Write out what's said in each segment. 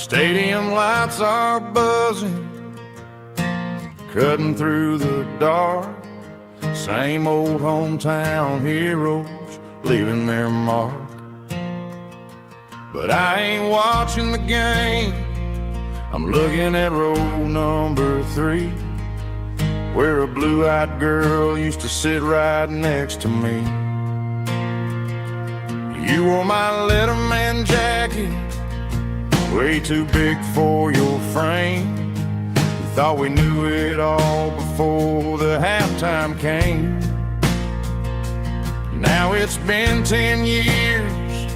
Stadium lights are buzzing, cutting through the dark. Same old hometown heroes leaving their mark. But I ain't watching the game, I'm looking at row number 3, where a blue-eyed girl used to sit right next to me. You wore my Letterman jacket, way too big for your frame. We thought we knew it all before the halftime came. Now it's been 10 years,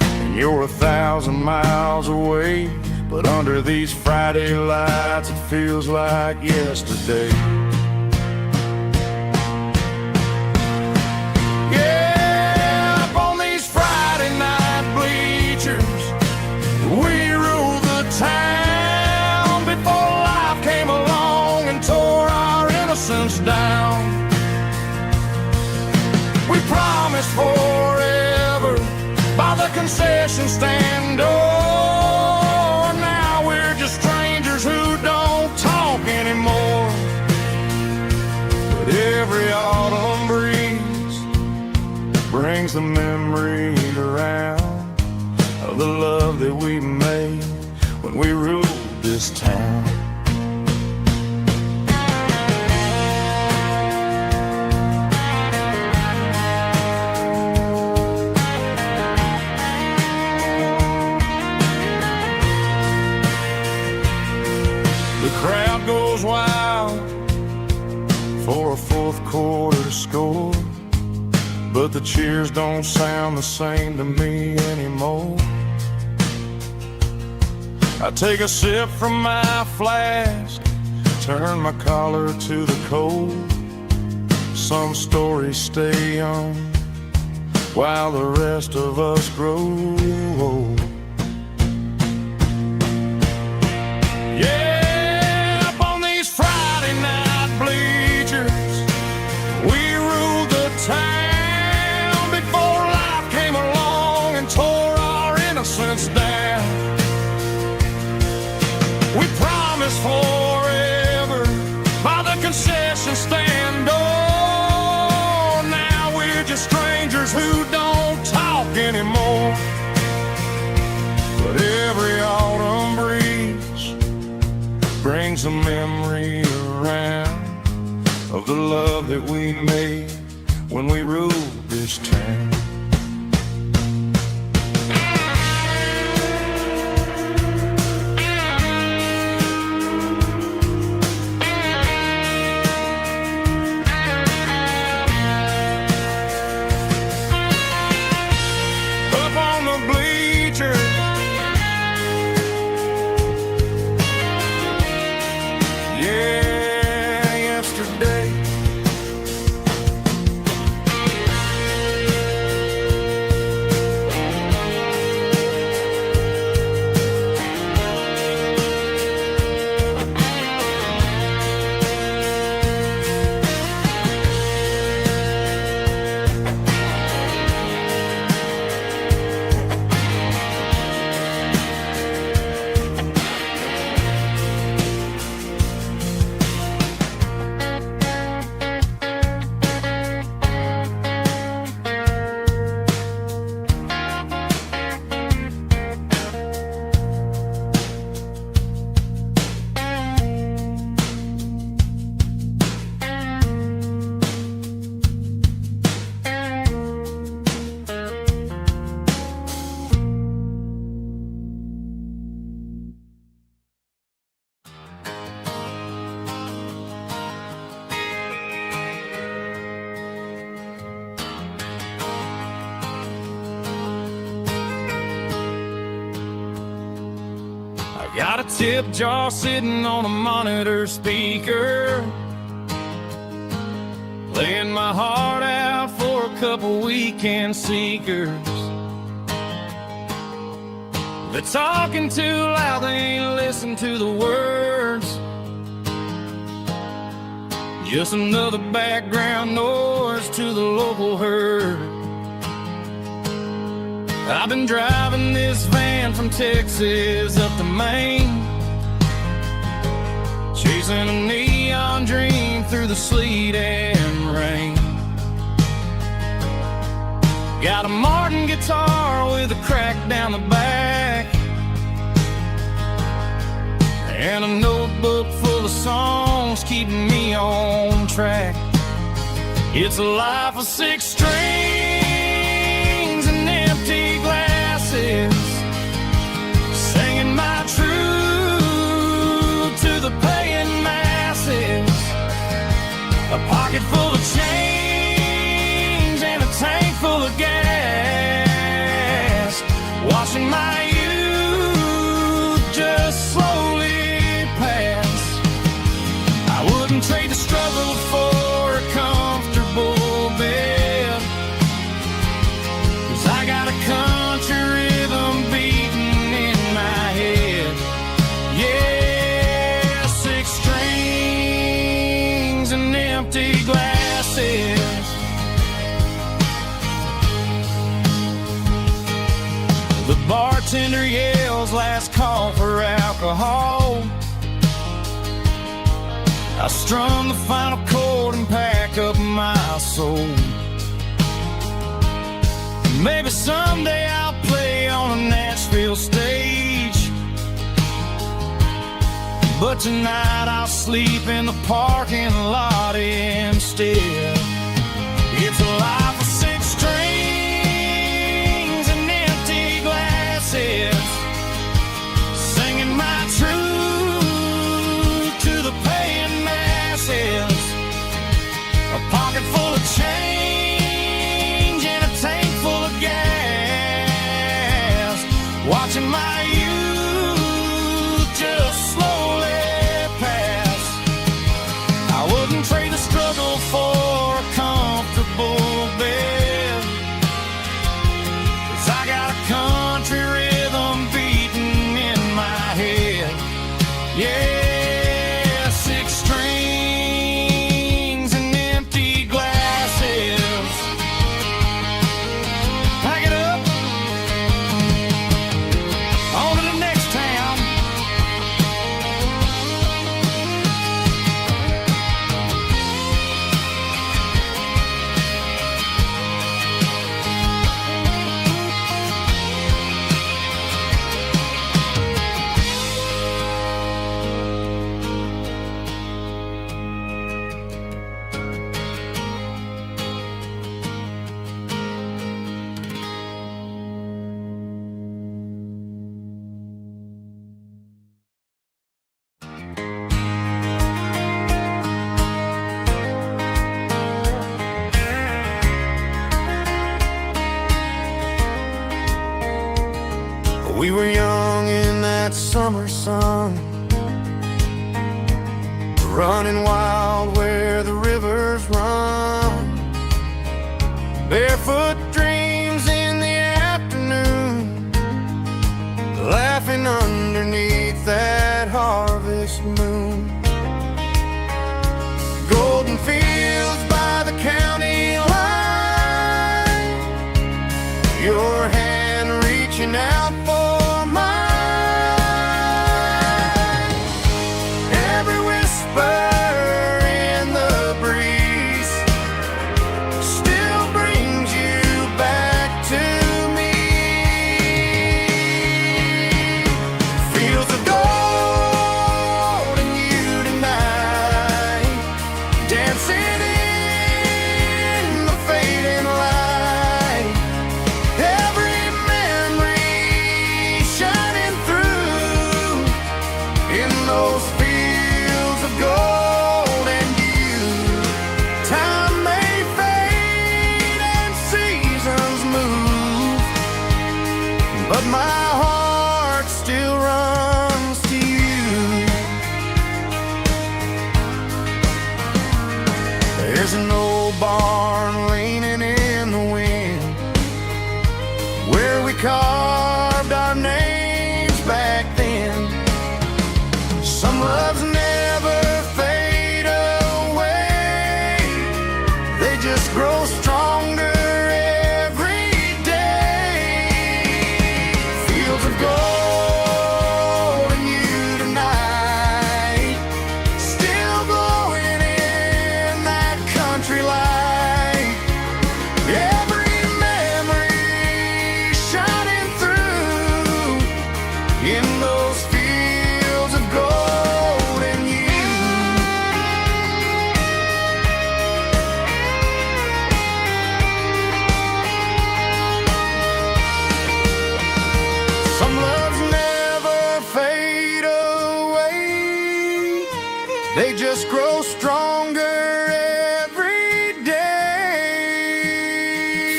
and you're 1,000 miles away. But under these Friday lights, it feels like yesterday. Yeah, up on these Friday night bleachers, we rule the town before life came along and tore our innocence down. We promised forever by the concession stand door. Now we're just strangers who don't talk anymore. But every autumn breeze brings the memory around of the love that we made when we ruled this town. The crowd goes wild for a fourth quarter score, but the cheers don't sound the same to me anymore. I take a sip from my flask, turn my collar to the cold. Some stories stay young while the rest of us grow old. Yeah, up on these Friday night bleachers, we ruled the town before life came along and tore our innocence down. We promised forever by the concession stand door. Now we're just strangers who don't talk anymore. But every autumn breeze brings a memory around of the love that we made when we ruled this town. Got a tip jar sitting on a monitor speaker, playing my heart out for a couple weekend seekers. They're talking too loud, they ain't listen to the words. Just another background noise to the local herd. I've been driving this van for from Texas up to Maine, chasing a neon dream through the sleet and rain. Got a Martin guitar with a crack down the back, and a notebook full of songs keeping me on track. It's a life of 6 strings and empty glasses, singing my truth to the paying masses. A pocket full of change and a tank full of gas, watching my youth just slowly pass. I wouldn't trade the struggle for a comfortable bed, 'cause I got a country rhythm beating in my head. Yeah, 6 strings and empty glasses. The bartender yells last call for alcohol. I strum the final chord and pack up my soul. Maybe someday I'll play on a Nashville stage, but tonight I'll sleep in the parking lot instead. It's a life of 6 strings and empty glasses, singing my truth to the paying masses. A pocket full of change and a tank full of gas, watching my youth just slowly pass. I wouldn't trade the struggle for a comfortable bed, 'cause I got a country rhythm beating in my head. Yeah, 6 strings and empty glasses. Pack it up, on to the next town. We were young in that summer sun, running wild where the rivers run, barefoot dreams in the afternoon, laughing underneath that harvest moon. Golden fields by the county line, your hand reaching out for but my heart still runs to you. There's an old barn leaning in the wind, where we carved our names back then. Some loves never fade away, they just grow stronger every day.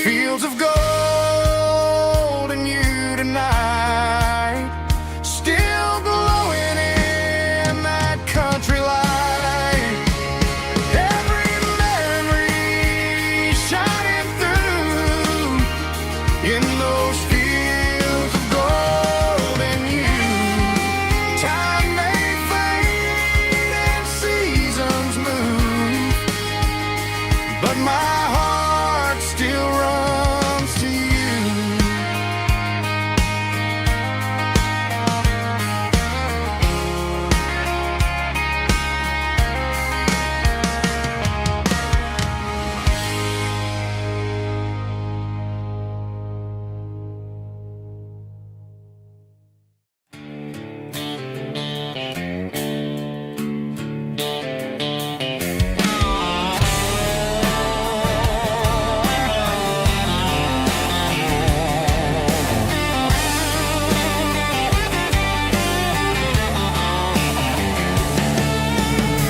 Fields of gold and you tonight, still glowing in that country light. Every memory shining through in those fields of gold and you. Time may fade and seasons move, but my heart still runs to you.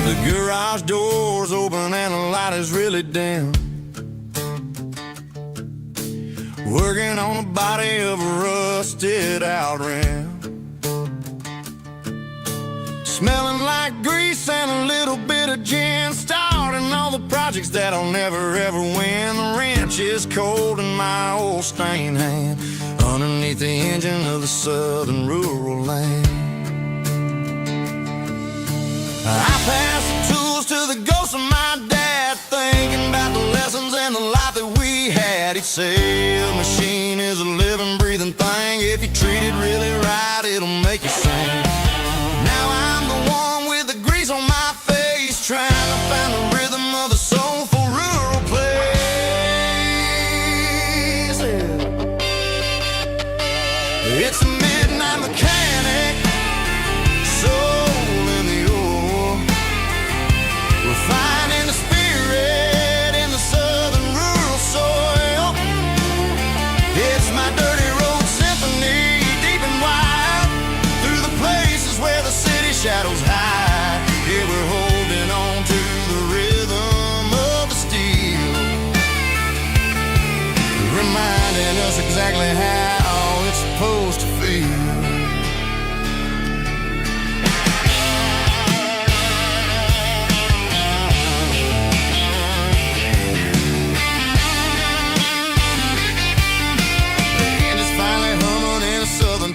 The garage door's open and the light is really dim. Working on the body of a rusted out rim. Smelling like grease and a little bit of gin. Starting all the projects that I'll never ever win. The wrench is cold in my old stained hand, underneath the engine of the southern rural land. I pass the tools to the ghost of my dad, thinking about the lessons and the life that we had. He'd say a machine is a living, breathing thing. If you treat it really right, it'll make you sing. Now I'm the one with the grease on my face, trying to find the rhythm of a soulful rural place. It's a midnight mechanic, soul in the ore, refining the spirit in the southern rural soil. It's my dirty road symphony, deep and wide, through the places where the city shadows hide. Yeah, we're holding on to the rhythm of the steel, reminding us exactly how it's supposed to feel.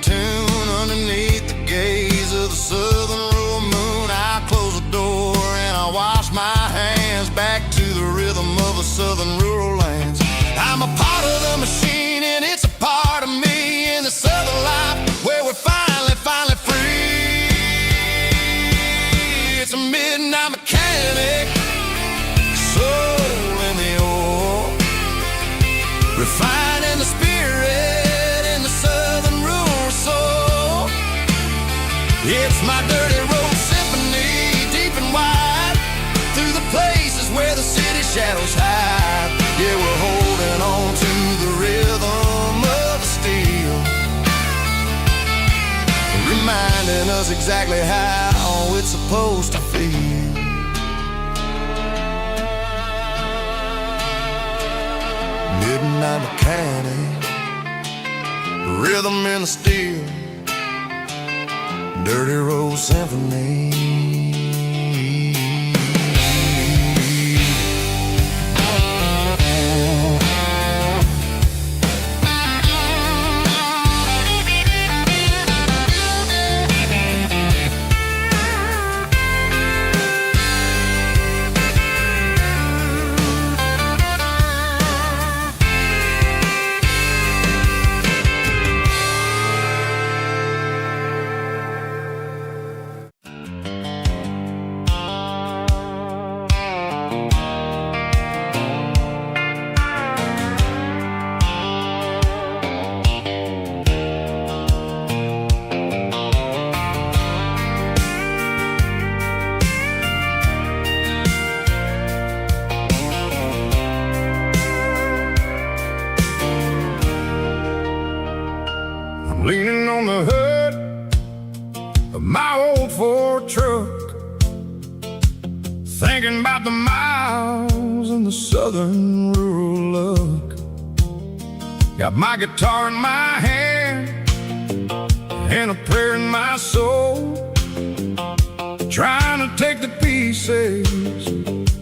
Tune underneath the gaze of the southern rural moon. I close the door and I wash my hands, back to the rhythm of the southern rural lands. I'm a part of the machine and it's a part of me in the southern life where we're finally free. It's a midnight mechanic, soul in the ore, refining the spirit in the southern rural soul. It's my dirty road symphony, deep and wide, through the places where the city shadows hide. Yeah, we're holding on to the rhythm of the steel, reminding us exactly how it's supposed to feel. Midnight mechanic, rhythm in the steel, dirty road symphony. Leaning on the hood of my old Ford truck, thinking about the miles and the southern rural look. Got my guitar in my hand and a prayer in my soul, trying to take the pieces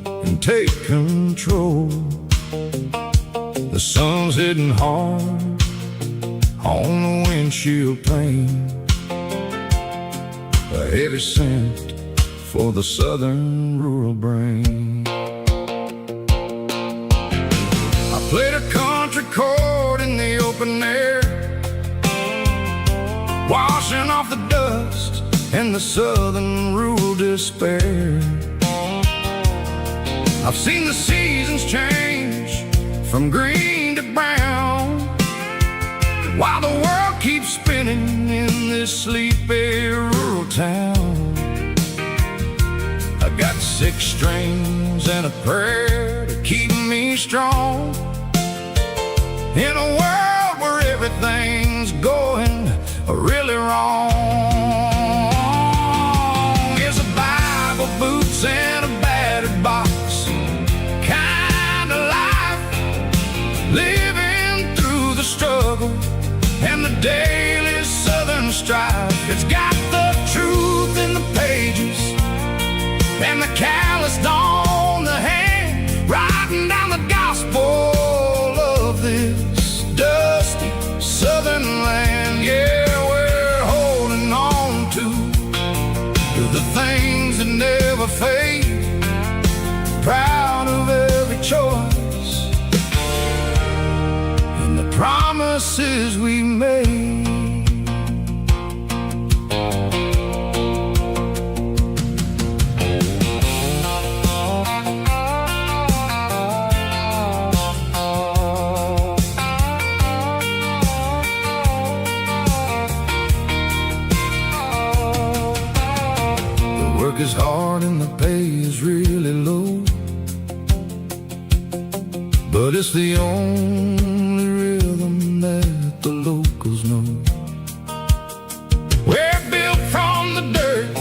and take control. The sun's hitting hard on the windshield pane, a heavy scent for the southern rural brain. I played a country chord in the open air, washing off the dust and the southern rural despair. I've seen the seasons change from green to brown, while the world keeps spinning in this sleepy rural town. I got 6 strings and a prayer to keep me strong, in a world where everything's going really wrong. It's a Bible, boots, and a battered box kind of life, living through the struggle and the daily southern strife. It's got the truth in the pages and the calloused on the hand, writing down the gospel of this dusty southern land. Yeah, we're holding on to the things that never fade, proud of every choice and the promises we made. Is hard and the pay is really low, but it's the only rhythm that the locals know. We're built from the dirt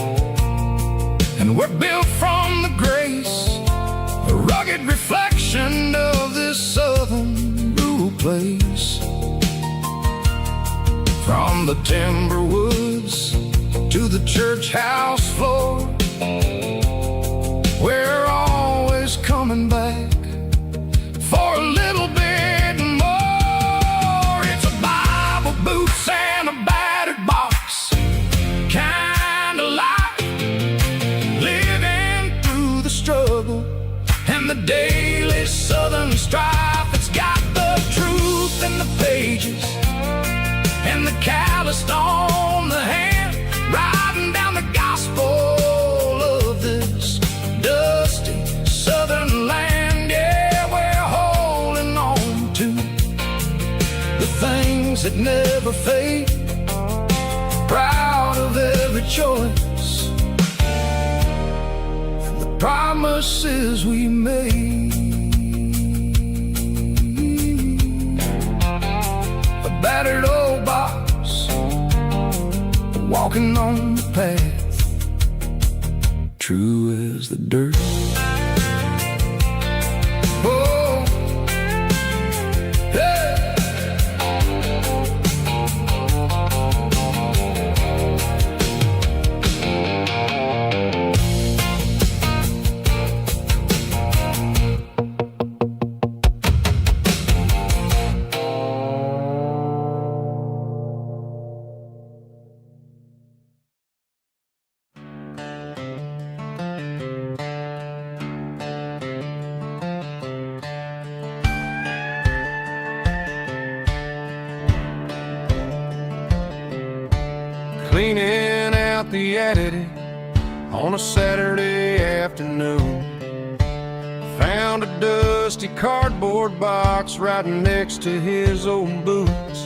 and we're built from the grace, a rugged reflection of this southern rural place. From the timber woods to the church house floor, we're always coming back for a little bit more. It's a Bible, boots, and a battered box kind of life, living through the struggle and the daily southern strife. It's got the truth in the pages and the calloused on the hand, writing down the gospel of this dusty southern land. Yeah, we're holding on to the things that never fade, proud of every choice and the promises we made. A battered old box, walking on the path, true as the dirt. Oh, hey. Cleaning out the attic on a Saturday afternoon, found a dusty cardboard box right next to his old boots.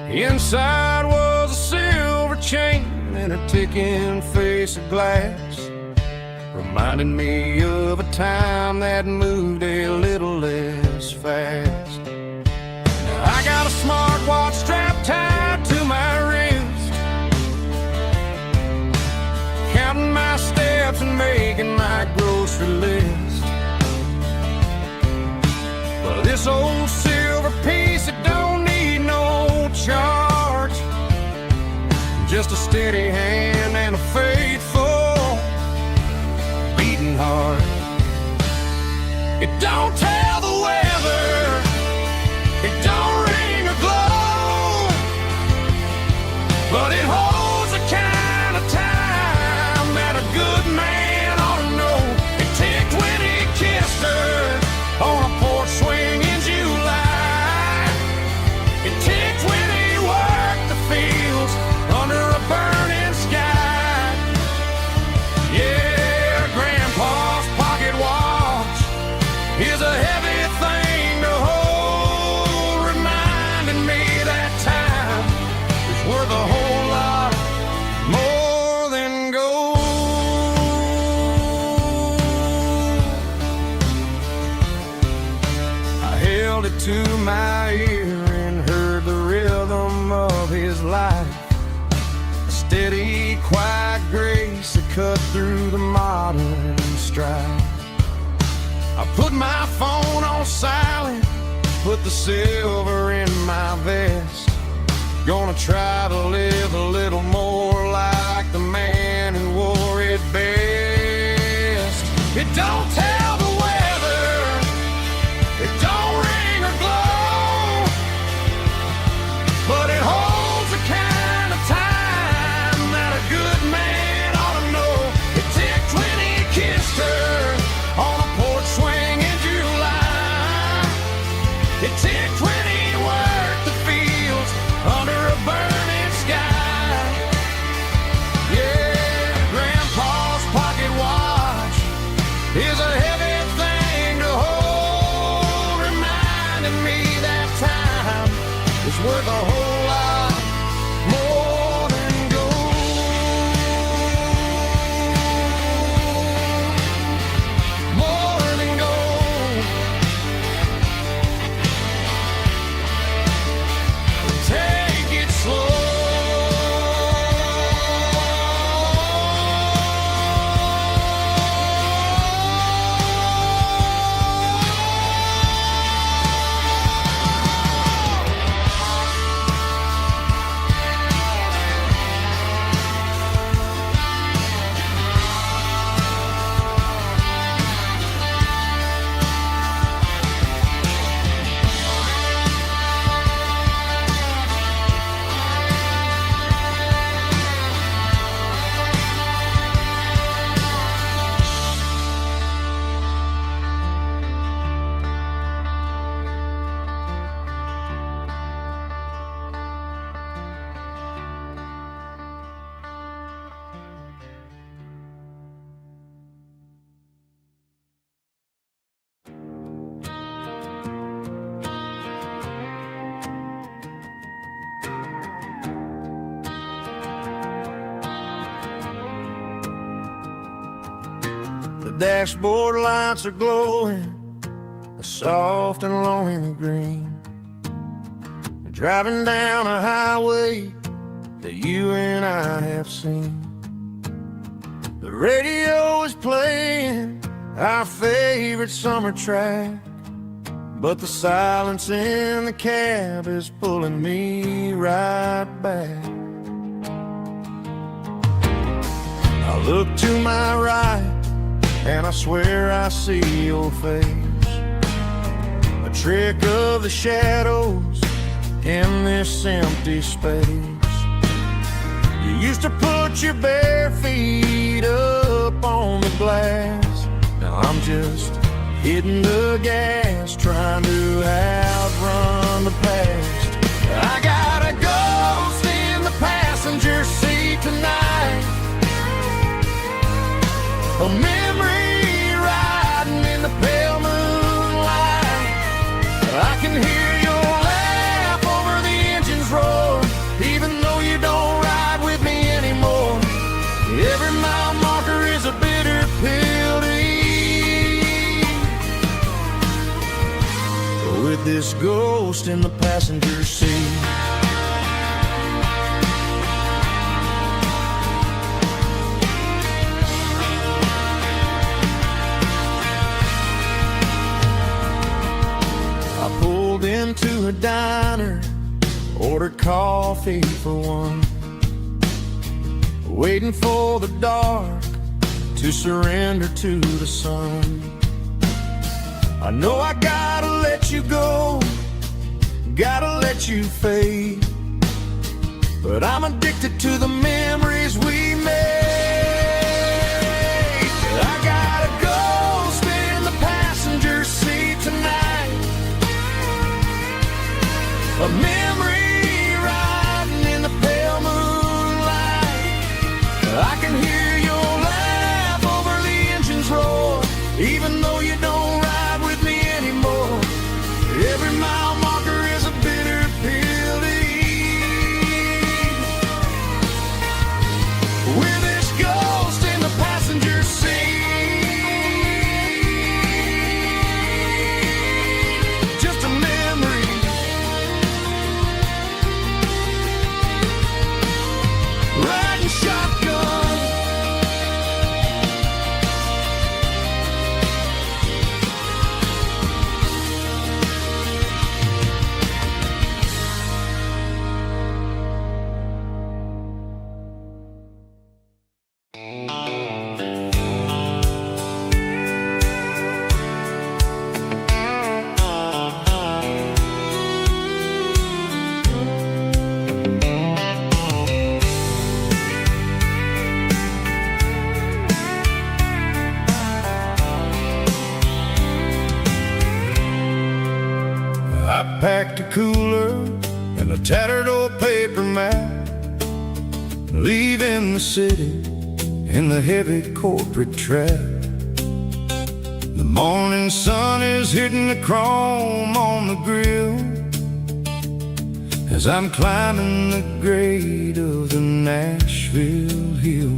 Inside was a silver chain and a ticking face of glass, reminding me of a time that moved a little less fast. I got a smartwatch strapped tied to my wrist, counting my steps and making my grocery list. But this old silver piece, it don't just a steady hand and a faithful beating heart. It don't tell the weather, it don't ring or glow, but it holds the kind of time that a good man ought to know. It ticked when he kissed her on a porch swing in July. It ticked when he worked the fields under a burning sky. Yeah, Grandpa's pocket watch is a heavy thing to hold, reminding me that time is worth a whole lot more than gold. I held it to my ear and heard the rhythm of his life, a steady, quiet grace that cut through the modern strife. I put my phone on silent, put the silver in my vest. Gonna try to live a little more like the man who wore it best. It don't tell the weather, it don't ring or glow, but it holds the kind of time that a good man ought to know. It ticked when he kissed her on a porch swing in July. It ticked when he worked the fields under a burning sky. Yeah, Grandpa's pocket watch is a heavy thing to hold, reminding me that time is worth a whole lot more than gold. More than gold. Take it slow. The dashboard lights are glowing, a soft and lonely green. Driving down a highway that you and I have seen. The radio is playing our favorite summer track, but the silence in the cab is pulling me right back. I look to my right and I swear I see your face, a trick of the shadows in this empty space. You used to put your bare feet up on the glass. Now I'm just hitting the gas, trying to outrun the past. I got a ghost in the passenger seat tonight, a memory riding in the pale moonlight. I can hear your laugh over the engine's roar, even though you don't ride with me anymore. Every mile marker is a bitter pill to eat. With this ghost in the passenger seat, into a diner, ordered coffee for one. waiting for the dark to surrender to the sun. I know I gotta let you go, gotta let you fade, but I'm addicted to the memories we made. I got a ghost in the passenger seat tonight, a memory riding in the pale moonlight. I can hear your laugh over the engine's roar, even though you don't ride with me anymore. Every mile marker is a bitter pill to eat. With this ghost in the passenger seat, just a memory. Riding shotgun, I packed a cooler and a tattered old paper map, leaving the city in the heavy corporate trap. The morning sun is hitting the chrome on the grill as I'm climbing the grade of the Nashville hill.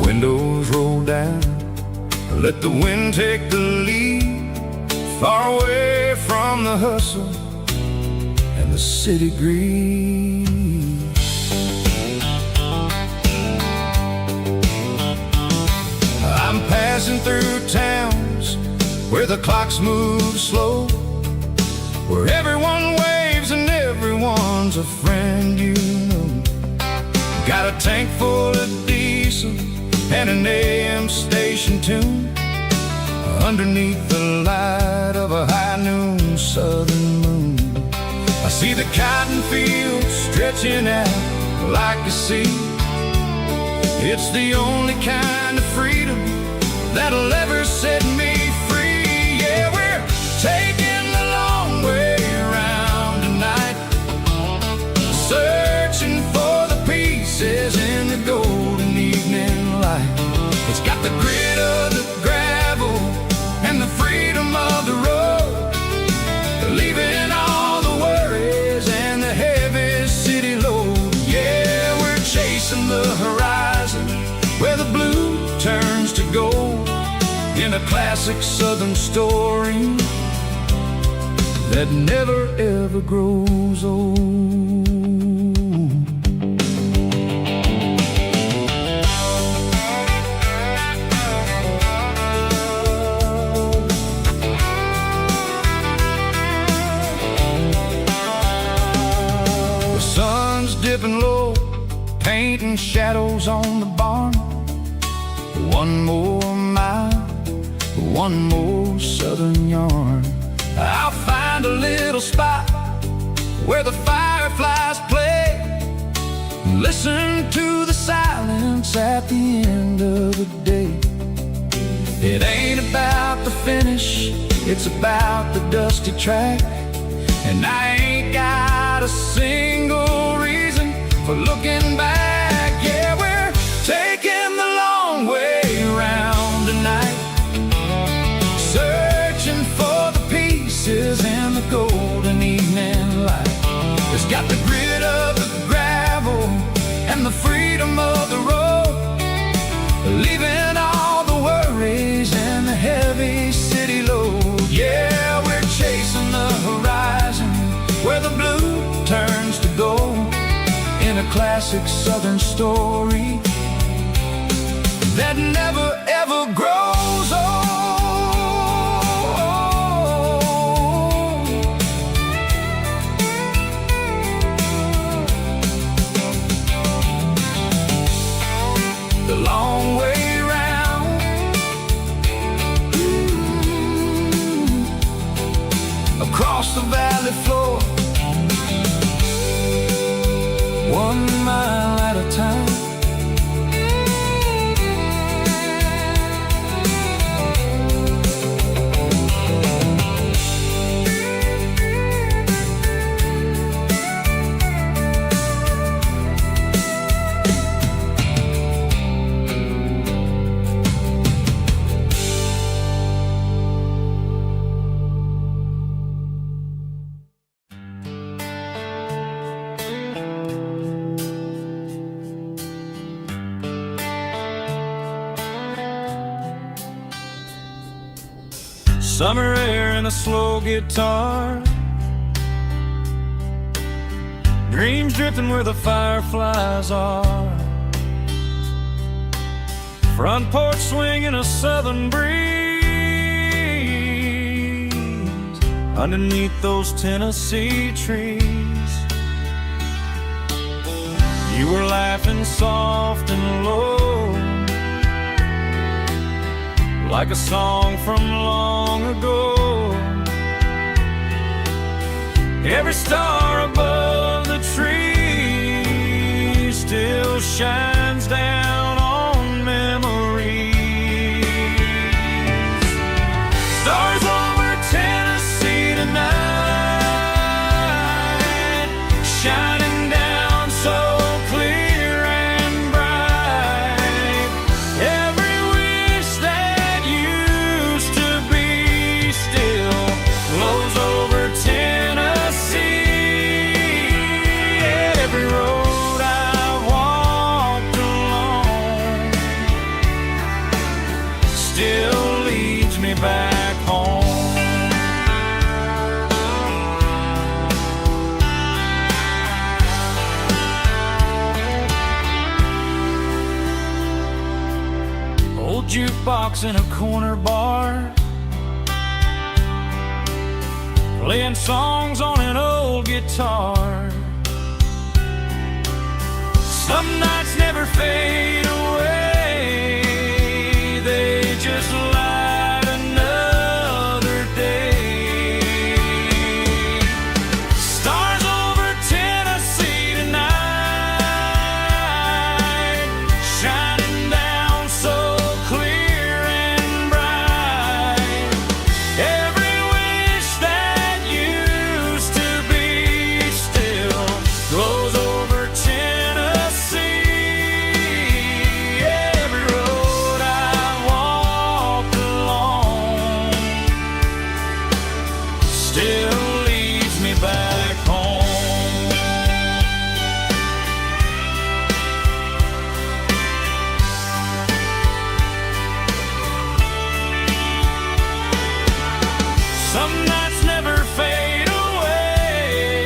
Windows roll down, let the wind take the lead, far away from the hustle and the city greed. I'm passing through towns where the clocks move slow, where everyone waves and everyone's a friend you know. Got a tank full of diesel and an AM station tune underneath the light of a high noon southern moon. I see the cotton fields stretching out like a sea. It's the only kind of freedom that'll ever set me free. Yeah, we're taking the long way around tonight, searching for the pieces in the golden evening light. It's got the grit of the gravel and the freedom of the road, leaving all the worries and the heavy city load. Yeah, we're chasing the horizon where the blue turns to gold, in a classic southern story that never ever grows old. Dipping low, painting shadows on the barn. One more mile, one more southern yarn. I'll find a little spot where the fireflies play, listen to the silence at the end of the day. It ain't about the finish, it's about the dusty track. And I ain't got a single reason for looking back. Yeah, we're taking the long way around tonight, searching for the pieces in the golden evening light. It's got the grit of the gravel and the freedom of the road, leaving all the worries and the heavy city load. Yeah, we're chasing the horizon where the blue turns to gold, in a classic southern story that never ever grows old. 1 mile at a time. Summer air and a slow guitar, dreams drifting where the fireflies are. Front porch swinging a southern breeze underneath those Tennessee trees. You were laughing soft and low, like a song from long ago. Every star above the tree still shines down on memories. Stars over Tennessee tonight, shining down so clear and bright. Every wish that used to be still glows over Tennessee. Every road I walked along still leads me back home. Old jukebox in a corner bar, playing songs on an old guitar. Some nights never fade away, they just light another day. Stars over Tennessee tonight, shining down so clear and bright. Every wish that used to be still glows over Tennessee. Every road I walked along still leads me back home. Some nights never fade away,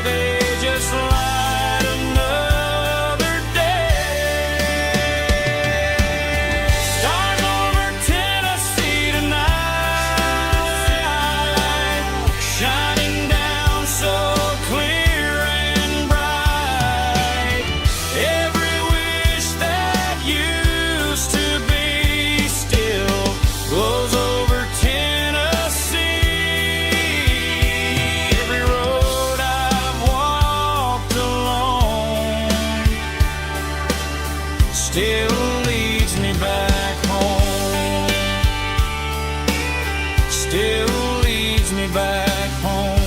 they just light another day. Stars over Tennessee tonight, shining down so clear and bright. Every wish that used to be still glows over Tennessee. Every road I've walked along still leads me back home. Still leads me back home.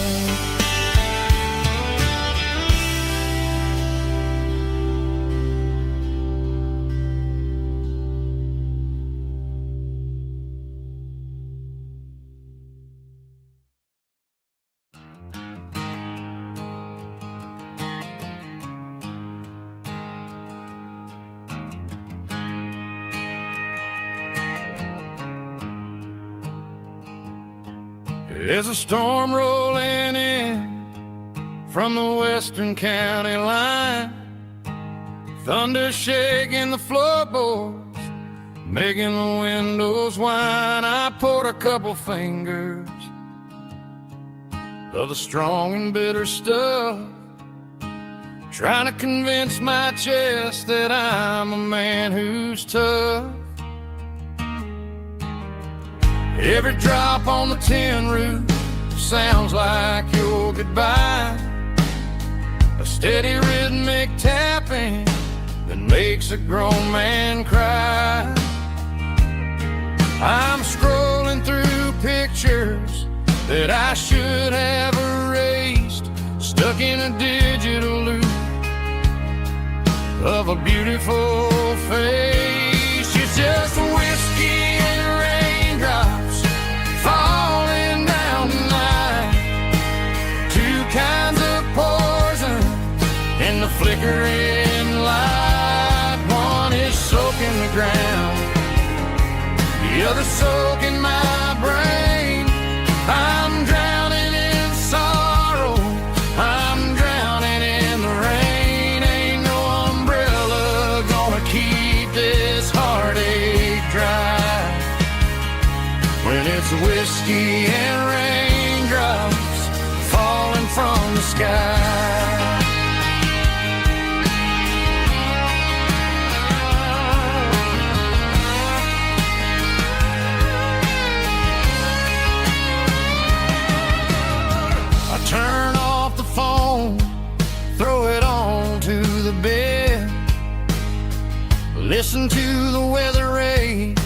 There's a storm rolling in from the western county line, thunder shaking the floorboards, making the windows whine. I poured a couple fingers of the strong and bitter stuff, trying to convince my chest that I'm a man who's tough. Every drop on the tin roof sounds like your goodbye. a steady rhythmic tapping that makes a grown man cry. I'm scrolling through pictures that I should have erased, stuck in a digital loop of a beautiful face. It's just whiskey and raindrops falling down tonight, two kinds of poison in the flickering light. One is soaking the ground, the other soaking my brain. I'm drowning in sorrow, I'm drowning in the rain. Ain't no umbrella gonna keep this heartache dry when it's whiskey and raindrops falling from the sky. Turn off the phone, throw it on to the bed, listen to the weather rage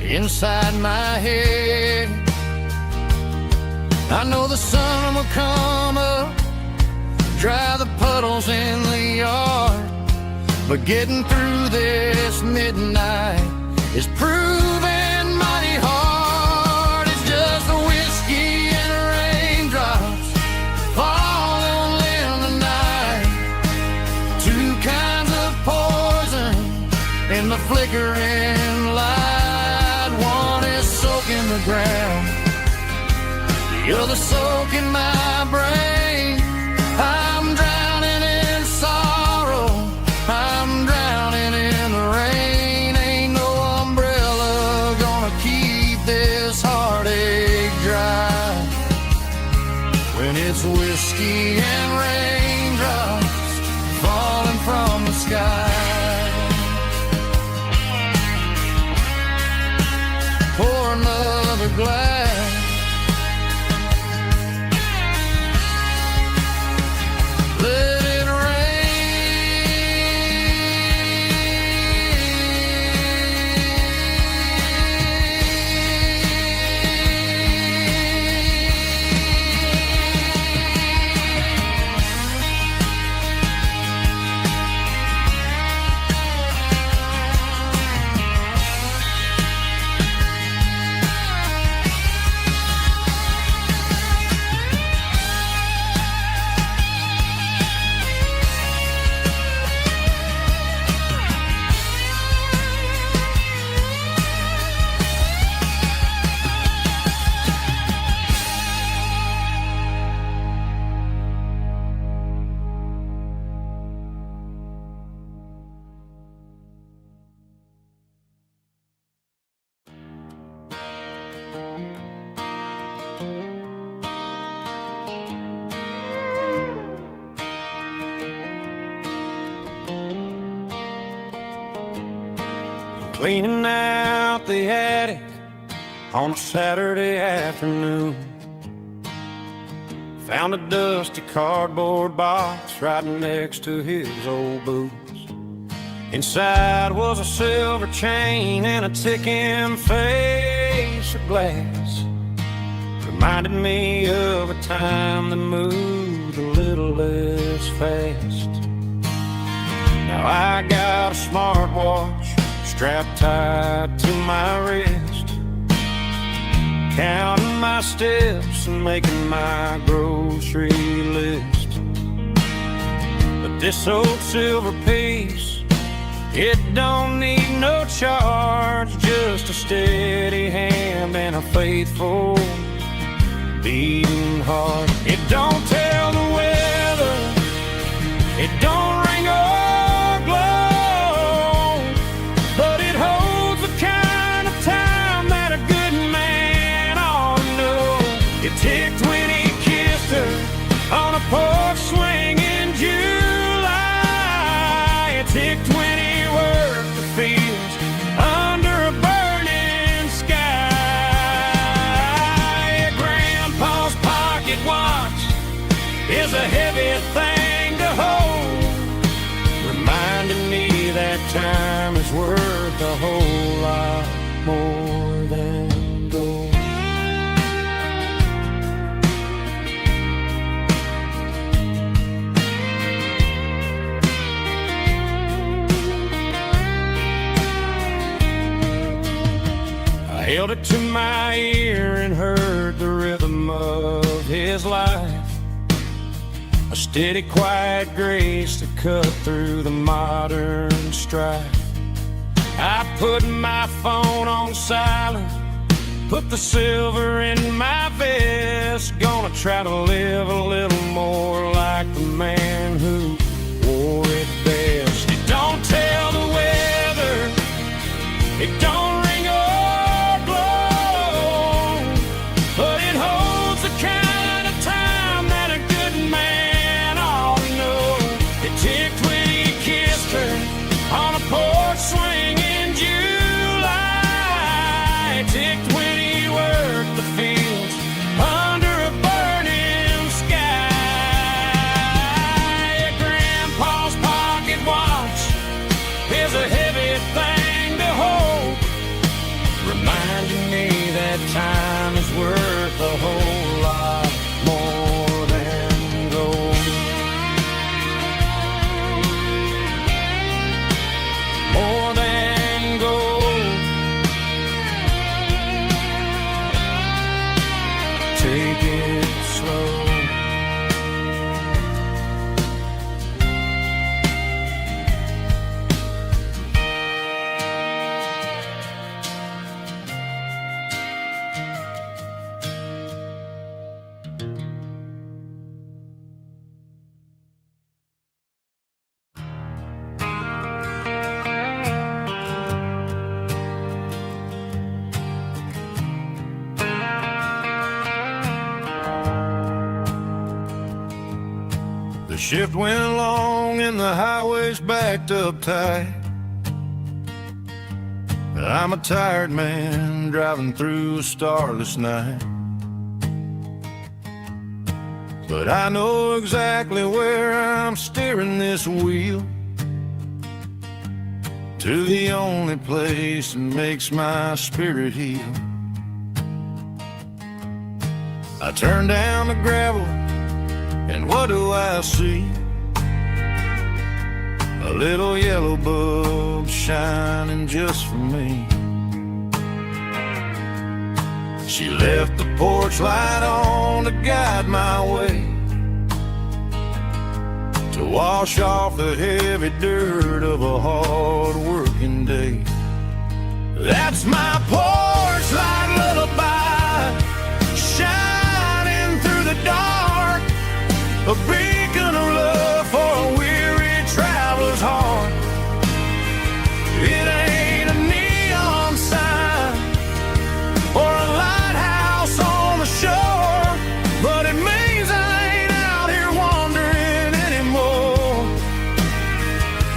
inside my head. I know the sun will come up, dry the puddles in the yard, but getting through this midnight is proving mighty hard. It's just the whiskey and raindrops falling in the night, two kinds of poison in the flickering light. One is soaking the ground, the other soaking my brain. I'm drowning in sorrow, I'm drowning in the rain. Ain't no umbrella gonna keep this heartache dry when it's whiskey and raindrops falling from the sky. Pour another glass, let it cleaning out the attic on a Saturday afternoon. Found a dusty cardboard box right next to his old boots. Inside was a silver chain and a ticking face of glass. Reminded me of a time that moved a little less fast. Now I got a smartwatch strapped tight to my wrist, counting my steps and making my grocery list. But this old silver piece, it don't need no charge, just a steady hand and a faithful beating heart. It don't tell the weather, it don't ring or glow, but it holds the kind of time that a good man ought to know. It ticked when he kissed her on a porch swing in July. It ticked when he worked the fields under a burning sky. Grandpa's pocket watch is a heavy thing time is worth a whole lot more than gold. I held it to my ear and heard the rhythm of his life, a steady, quiet grace that cut through the modern strife. I put my phone on silent, put the silver in my vest. Gonna try to live a little more like the man who wore it best. It don't tell the weather, it don't ring or blow, but it holds the kind of time that a good man ought to know. It ticked when he kissed her on a porch swing in July. It ticked when he worked the fields under a burning sky. Grandpa's pocket watch is a heavy thing to hold, reminding me that time is worth a whole lot more than gold. More than gold. Take it slow. The shift went along and the highway's backed up tight. I'm a tired man driving through a starless night, but I know exactly where I'm steering this wheel, to the only place that makes my spirit heal. I turn down the gravel, and what do I see? A little yellow bulb shining just for me. She left the porch light on to guide my way, to wash off the heavy dirt of a hard working day. That's my porch light lullaby, shining through the dark, a beacon of love for a weary traveler's heart. It ain't a neon sign or a lighthouse on the shore, but it means I ain't out here wandering anymore.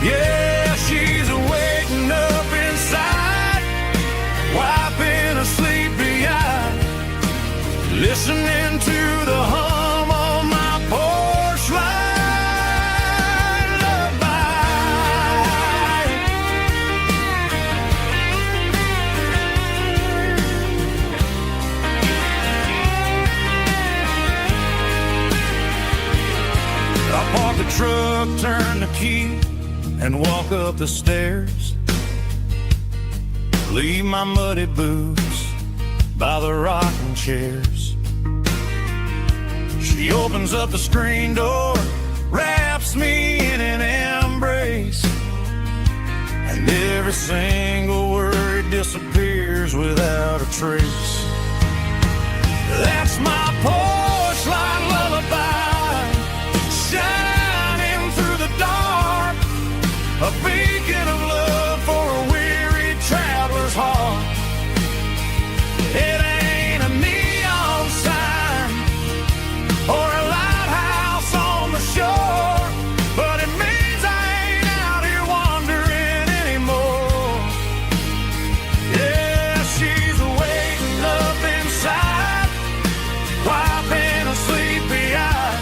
Yeah, she's waking up inside, wiping a sleepy eye, listening to the hum of my porch light lullaby. I park the truck, turn the key, and walk up the stairs. Leave my muddy boots by the rocking chairs. She opens up the screen door, wraps me in an embrace, and every single word disappears without a trace. That's my porch light lullaby, shining through the dark, a beacon of love for a weary traveler's heart. It ain't a neon sign or a lighthouse on the shore, but it means I ain't out here wandering anymore. Yeah, she's waiting up inside, wiping a sleepy eye,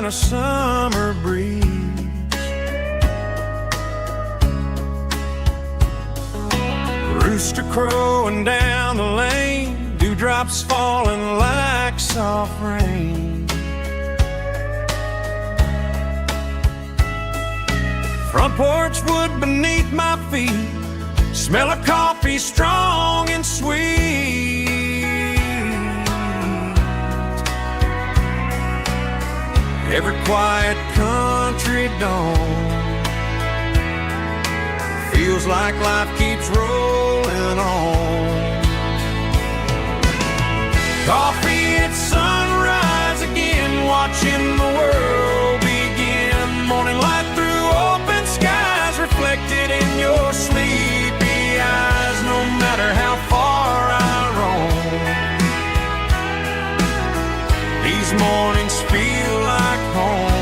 a summer breeze. Rooster crowing down the lane, dewdrops falling like soft rain. Front porch wood beneath my feet, smell of coffee strong and sweet. Every quiet country dawn feels like life keeps rolling on. Coffee at sunrise again, watching the world begin. Morning light through open skies, reflected in your sleepy eyes. No matter how far I roam, these mornings feel like home.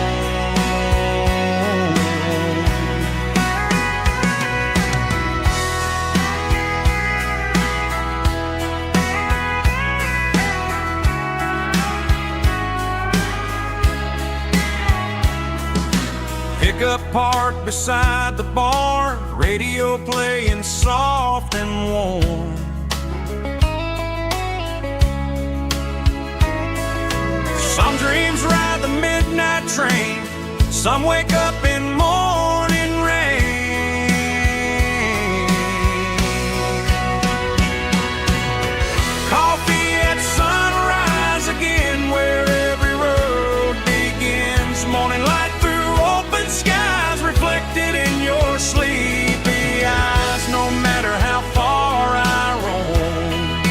Pickup parked beside the barn, radio playing soft and warm. Some dreams ride the midnight train, some wake up in morning rain. Coffee at sunrise again, where every road begins. Morning light through open skies, reflected in your sleepy eyes. No matter how far I roam,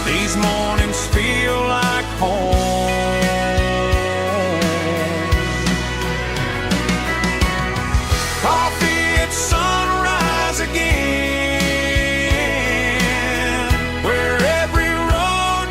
these mornings feel like home. Coffee at sunrise again, where every road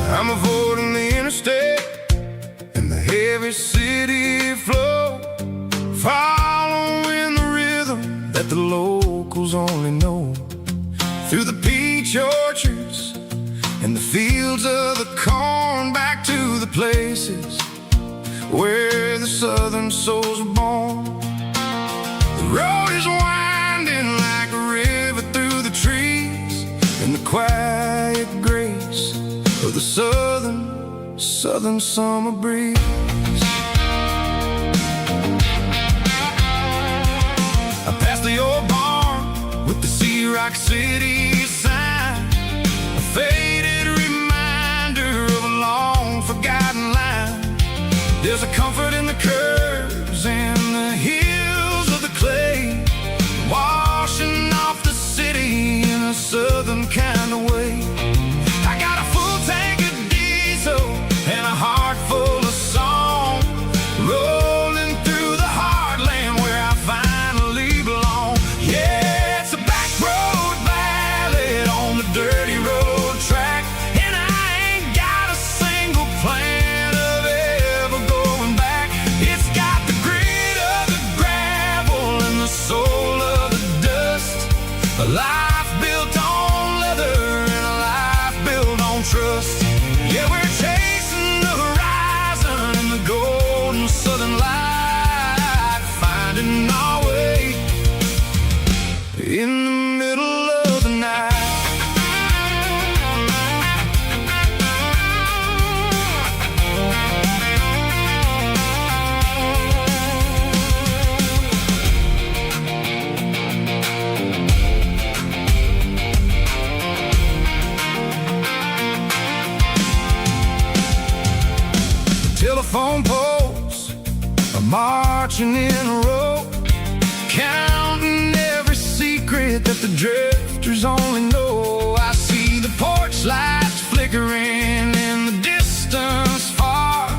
I'm avoiding the interstate and the heavy city flow, following the rhythm that the locals only know. Through the peach orchards and the fields of the corn, back to the places where the southern souls were born. The road is winding like a river through the trees, in the quiet grace of the southern summer breeze. I passed the old barn with the Sea Rock City sign, a faded reminder of a long forgotten line. There's a comfort in the curves and the hills of the clay, washing off the city in a southern kind of way. I got a full tank of diesel and a heart full of song, rolling through the heartland where I finally belong. Yeah, it's a back road back marching in a row, counting every secret that the drifters only know. I see the porch lights flickering in the distance far,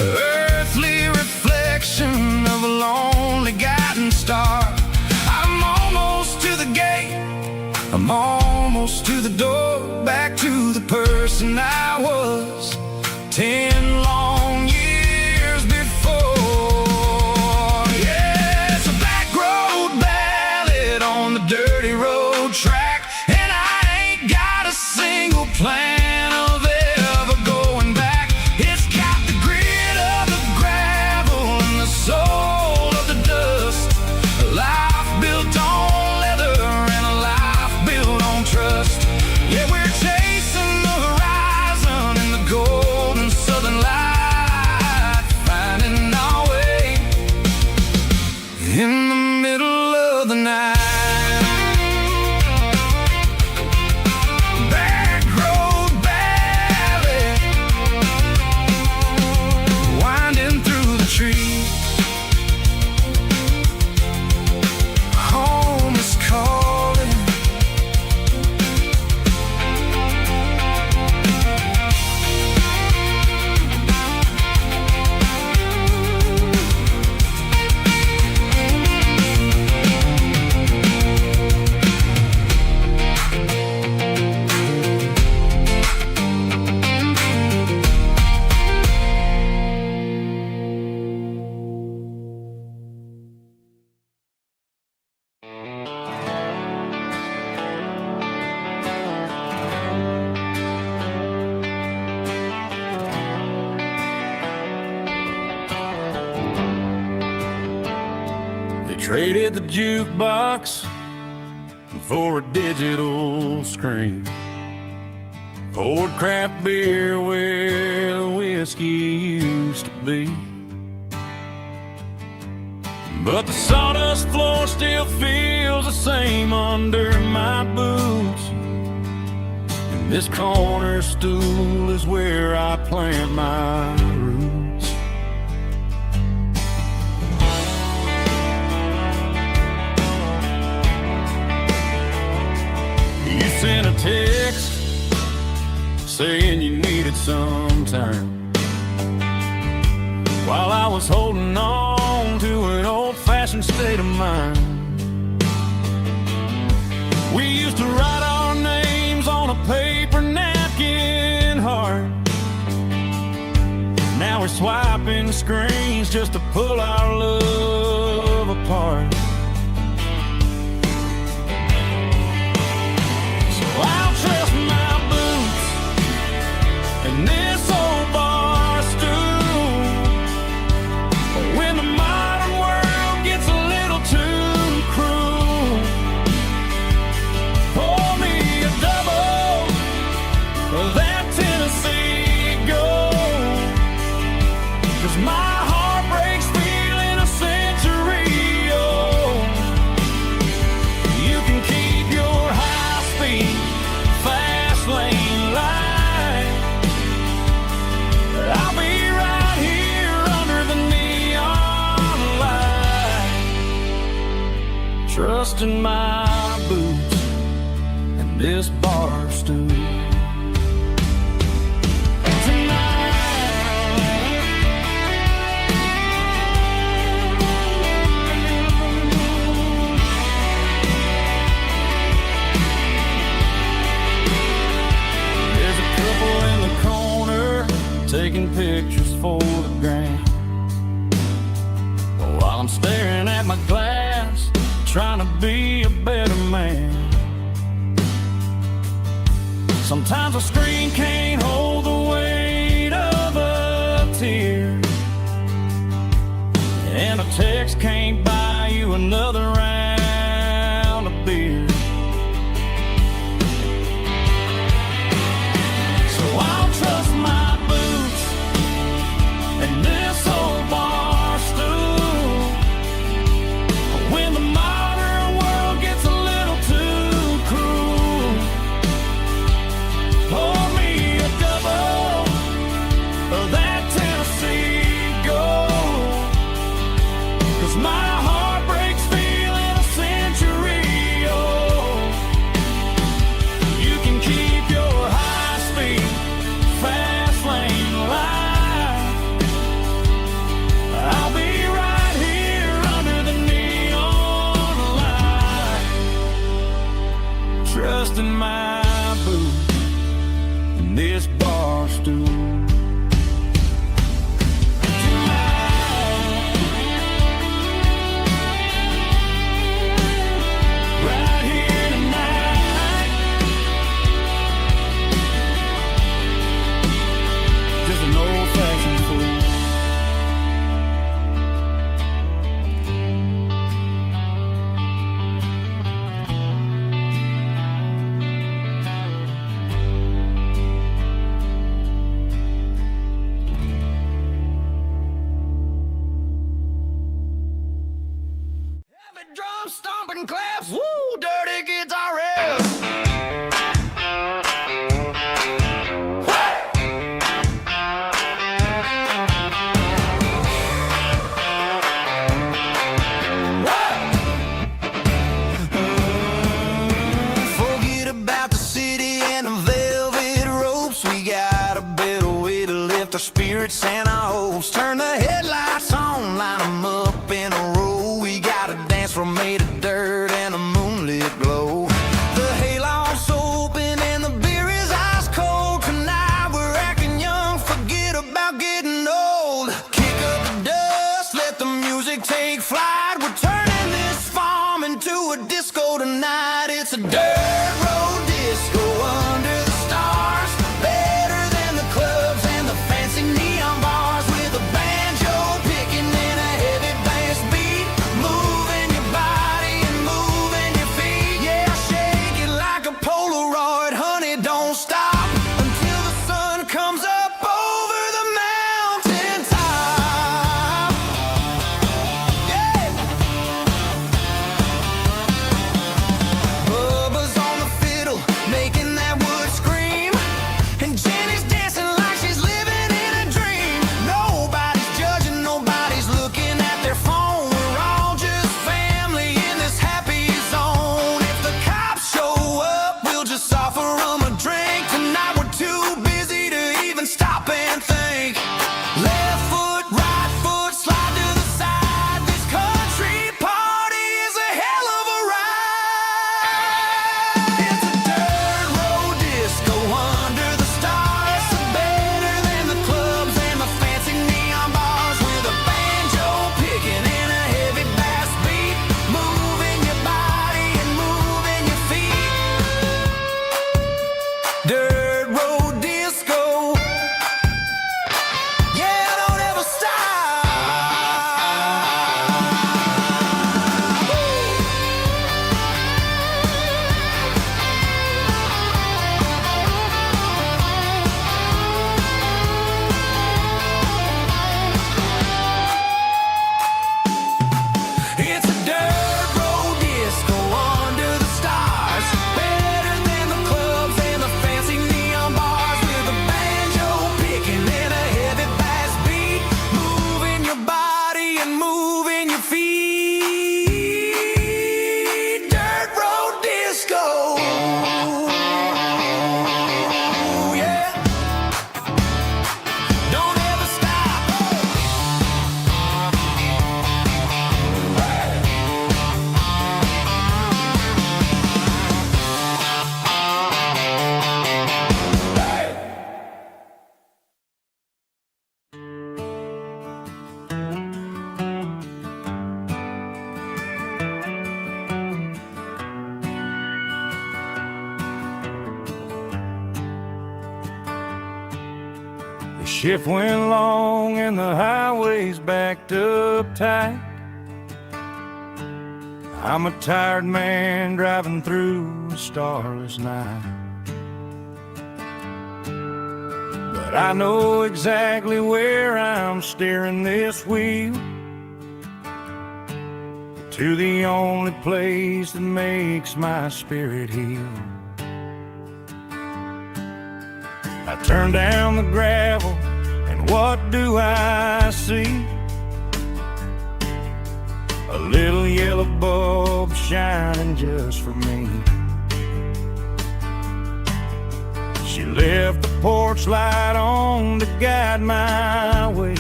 earthly reflection of a lonely guiding star. I'm almost to the gate, I'm almost to the door, back to the person I was 10 long years before. Yeah, it's a back road ballad on the dirty road track, and I ain't got a single plan of ever going back. It's got the grit of the gravel and the soul of the dust, a life built on leather and a life built on trust. Yeah, we're chasing the horizon in the golden southern light, finding our way in the middle of the night. Back road ballad, winding through the trees. Home is calling. They traded the jukebox for a digital screen, poured craft beer where the whiskey used to be. But the sawdust floor still feels the same under my boots, and this corner stool is where I plant my roots. You sent a text saying you needed some time, while I was holding on to an old-fashioned state of mind. We used to write our names on a paper napkin heart. Now we're swiping screens just to pull our love apart. So I'll trust my boots and this old bar stool when the modern world gets a little too cruel. Pour me a double of that Tennessee Gold, 'cause my heart breaks feeling a century old. You can keep your high-speed, fast lane light, but I'll be right here under the neon light, trusting my boots and this bar stool. There's a couple in the corner taking pictures for the gram, while I'm staring at my glass, trying to be a better man. Sometimes a screen can't hold the weight of a tear, and a text can't buy you another round of beer. So I'll trust my boots and this old bar stool when the modern world gets a little too cruel. Pour me a double of that Tennessee Gold, 'cause my heart breaks feeling a century old. You can keep your high-speed, fast lane life. I'll be right here under the neon light, trusting my boots in this bar stool. Drum stomping claps, woo, dirty guitar riffs. Forget about the city and the velvet ropes. We got a better way to lift our spirits and our hopes. Turn the headlights on, line them up in a row. From made of dirt and a moonlit glow. The hayloft's open and the beer is ice cold. Tonight we're acting young, forget about getting old. Kick up the dust, let the music take flight. We're turning this farm into a disco tonight. It's a dirt road disco under the stars. Better than the clubs and the fancy neon bars. With a banjo picking and a heavy bass beat. Moving your body and moving your feet. Yeah, shake it like a Polaroid, honey, don't stop until the sun comes up over the mountain top. Yeah. Bubba's on the fiddle, making that wood scream. And Jenny's dancing like she's living in a dream. Nobody's judging, nobody's looking at their phone. We're all just family in this happy zone. If the cops show up, we'll just offer them a drink. Tonight we're too busy to even stop and think. Left foot, right foot, slide to the side. This country party is a hell of a ride. It's a dirt road disco under the stars. Better than the clubs and the fancy neon bars. With a banjo picking and a heavy bass beat. Moving your body and moving your feet. Dirt road disco. Yeah, don't ever stop. It's a dirt road disco under the stars. Better than the clubs and the fancy neon bars. With a banjo picking and a heavy bass beat. Moving your body and moving your feet. Dirt road disco. Yeah. Don't ever stop. The shift went long and the highway's backed up tight. I'm a tired man driving through a starless night. But I know exactly where I'm steering this wheel, to the only place that makes my spirit heal. I turn down the gravel, and what do I see? little yellow bulb shining just for me. She left the porch light on to guide my way,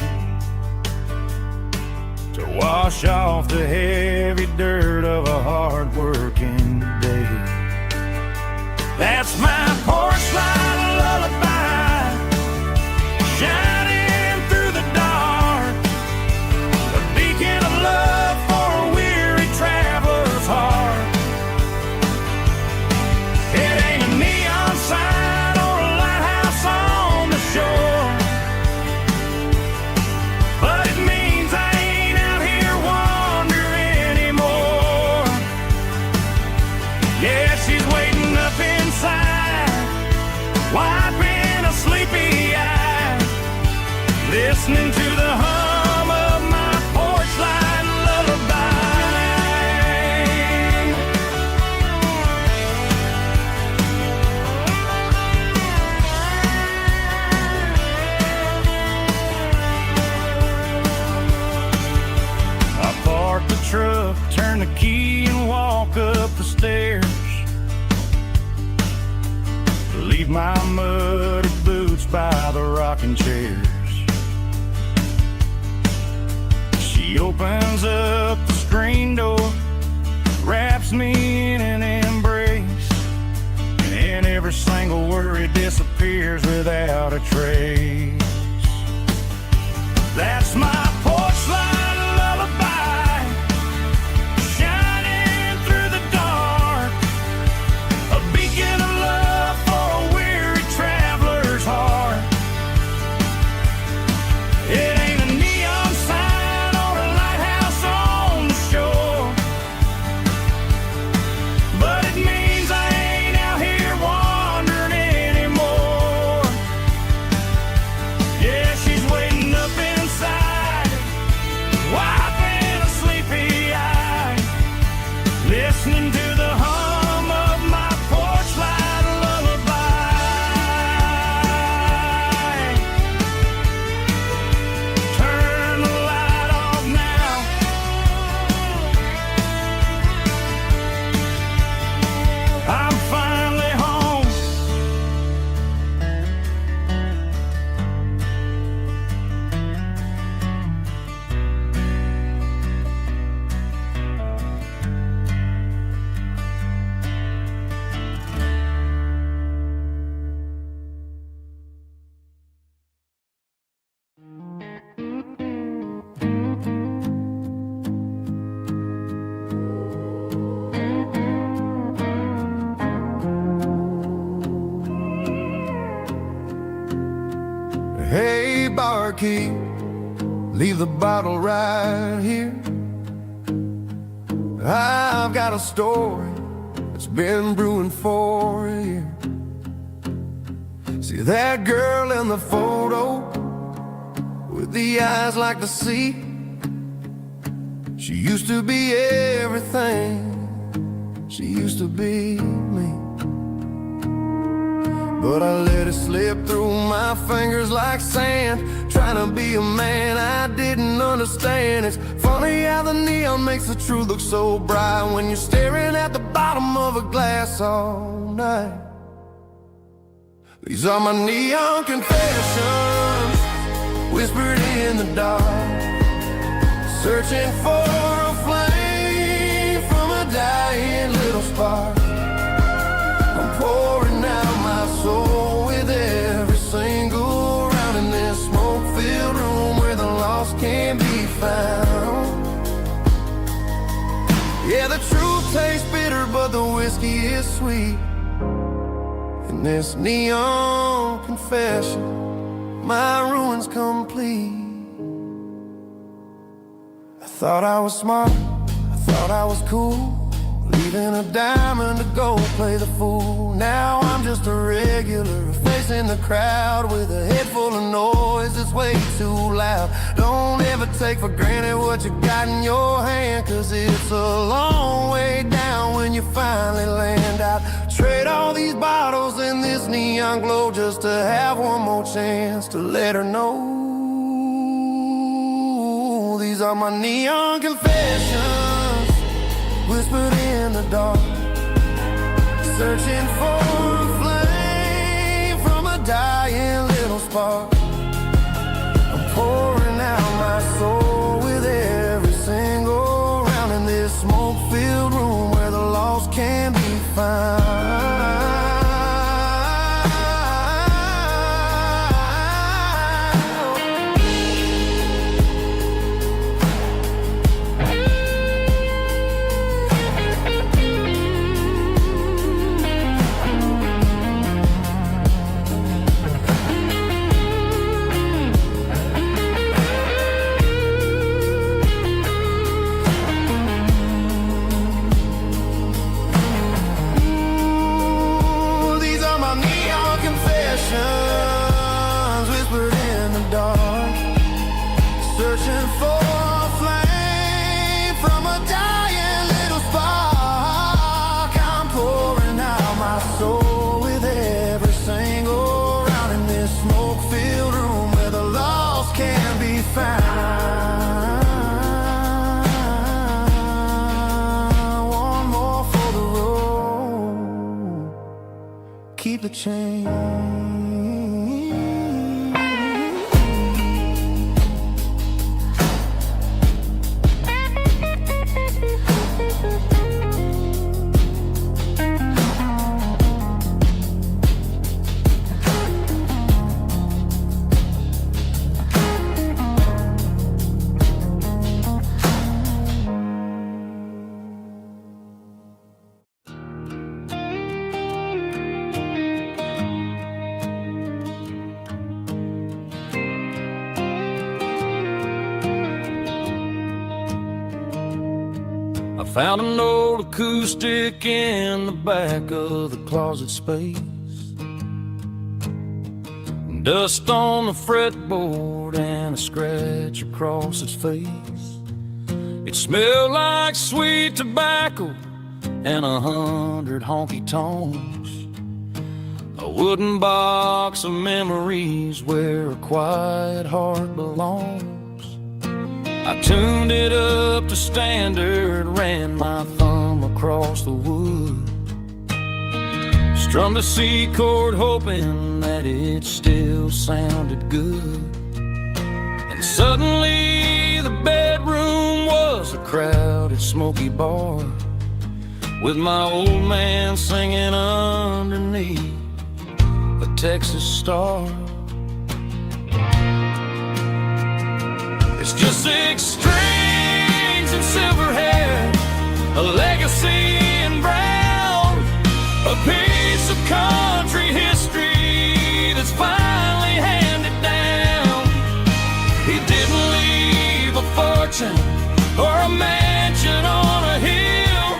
to wash off the heavy dirt of a hard-working day. That's my porch light lullaby, shining through the dark, a beacon of love for a weary traveler's heart. It ain't a neon sign or a lighthouse on the shore, but it means I ain't out here wandering anymore. Yeah, she's waiting up inside, wiping a sleepy eye, listening to the hum of my porch light lullaby. I park the truck, turn the key and walk up the stairs, leave my muddy boots by the rocking chairs. She opens up the screen door, wraps me in an embrace, and every single worry disappears without a trace. That's my porch light lullaby, shining through the dark, a beacon of love for a weary traveler's heart. It ain't a neon sign or a lighthouse on the shore, but it means I ain't out here wandering anymore. Yeah, she's waiting up inside, wiping a sleepy eye, listening to the hum of my porch light lullaby. Turn the light off now, I'm finally home. Hey, barkeep, leave the bottle right here. I've got a story that's been brewing for a year. See that girl in the photo with the eyes like the sea? She used to be everything, she used to be me. But I let it slip through my fingers like sand, trying to be a man I didn't understand. It's funny how the neon makes the truth look so bright when you're staring at the bottom of a glass all night. These are my neon confessions, whispered in the dark, searching for a flame from a dying little spark. I'm pouring out my soul with every single round in this smoke-filled room where the lost can't be found. Yeah, the truth tastes bitter, but the whiskey is sweet. In this neon confession, my ruin's complete. I thought I was smart, I thought I was cool, leaving a diamond to go play the fool. Now I'm just a regular, facing the crowd with a head full of noise that's way too loud. Don't ever take for granted what you got in your hand, cause it's a long way down when you finally land out. Trade all these bottles and this neon glow just to have one more chance to let her know. These are my neon confessions, whispered in the dark, searching for a flame from a dying little spark. I'm pouring out my soul with every single round in this smoke-filled room where the lost can be found. Whispered in the dark, searching for a flame from a dying little spark. I'm pouring out my soul with every single round in this smoke-filled room where the lost can be found. One more for the road, keep the change. I found an old acoustic in the back of the closet space. Dust on the fretboard and a scratch across its face. It smelled like sweet tobacco and 100 honky tonks. A wooden box of memories where a quiet heart belongs. I tuned it up to standard, ran my thumb across the wood, strummed a C chord hoping that it still sounded good. And suddenly the bedroom was a crowded smoky bar, with my old man singing underneath a Texas star. It's just 6 strings and silver hair, a legacy in brown, a piece of country history that's finally handed down. He didn't leave a fortune or a mansion on a hill,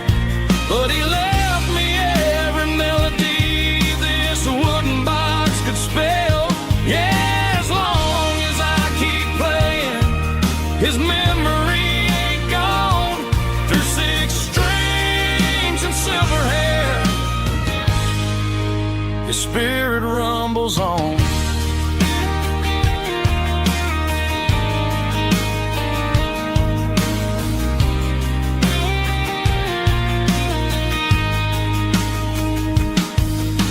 but he left me every melody this wooden box could spell. Yeah, as long as I keep playing, his memory ain't gone. Through 6 strings and silver hair, his spirit rumbles on.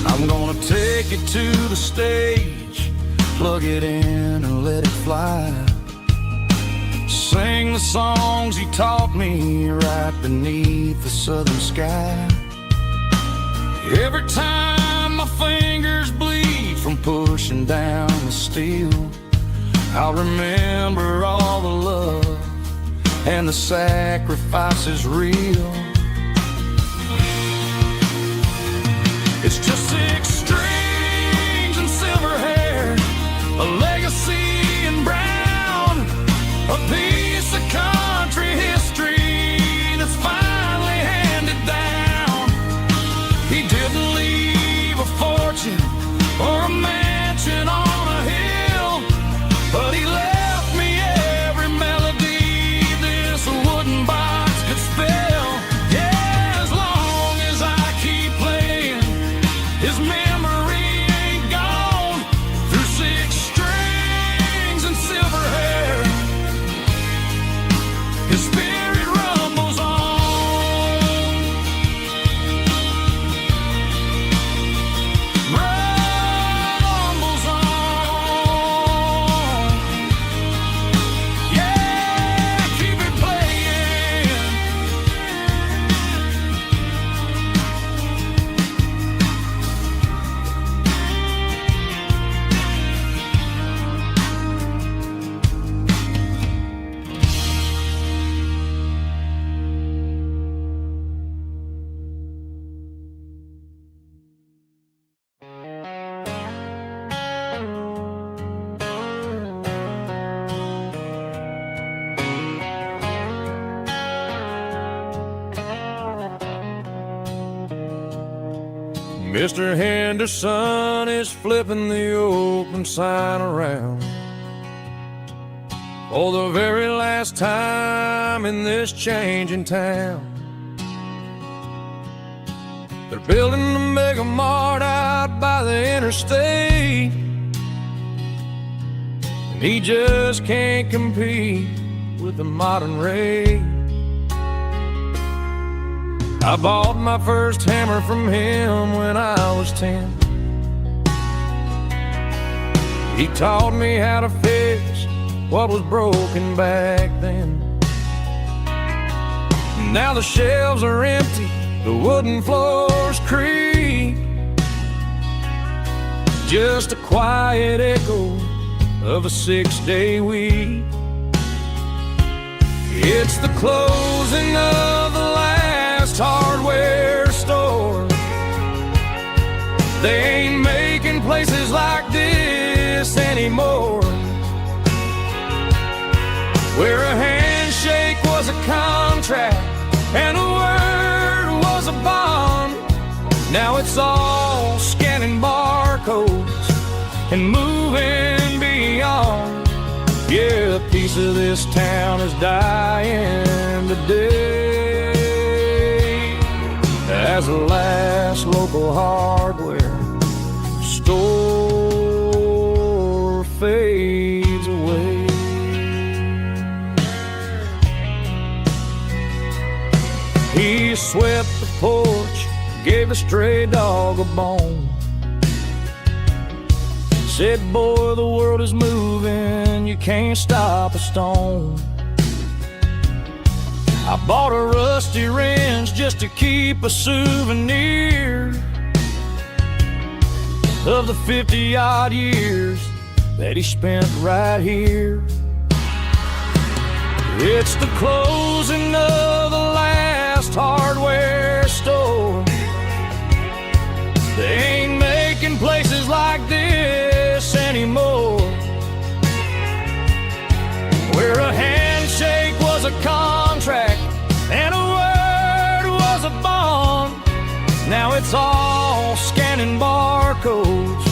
I'm gonna take it to the stage, plug it in and let it fly. Sing the songs he taught me right beneath the southern sky. Every time my fingers bleed from pushing down the steel, I'll remember all the love and the sacrifices real. It's just 6 strings and silver hair, a legacy in brown, a piece of country history that's finally handed down. He didn't leave a fortune or a mansion on a hill, but he left me every melody this wooden box could spell. Yeah, as long as I keep playing, his memory Mr. Henderson is flipping the open sign around for the very last time in this changing town. They're building the mega mart out by the interstate, and he just can't compete with the modern rate. I bought my first hammer from him when I was 10. He taught me how to fix what was broken back then. Now the shelves are empty, the wooden floors creak, just a quiet echo of a 6-day week. It's the closing of the last hardware store. They ain't making places like this anymore, where a handshake was a contract and a word was a bond. Now it's all scanning barcodes and moving beyond. Yeah, a piece of this town is dying today as the last local hardware store fades away. He swept the porch, gave the stray dog a bone, said, boy, the world is moving, you can't stop a stone. I bought a rusty wrench just to keep a souvenir of the 50-odd years that he spent right here. It's the closing of the last hardware store. They ain't making places like this anymore, where a handshake was a contract and a word was a bond. Now it's all scanning barcodes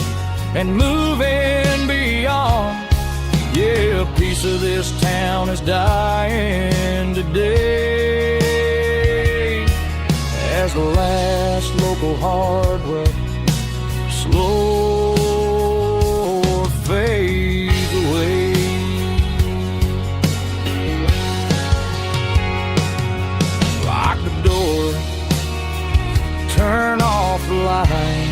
and moving beyond. Yeah, a piece of this town is dying today as the last local hardware slow fades away. Lock the door, turn off the light.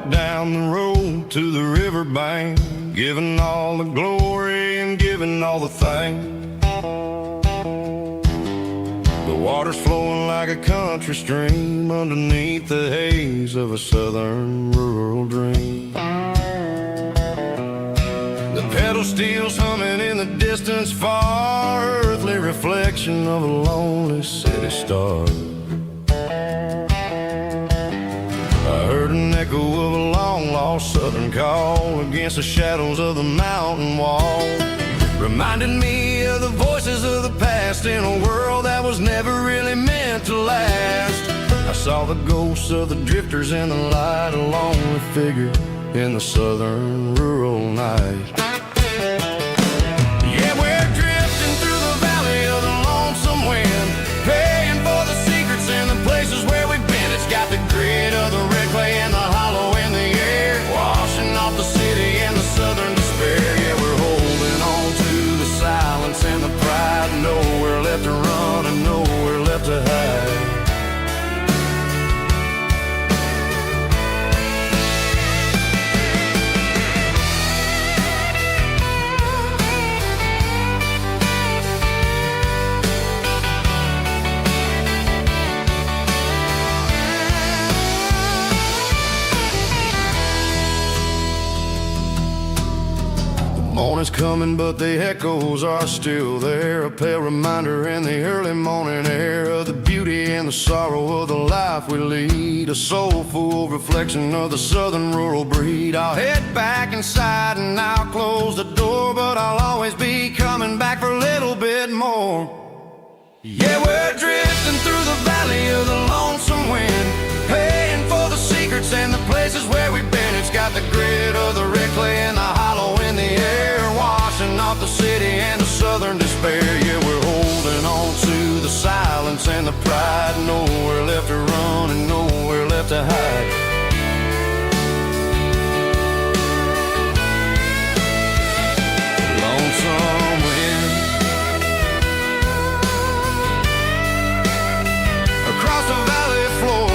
Down the road to the riverbank, giving all the glory and giving all the thanks. The water's flowing like a country stream underneath the haze of a southern rural dream. The pedal steel's humming in the distance far, earthly reflection of a lonely city star. I heard an echo of a long-lost southern call against the shadows of the mountain wall, reminding me of the voices of the past in a world that was never really meant to last. I saw the ghosts of the drifters in the light, a lonely figure in the southern rural night. Yeah, we're drifting through the valley of the lonesome wind, paying Morning's coming, but the echoes are still there. A pale reminder in the early morning air of the beauty and the sorrow of the life we lead. A soulful reflection of the southern rural breed. I'll head back inside and I'll close the door, but I'll always be coming back for a little bit more. Yeah, we're drifting through the valley of the lonesome wind, paying for the secrets and the places where we've been. It's got the grit of the red clay and the hollow in the air, washing off the city and the southern despair. Yeah, we're holding on to the silence and the pride. Nowhere left to run and nowhere left to hide. Lonesome wind across the valley floor,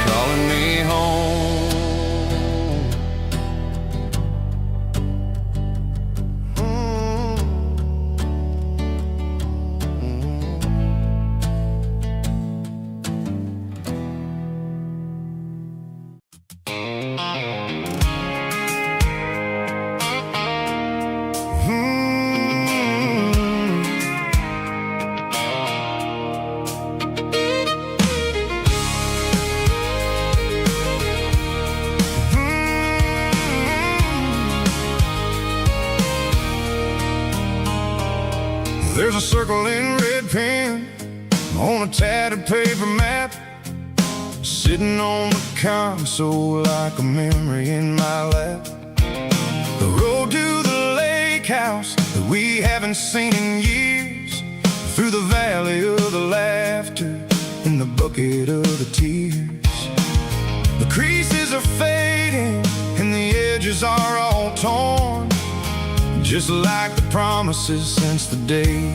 calling me home. There's a circle in red pen on a tattered paper map, sitting on the console like a memory in my lap. The road to the lake house that we haven't seen in years, through the valley of the laughter in the bucket of the tears. The creases are fading and the edges are all torn, just like the promises since the day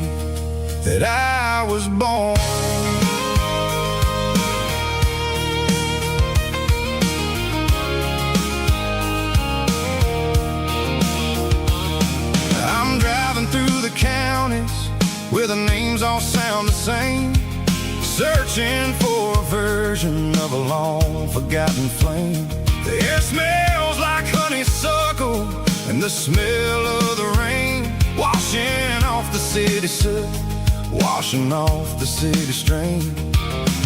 that I was born. I'm driving through the counties where the names all sound the same, searching for a version of a long forgotten flame. The air smells like honeysuckle and the smell of the rain, washing off the city soot, washing off the city strain.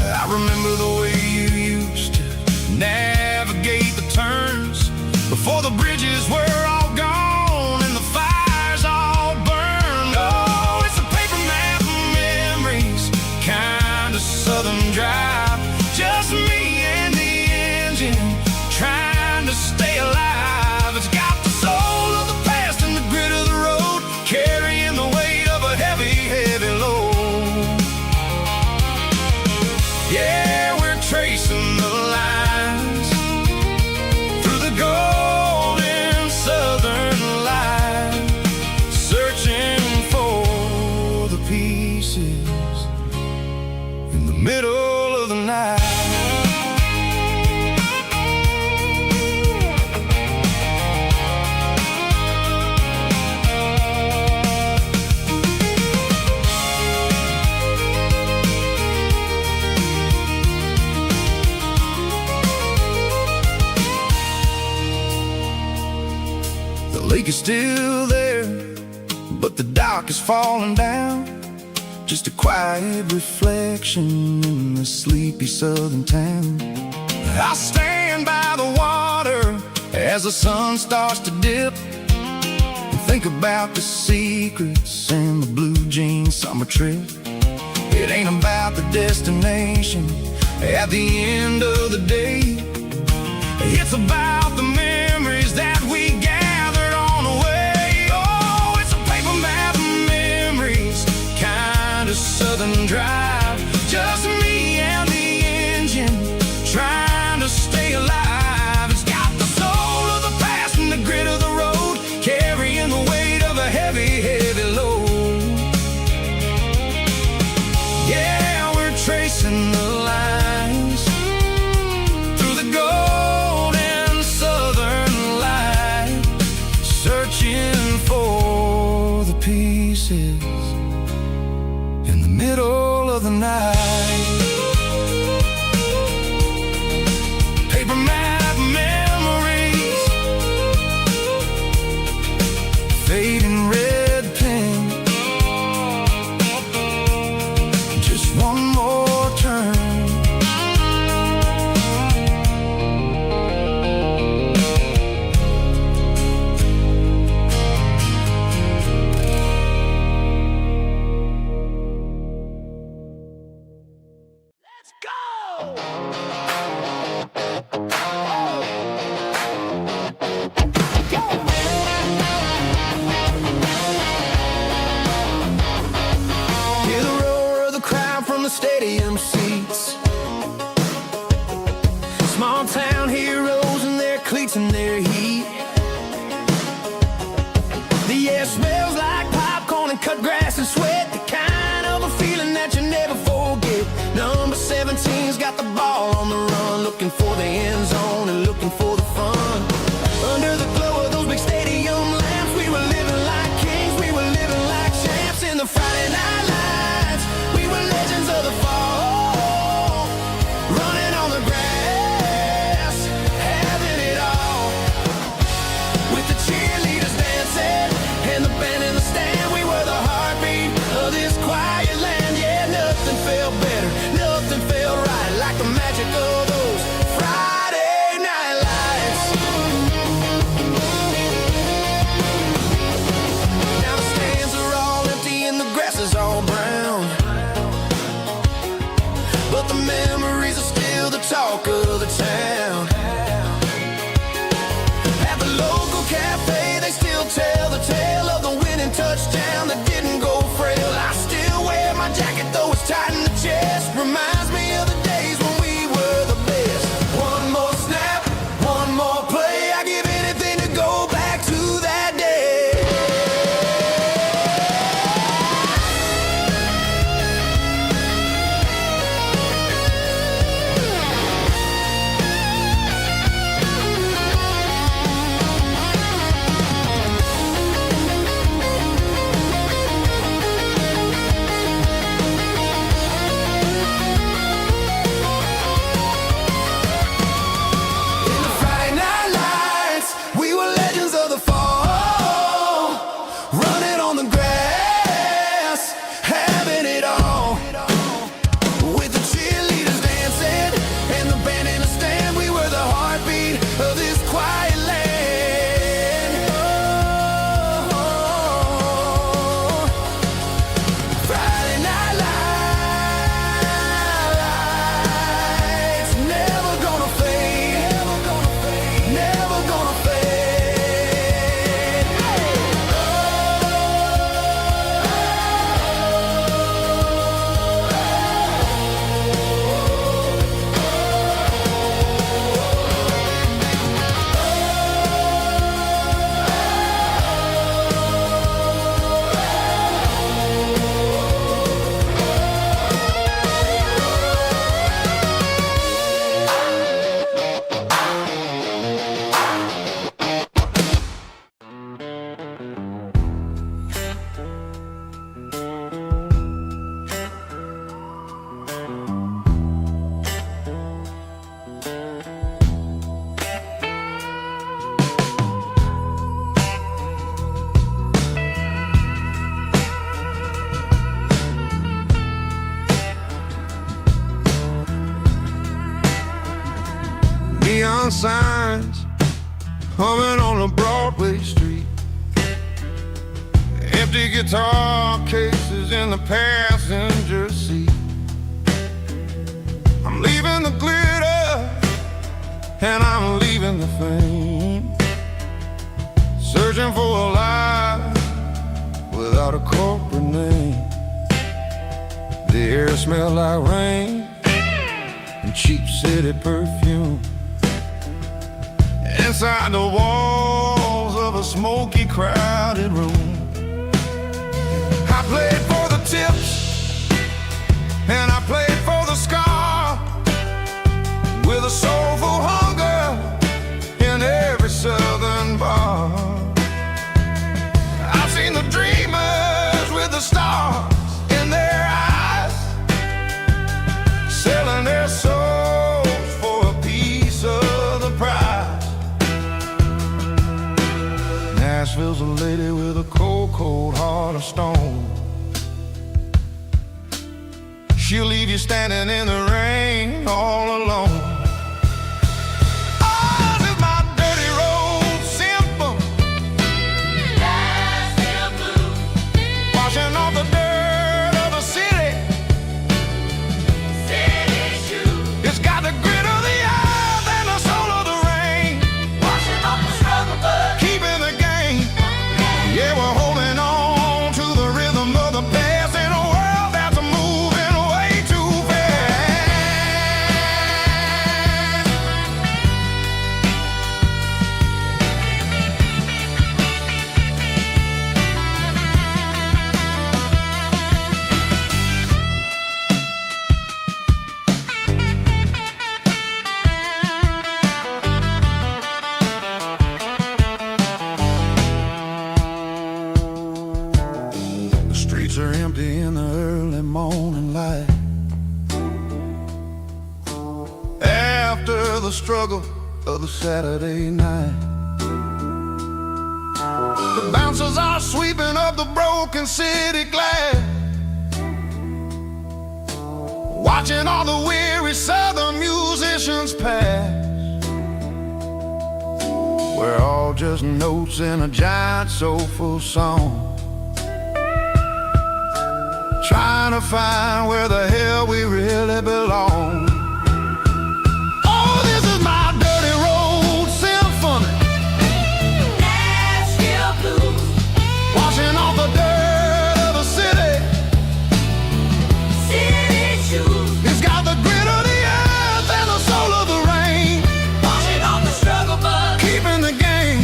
I remember the way you used to navigate the turns before the bridges were all gone and the fires all burned. Oh, it's a paper map of memories, kind of southern drive, just me and the engine trying to stay alive. It's got the soul of the past and the grit of the road, carrying the weight of a heavy, heavy load. Yeah, we're tracing the lines through the golden southern light, searching for the pieces in the middle of the night. The lake is still there, but the dock is falling down, just a quiet reflection in the sleepy southern town. I stand by the water as the sun starts to dip, and think about the secrets and the blue jean summer trip. It ain't about the destination at the end of the day, it's about the memories that we gathered on the way. Oh, it's a paper map of memories, kind of southern drive, just me and the engine trying to stay alive. It's got the soul of the past and the grit of the road, carrying the weight of a heavy, heavy load. Yeah, we're tracing the lines through the golden sun. chasing their heat. The air smells like popcorn and cut grass and sweat, the kind of a feeling that you never forget. Number 17's got the ball on the run, looking for the end zone and looking for the fun. Under the glow of those big stadium lamps, we were living like kings, we were living like champs. In the Friday night lights, we were legends of the fall, running on the grass, having it all. With the cheerleaders dancing and the band in the stand, we were the heartbeat of this quiet land. Yeah, nothing felt better, nothing felt right like the magic of those Friday night lights. Now the stands are all empty and the grass is all brown, but the memories are still the talk of the town. At the local cafe, they still tell the tale of the winning touchdown that didn't go frail. I still wear my jacket though it's tight in the chest, reminds me of the days when we were the best. One more snap, one more play, I give anything to go back to that day. In the Friday night lights, we were legends of the fall, running on the grass, having it all. With the cheerleaders dancing and the band in the stand, we were the heartbeat of this quiet land. Oh, Friday night lights, never gonna fade, never gonna fade, never gonna fade. Neon signs humming on a Broadway street, empty guitar cases in the passenger seat. I'm leaving the glitter and I'm leaving the fame, searching for a life without a corporate name. The air smells like rain and cheap city perfume. Inside the walls of a smoky, crowded room, I played for the tips and I played for the scar, with a soulful hunger in every southern bar. I've seen the dreamers with the stars in their eyes, selling their souls for a piece of the prize. Nashville's a lady with a cold, cold heart of stone. She'll leave you standing in the rain all alone. Ours is my dirty road symphony, Nashville blues, washing off the dirt of the city, city shoes. It's got the grit of the earth and the soul of the rain, washing off the struggle but keeping the game. Yeah, we're holding on to the rhythm of the past in a world that's moving way too fast. struggle of a Saturday night. The bouncers are sweeping up the broken city glass, watching all the weary southern musicians pass. We're all just notes in a giant soulful song, trying to find where the hell we really belong. Oh, this is my dirty road symphony, Nashville blues, washing off the dirt of the city. city shoes, It's got the grit of the earth and the soul of the rain, washing off the struggle bug. keeping the game.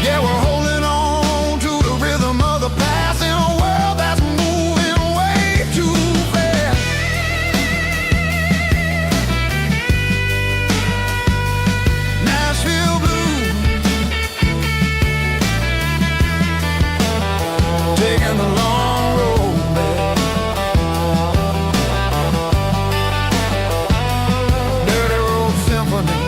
Yeah, we're holding on to the rhythm of the past in a world that's moving way too fast. Nashville blues, taking the long road back. Dirty road symphony.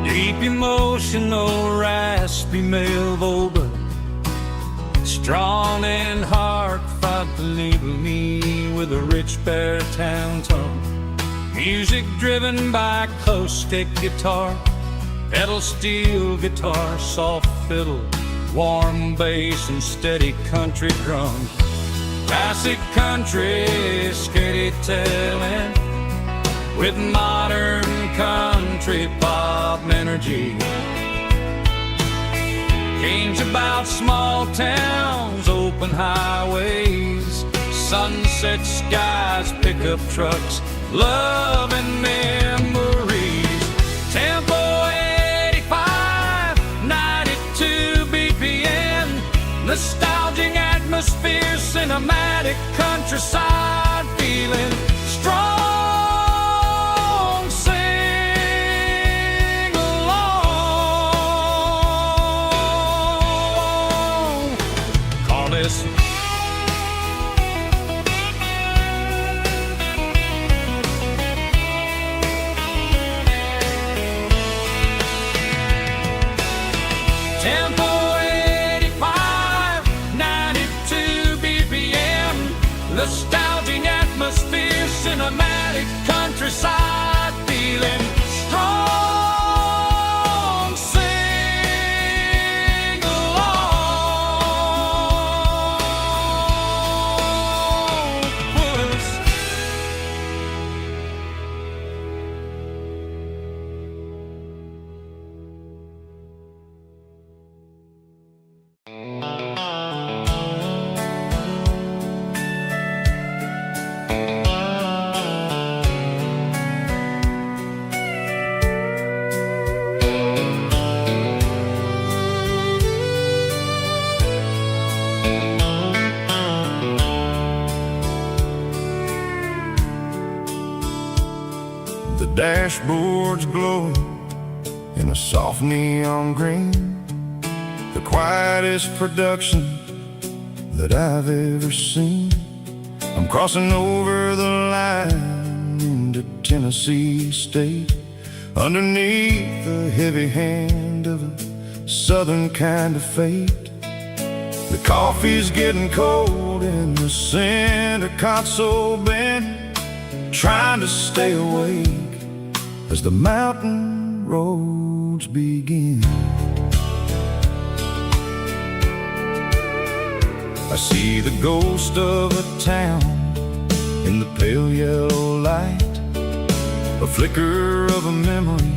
Deep emotional, raspy male vulva, strong and hard, fought to label me with a rich baritone tone. Music driven by acoustic guitar, pedal steel guitar, soft fiddle, warm bass and steady country drum. Classic country storytelling with modern country pop energy. Games about small towns, open highways, sunset skies, pickup trucks, love and memories. Tempo 85, 92 BPM, nostalgic atmosphere, cinematic countryside feeling strong. Tempo 85, 92 BPM, nostalgic atmosphere, cinematic countryside feeling strong. Sing along with us. The dashboards glow in a soft neon green, the quietest production that I've ever seen. I'm crossing over the line into Tennessee State, underneath the heavy hand of a southern kind of fate. The coffee's getting cold in the center console bin, trying to stay awake as the mountain roads begin. I see the ghost of a town in the pale yellow light, a flicker of a memory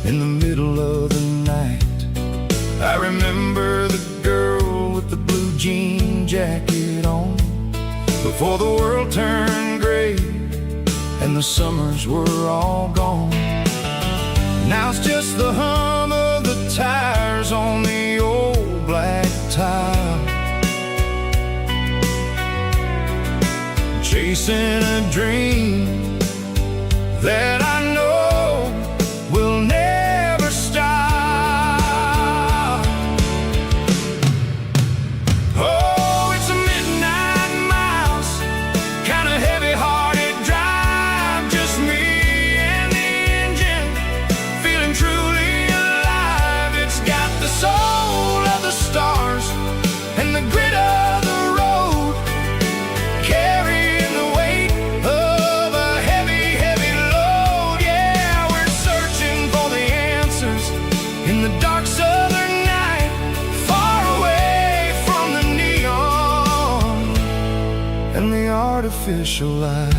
in the middle of the night. I remember the girl with the blue jean jacket on, before the world turned gray and the summers were all gone. Now it's just the hum of the tires on the old black tile, chasing a dream that I know will never stop. Oh, it's a midnight mouse, kind of heavy-hearted drive, just me and the engine, feeling truly alive. It's got the soul of the stars and the grit of the road, carrying the weight of a heavy, heavy load. Yeah, we're searching for the answers in the dark southern night, far away from the neon and the artificial light.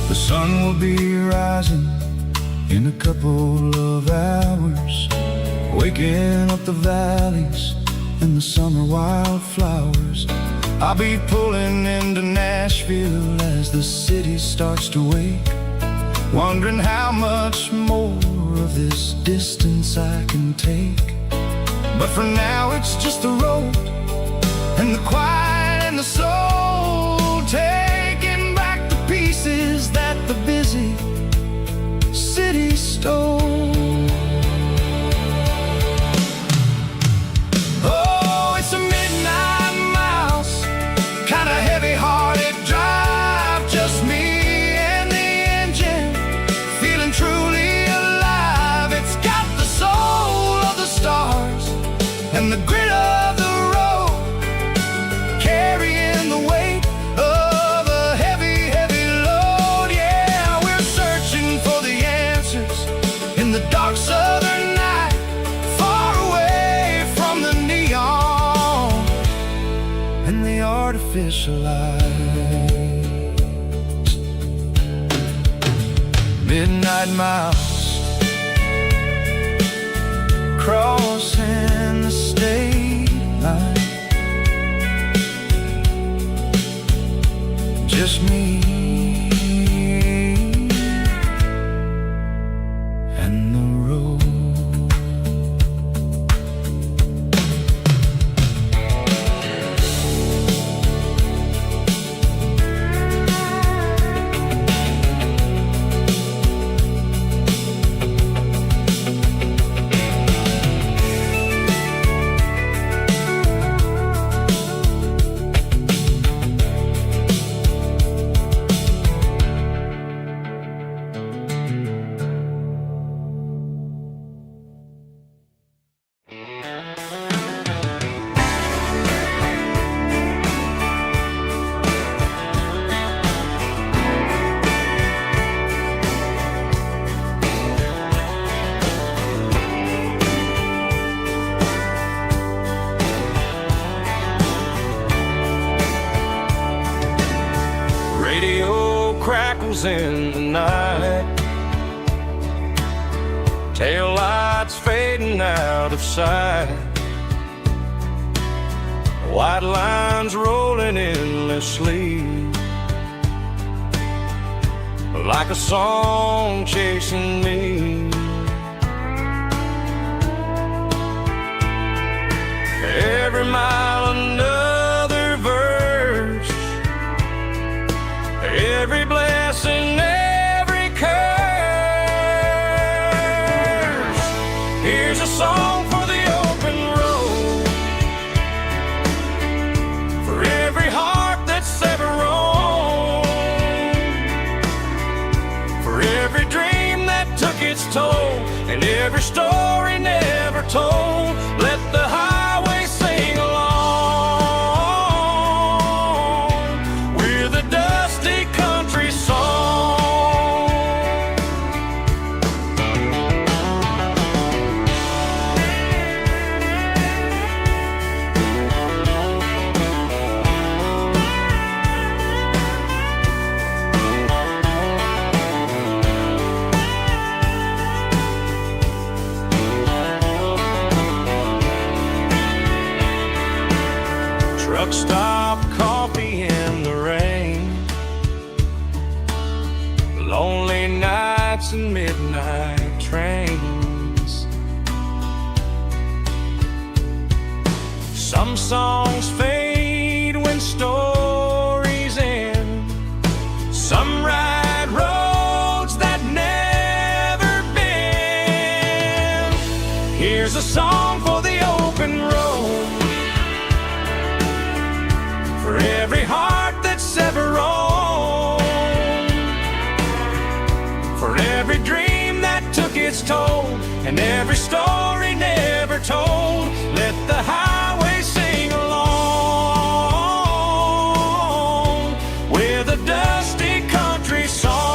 The sun will be rising in a couple of hours, waking up the valleys and the summer wildflowers. I'll be pulling into Nashville as the city starts to wake, wondering how much more of this distance I can take. But for now it's just the road and the quiet and the soul, taking back the pieces that the busy city stole. Oh, it's a midnight mouse, kind of heavy-hearted drive, just me and the engine, feeling truly alive. It's got the soul of the stars and the grit of the road, carrying the weight of a heavy, heavy load. Yeah, we're searching for the answers in the dark southern night, far away from the neon and the artificial light. Midnight mouse, crossing the state line, just me and the road. Radio crackles in the night, tail lights fading out of sight, white lines rolling endlessly, like a song chasing me. Every mile another verse, every blessing, every curse. Here's a song for the open road, for every heart that's ever roamed, for every dream that took its toll, and every story never told. Let the highway sing along with a dusty country song. Truck stop, coffee in the rain, lonely nights and midnight trains. Some songs fade when stories end. Some ride roads that never bend. Here's a song for the open road, for every heart that's ever roamed, for every dream that took its toll, and every story never told. Let the highway sing along with a dusty country song.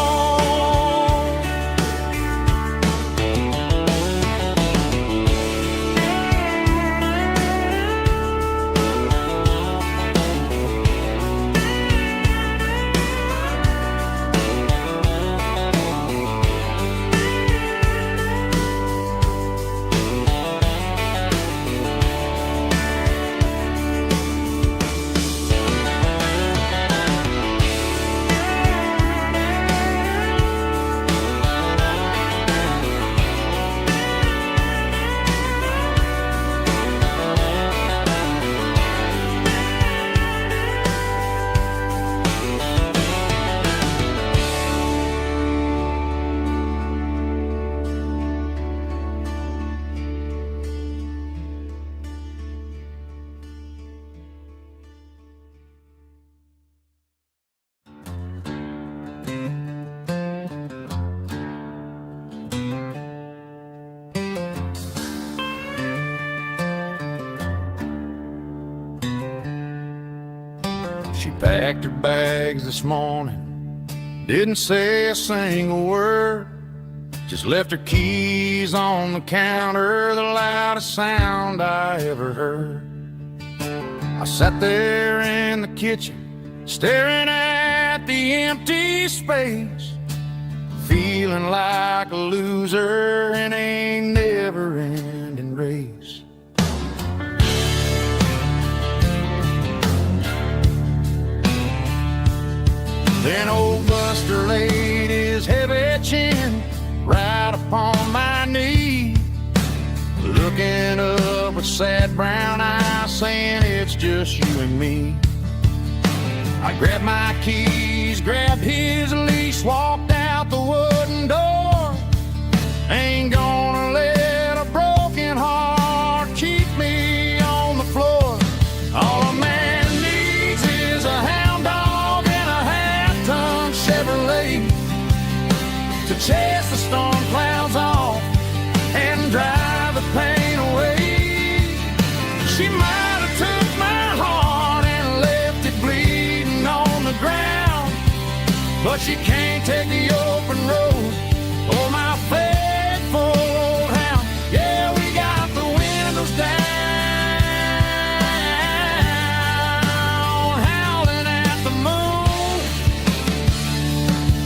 She packed her bags this morning, didn't say a single word, just left her keys on the counter, the loudest sound I ever heard. I sat there in the kitchen, staring at the empty space, feeling like a loser in a never-ending race. Then old Buster laid his heavy chin right upon my knee, looking up with sad brown eyes, saying it's just you and me. I grabbed my keys, grabbed his leash, walked out the wooden door. Ain't gonna let a broken heart keep me on the floor. All a man needs is a hound dog and a half-ton Chevrolet to chase the storm clouds off and drive the pain away. She might have took my heart and left it bleeding on the ground, but she can't take the open road or my faithful old hound. Yeah, we got the windows down, howling at the moon,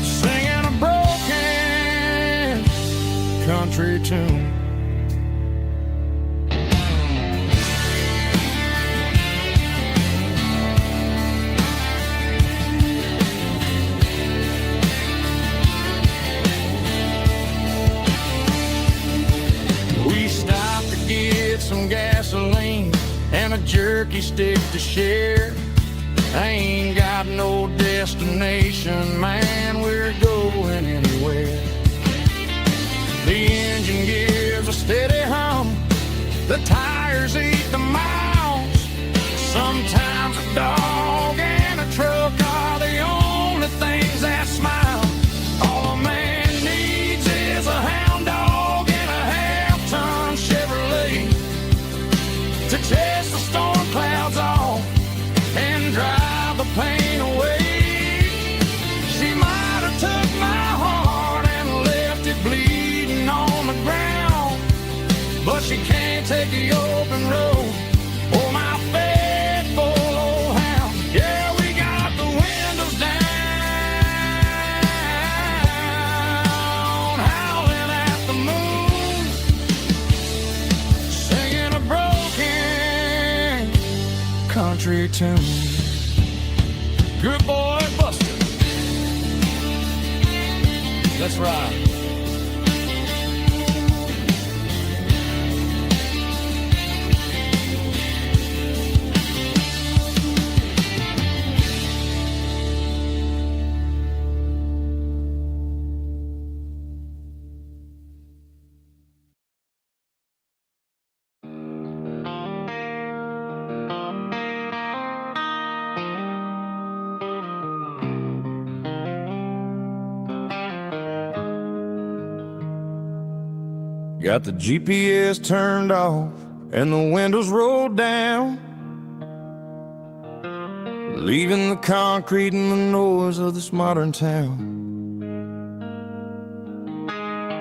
singing a broken country tune. We stopped to get some gasoline and a jerky stick to share. I ain't got no destination, man, we're going anywhere. The engine gives a steady hum, the tires eat the miles. Sometimes a dog and a truck are the only things that smile. All a man needs is a hound dog and a half-ton Chevrolet take the open road. Oh, my faithful old hound. Yeah, we got the windows down, howling at the moon, singing a broken country tune. Good boy, Buster. Let's ride. Got the GPS turned off and the windows rolled down, leaving the concrete and the noise of this modern town.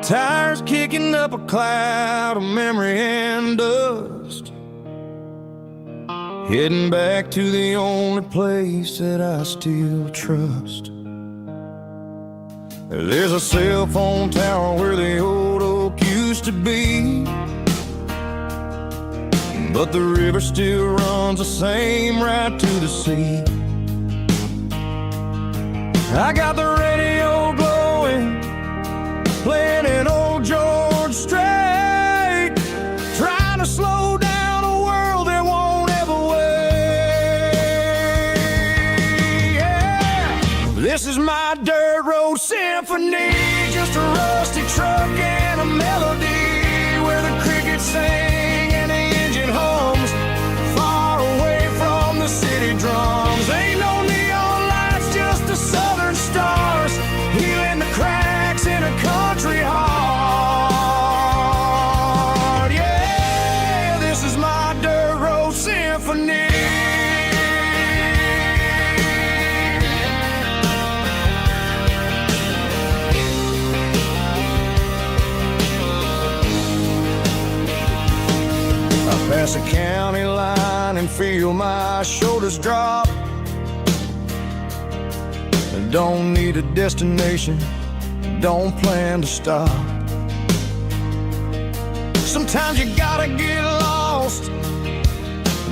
Tires kicking up a cloud of memory and dust, heading back to the only place that I still trust. There's a cell phone tower where the old oak used to be, but the river still runs the same right to the sea. I got the radio glowing, playing an old George Strait, trying to slow down a world that won't ever wait. Yeah. This is my dirt road symphony, just a rusty truck and a melody where the crickets sing and the engine hums, far away from the city drums. Ain't no neon lights, just the southern stars, healing the cracks in a country heart. Yeah, this is my dirt road symphony. Pass the county line and feel my shoulders drop. Don't need a destination, don't plan to stop. Sometimes you gotta get lost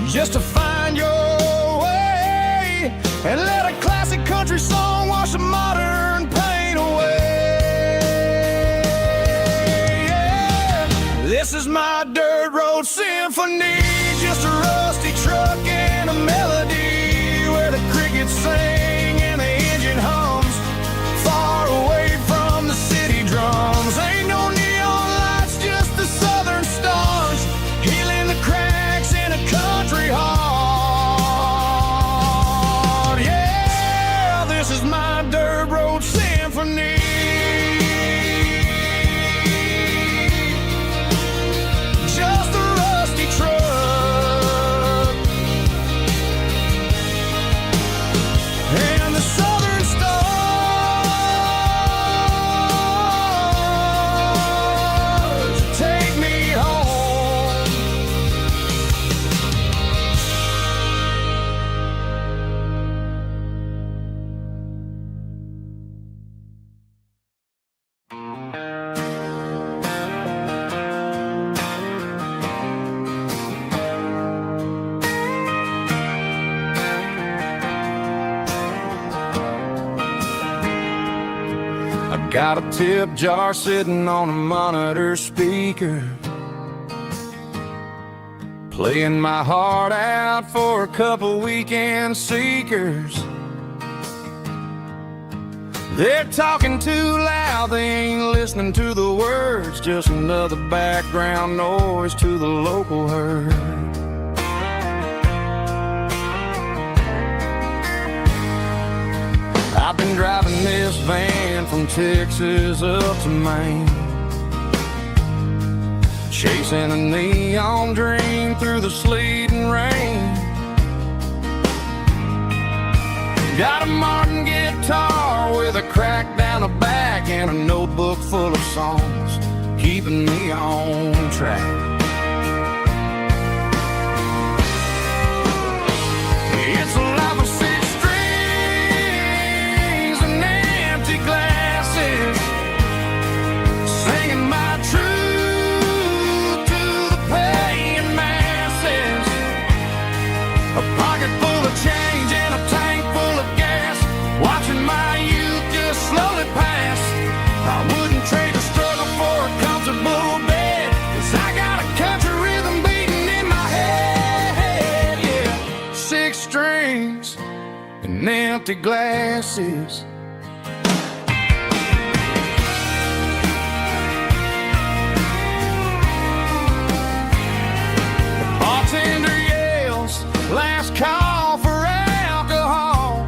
just to find your way, and let a classic country song wash the modern pain away. Yeah. This is my dirt road symphony, just a rusty truck and a melody where the crickets sing and the engine hums, far away from the city drums. Ain't no neon lights, just the southern stars, healing the cracks in a country heart. Yeah, this is my dirt road symphony. Just a rusty truck and the southern stars take me home. I got a tip jar sitting on a monitor speaker, playing my heart out for a couple weekend seekers. They're talking too loud, they ain't listening to the words, just another background noise to the local herd. I've been driving this van from Texas up to Maine, chasing a neon dream through the sleet and rain. Got a Martin guitar with a crack down the back and a notebook full of songs, keeping me on track. A pocket full of change and a tank full of gas, watching my youth just slowly pass. I wouldn't trade the struggle for a comfortable bed, 'cause I got a country rhythm beating in my head, yeah. 6 strings and empty glasses. Bartender yells, last call for alcohol.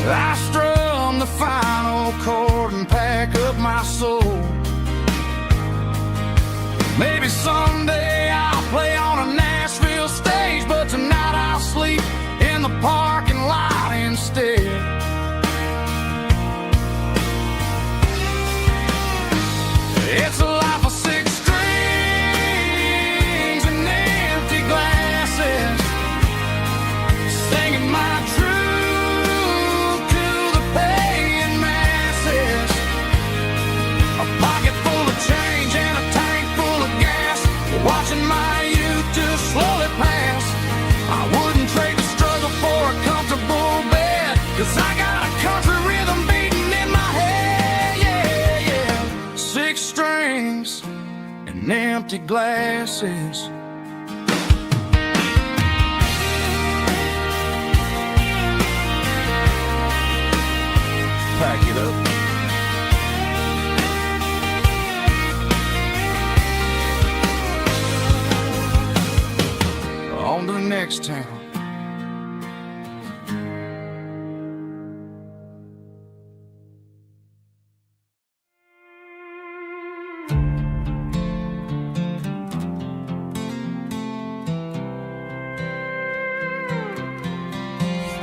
I strum the final chord and pack up my soul. Maybe someday I'll play on a Nashville stage, but tonight I'll sleep in the parking lot instead. It's a life of 6 strings and empty glasses, singing my truth to the paying masses. A pocket full of change and a tank full of gas, watching my youth just slowly pass. I wouldn't trade the struggle for a comfortable bed, 'cause I got a country rhythm beating in my head, yeah, yeah. 6 strings and empty glasses. Pack it up. On to the next town.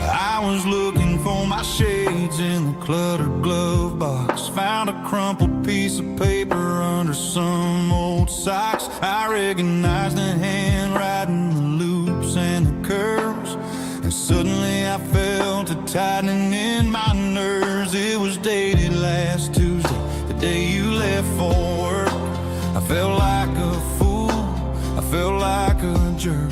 I was looking for my shades in the cluttered glove box. Found a crumpled piece of paper under some old socks. I recognized the handwriting, the loops and the curves, and suddenly I felt a tightening in my nerves. It was dated last Tuesday, the day you left for work. I felt like a fool, I felt like a jerk.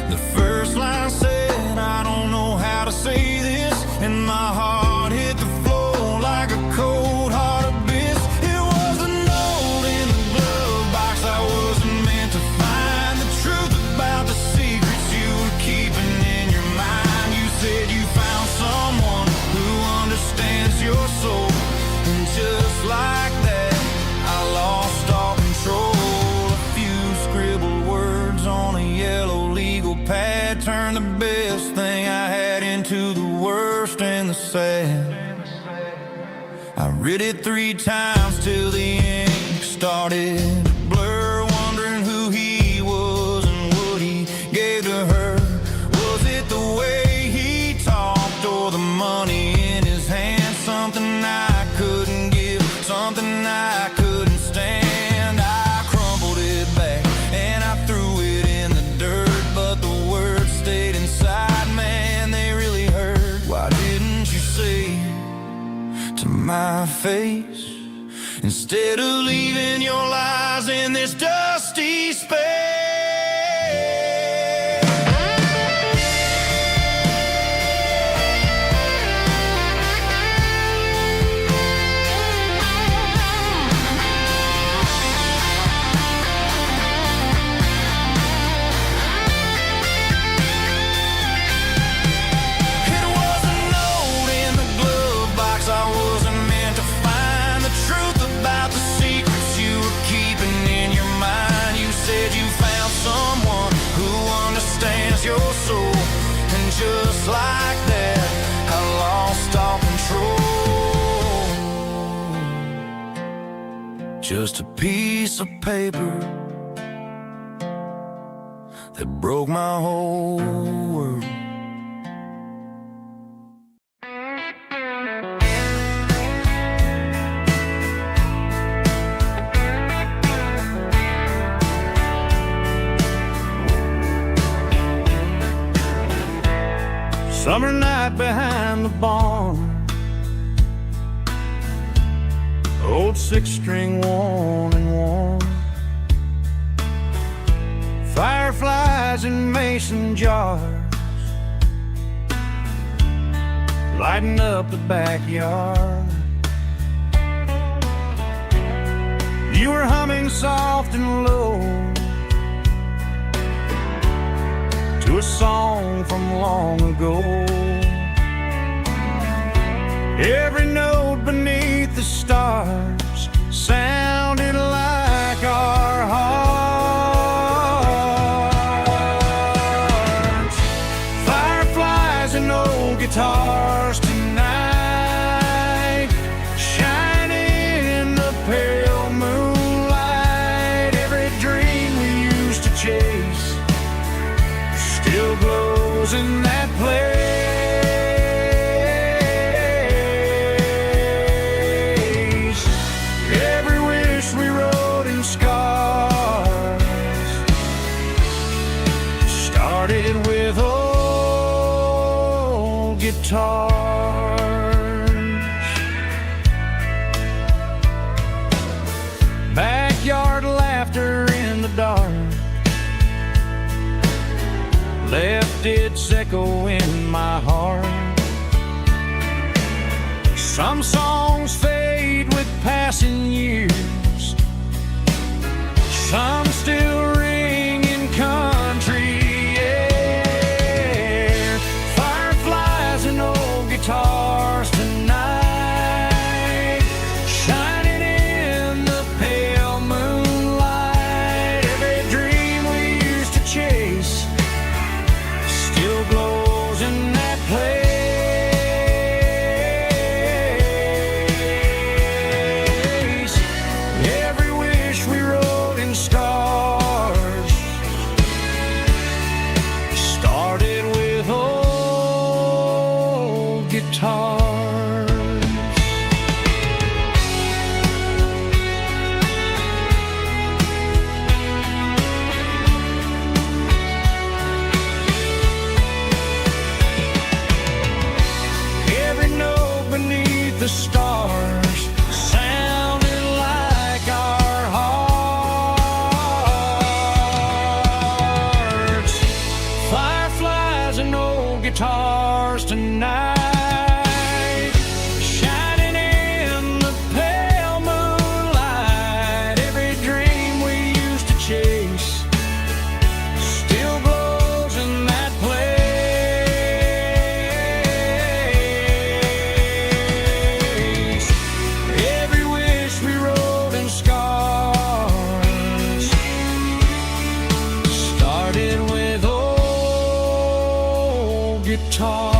The first line said, I don't know how to say this, and my heart hit the floor like a cold heart abyss. It was a note in the glove box I wasn't meant to find, the truth about the secrets you were keeping in your mind. You said you found someone who understands your soul, and just like that I lost all control. A few scribbled words on a yellow legal pad turned the best thing I had into the worst and the sad. I read it 3 times till the ink started to blur, wondering who he was and what he gave to her. Was it the way he talked or the money in his hand? Something I couldn't give, something I couldn't stand. I crumpled it back and I threw it in the dirt, but the words stayed inside, man, they really hurt. Why didn't you say to my face, instead of leaving your lies in this dusty space? It was a note in the glove box I wasn't meant to find, the truth about the secrets you were keeping in your mind. You said you found someone who understands your soul, and just like that I lost all control. Just a piece of paper that broke my whole world. Summer night behind the barn, old 6-string worn and worn. Fireflies in mason jars, lighting up the backyard. You were humming soft and low to a song from long ago. Every note beneath the stars sounded like our hearts. Fireflies and old guitars tonight, shining in the pale moonlight. Every dream we used to chase still glows in that place. Every wish we wrote in scars started with old guitars. Backyard laughter in the dark left its echo in my heart. Some songs fade with passing years, some still ring in country air. Fireflies and old guitars tonight, shining in the pale moonlight. Every dream we used to chase still glows in that place. Every wish we wrote in stars started with old guitars. Every note beneath the stars sounded like our hearts. Fireflies and old guitars tonight, shining in the pale moonlight. Every dream we used to chase still glows in that place. Every wish we wrote in scars started with old guitars.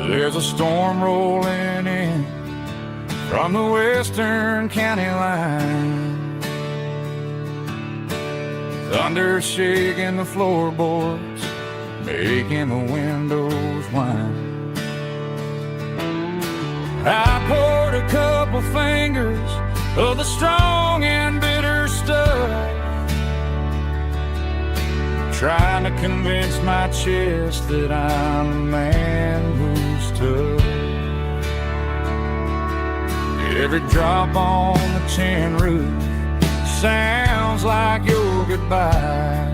There's a storm rolling in from the western county line. Thunder shaking the floorboards, making the windows whine. I poured a couple fingers of the strong and bitter stuff, trying to convince my chest that I'm a man who's tough. Every drop on the tin roof sounds like your goodbye,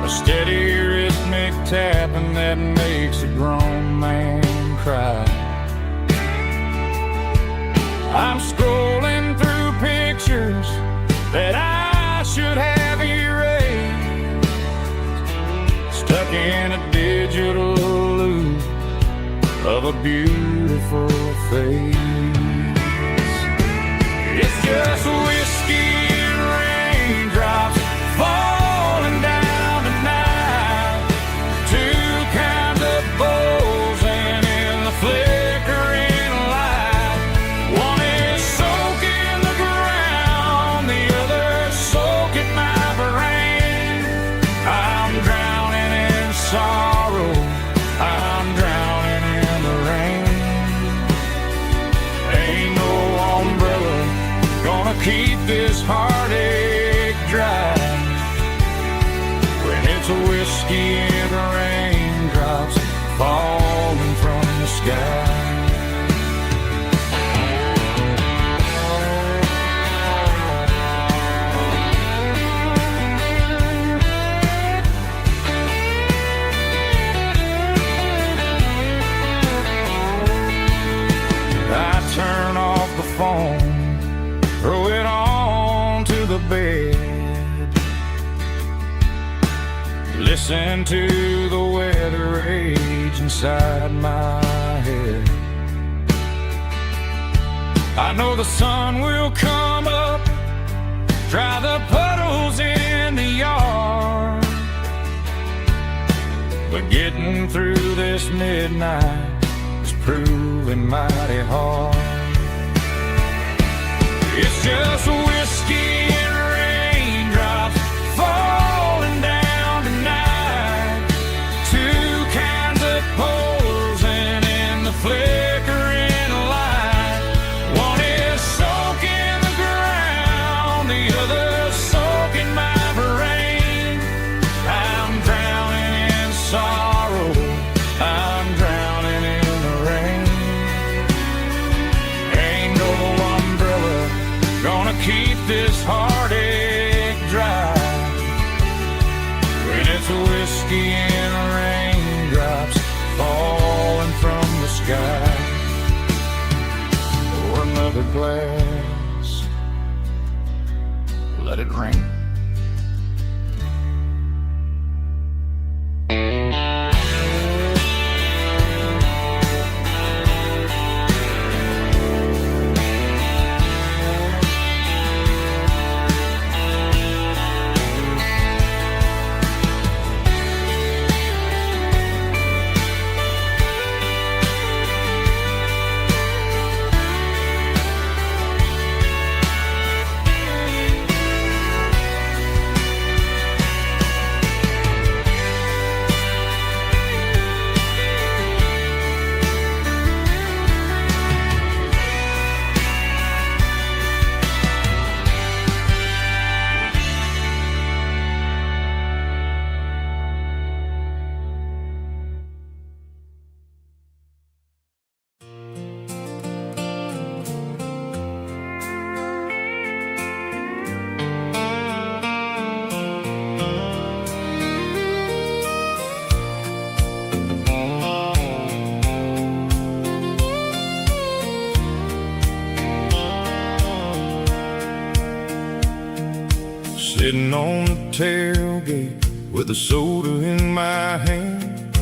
a steady rhythmic tapping that makes a grown man cry. I'm scrolling through pictures that I should have erased, stuck in a digital loop of a beautiful face. It's just whiskey and raindrops falling down tonight, two kinds of bowls and in the flickering light. One is soaking whiskey and raindrops falling from the sky. Turn off the phone, throw it on to the bed, listen to the weather rage inside my head. I know the sun will come up, dry the puddles in the yard, but getting through this midnight is proving mighty hard. It's just whiskey and raindrops falling down tonight. Two kinds of posing in the flickering light. One is soaking the ground, the other soaking my brain. I'm drowning in sorrow, I'm drowning in the rain. Ain't no umbrella gonna keep this heartache dry when it's whiskey and raindrops falling from the sky. Pour another glass, let it rain. Sitting on the tailgate with a soda in my hand,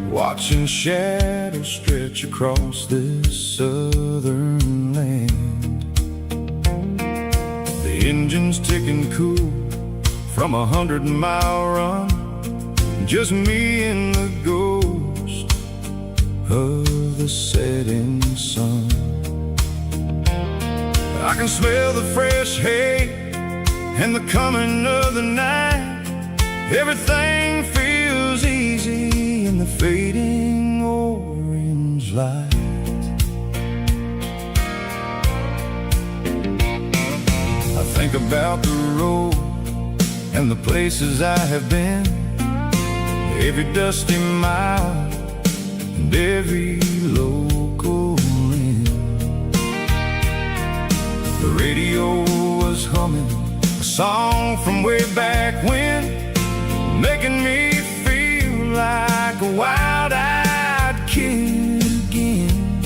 watching shadows stretch across this southern land. The engine's ticking cool from 100-mile run, just me and the ghost of the setting sun. I can smell the fresh hay and the coming of the night. Everything feels easy in the fading orange light. I think about the road and the places I have been, every dusty mile and every local inn. The radio was humming a song from way back when, making me feel like a wild-eyed kid again.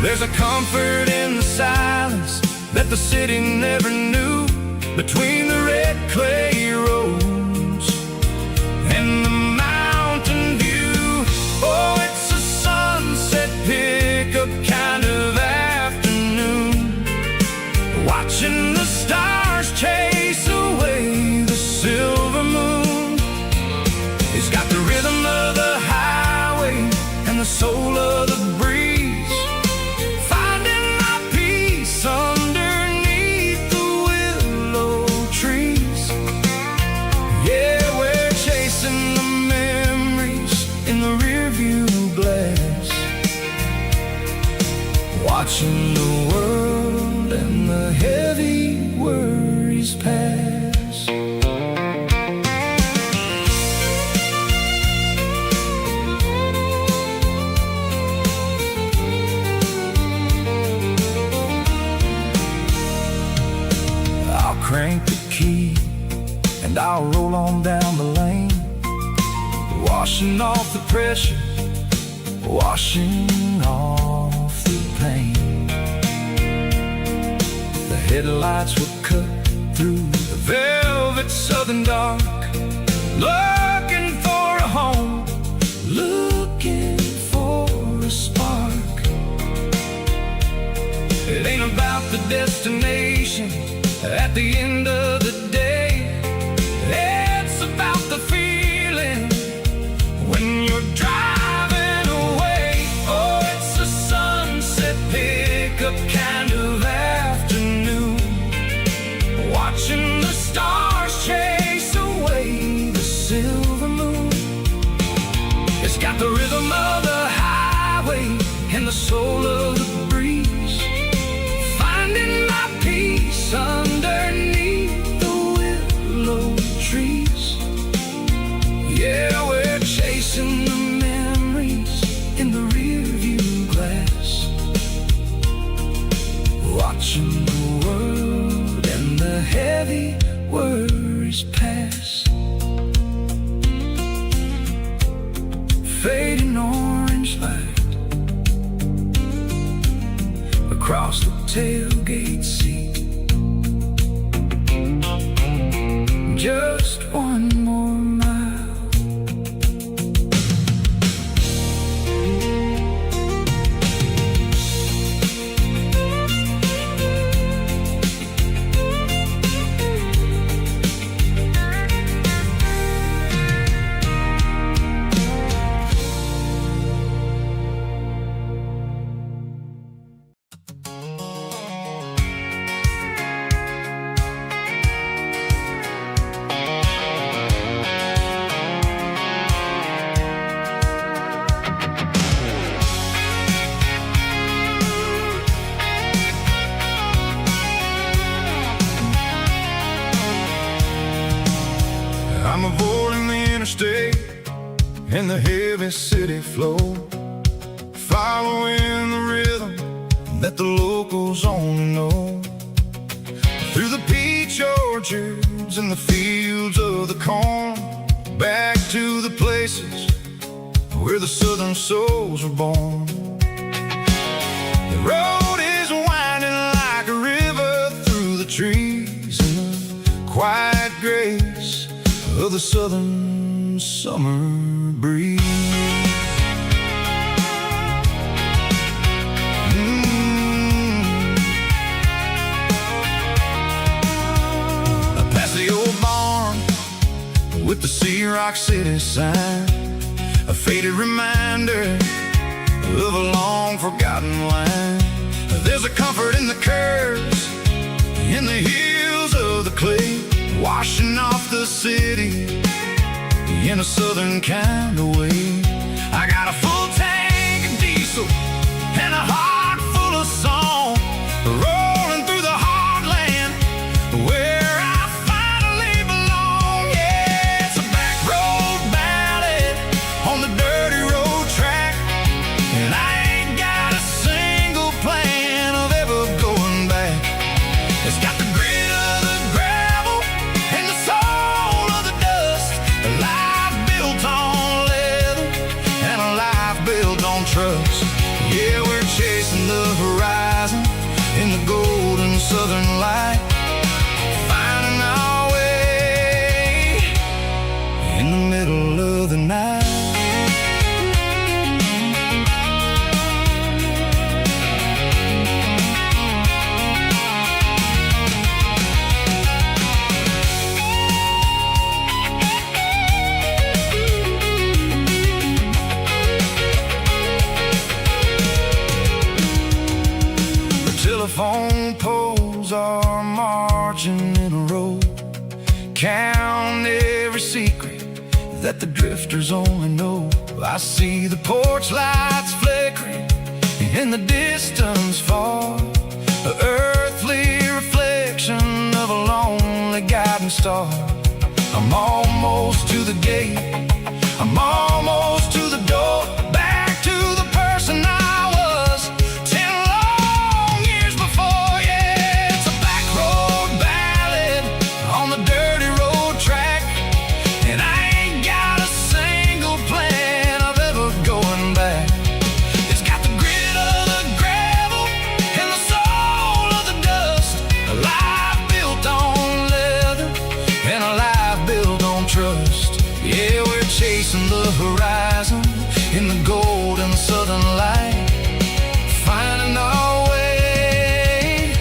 There's a comfort in the silence that the city never knew, between the red clay roads and the mountain view. Oh, it's a sunset pickup kind of afternoon, watching the stars chase away the silver moon. It's got the rhythm of the highway and the soul of the breeze, finding my peace underneath the willow trees. Yeah, we're chasing the memories in the rearview glass, watching the world and the heavy worries pass. crank the key and I'll roll on down the lane, washing off the pressure, washing off the pain. The headlights will cut through the velvet southern dark, looking for a home, looking for a spark. It ain't about the destination at the end of the day, it's about the feeling when you're driving away. Oh, it's a sunset pickup kind of afternoon, watching the stars chase away the silver moon. It's got the rhythm of the highway and the soul of the breeze, finding my peace underneath the willow trees. Yeah, we're chasing the memories in the rearview glass, watching the world and the heavy worries pass. Fading orange light across the tailgate seat. Just one more mile. I'm avoiding the interstate and the heavy city flow, following the rhythm that the locals only know. Through the peach orchards and the fields of the corn, back to the places where the southern souls were born. The road is winding like a river through the trees and the quiet grace of the southern summer breeze. Past the old barn with the Sea Rock City sign, a faded reminder of a long forgotten line. There's a comfort in the curves, in the hills of the clay, washing off the city in a southern kind of way. I got a full tank of diesel and a heart full of song, rolling through the heartland where I finally belong. Yeah, it's a back road ballad on the dirty road track, and I ain't got a single plan of ever going back. It's got the grit of the gravel and the soul of the dust, a life built on leather and a life built on trust. Yeah, we're chasing the horizon in the golden southern light, finding our way in the middle of the night. Telephone poles are marching in a row, count every secret that the drifters only know. I see the porch lights flickering in the distance far, an earthly reflection of a lonely guiding star. I'm almost to the gate, I'm almost to the door, back to the person I was 10 long years before. Yeah, it's a back road ballad A life built on leather and a life built on trust. Yeah, we're chasing the horizon in the golden southern light, finding our way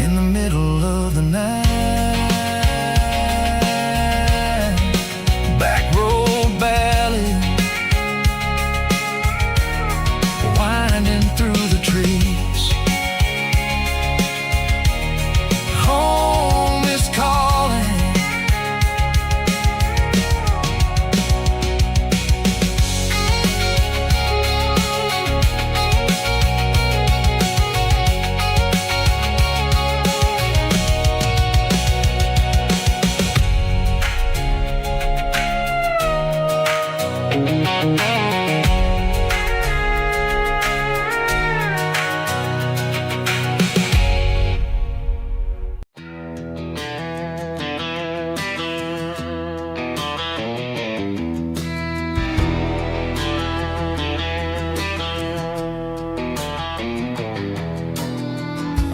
in the middle of the night. Back road valley, winding through the trees. Home is calling.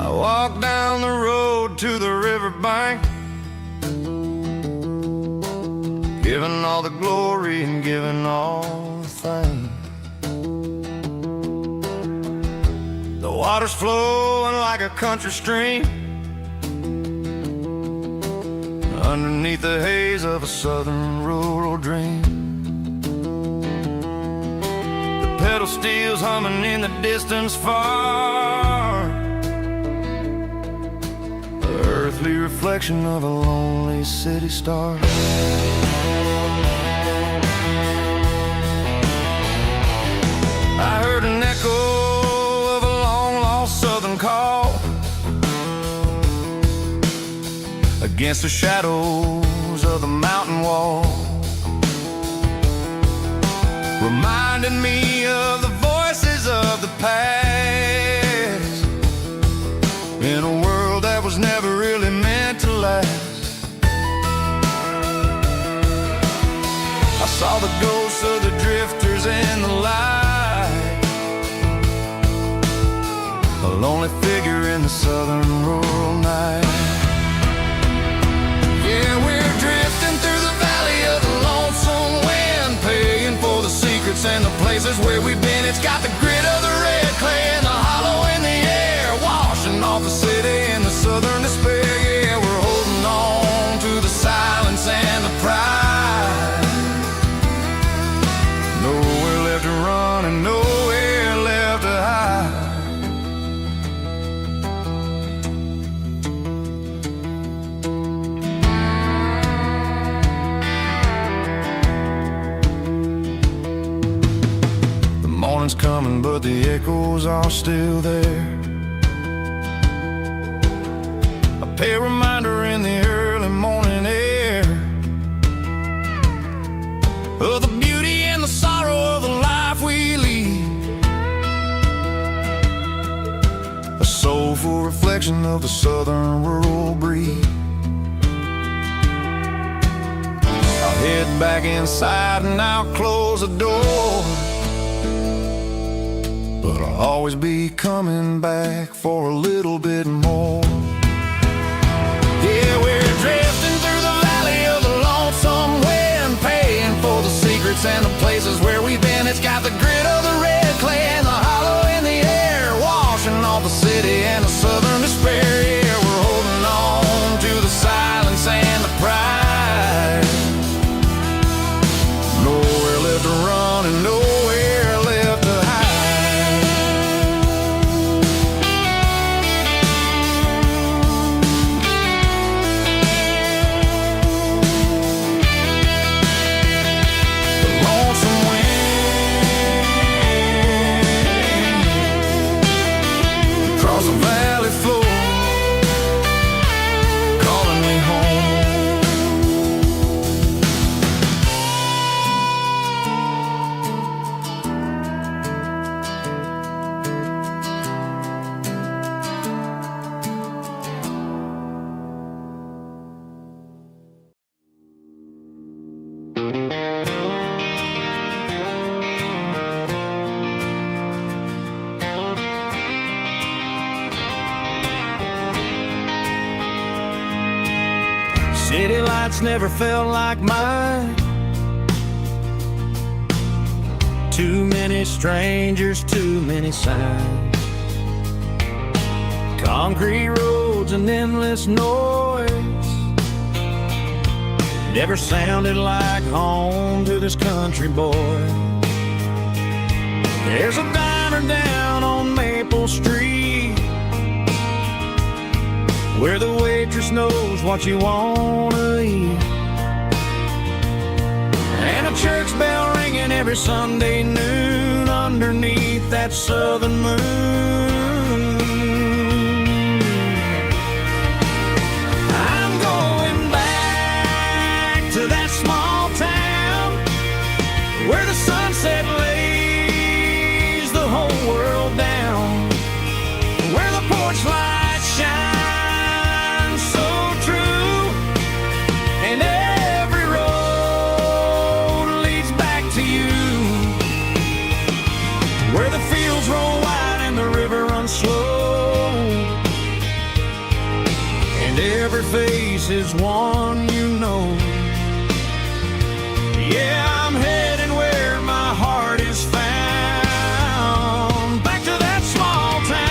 I walk down the road to the riverbank, giving all the glory and giving all the thanks. The water's flowing like a country stream underneath the haze of a southern rural dream. The pedal steel's humming in the distance far, the earthly reflection of a lonely city star. I heard an echo of a long-lost southern call against the shadows of the mountain wall, reminding me of the voices of the past in a world that was never really meant to last. I saw the ghosts of the drifters in the light, a lonely figure in the southern rural night. Yeah, we're drifting through the valley of the lonesome wind, paying for the secrets and the places where we've been. It's got the grit of the red clay and the hollow in the air, washing off the city in the southern despair. Yeah, we're holding on to the silence and the pride. Nowhere left to run and nowhere left to hide. The morning's coming, but the echoes are still there. A pale reminder in the early morning air of the beauty and the sorrow of the life we lead, a soulful reflection of the southern rural breed. I'll head back inside and I'll close the door, but I'll always be coming back for a little bit more. Yeah, we're drifting through the valley of the lonesome wind, paying for the secrets and the places where we've been. It's got the grit of the red clay and the hollow in the air, washing off the city and the southern despair. Yeah, we're holding on to the silence and the pride. Nowhere left to run and nowhere left to hide. City lights never felt like mine. Too many strangers, too many signs. Concrete roads and endless noise never sounded like home to this country boy. There's a diner down on Maple Street where the waitress knows what you wanna eat, and a church bell ringing every Sunday noon underneath that southern moon. I'm going back to that small town where the sunset lays the whole world down, where the porch lights shine so true, and every road leads back to you, where the fields roll wide and the river runs slow, and every face is one you know. Yeah, I'm heading where my heart is found, back to that small town.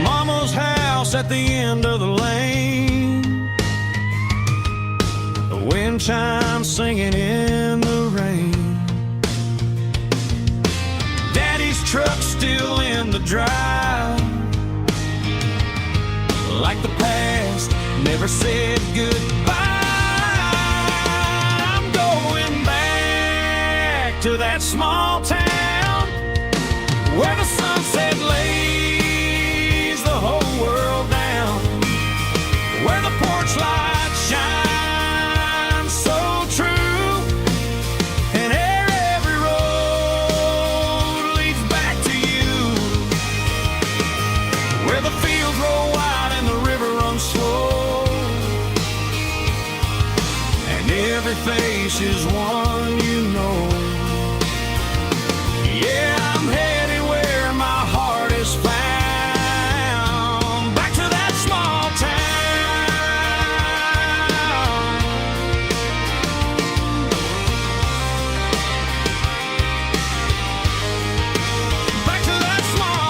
Mama's house at the end of the lane, the wind chimes singing in the rain. Daddy's truck still in the drive, like the past never said goodbye. I'm going back to that small town where the sunset lays the whole world down, where the porch lights shine so true, and every road leads back to you, where the fields roll wide and the river runs slow, and every face is one you know. Yeah, I'm heading where my heart is found, back to that small town. Back to that small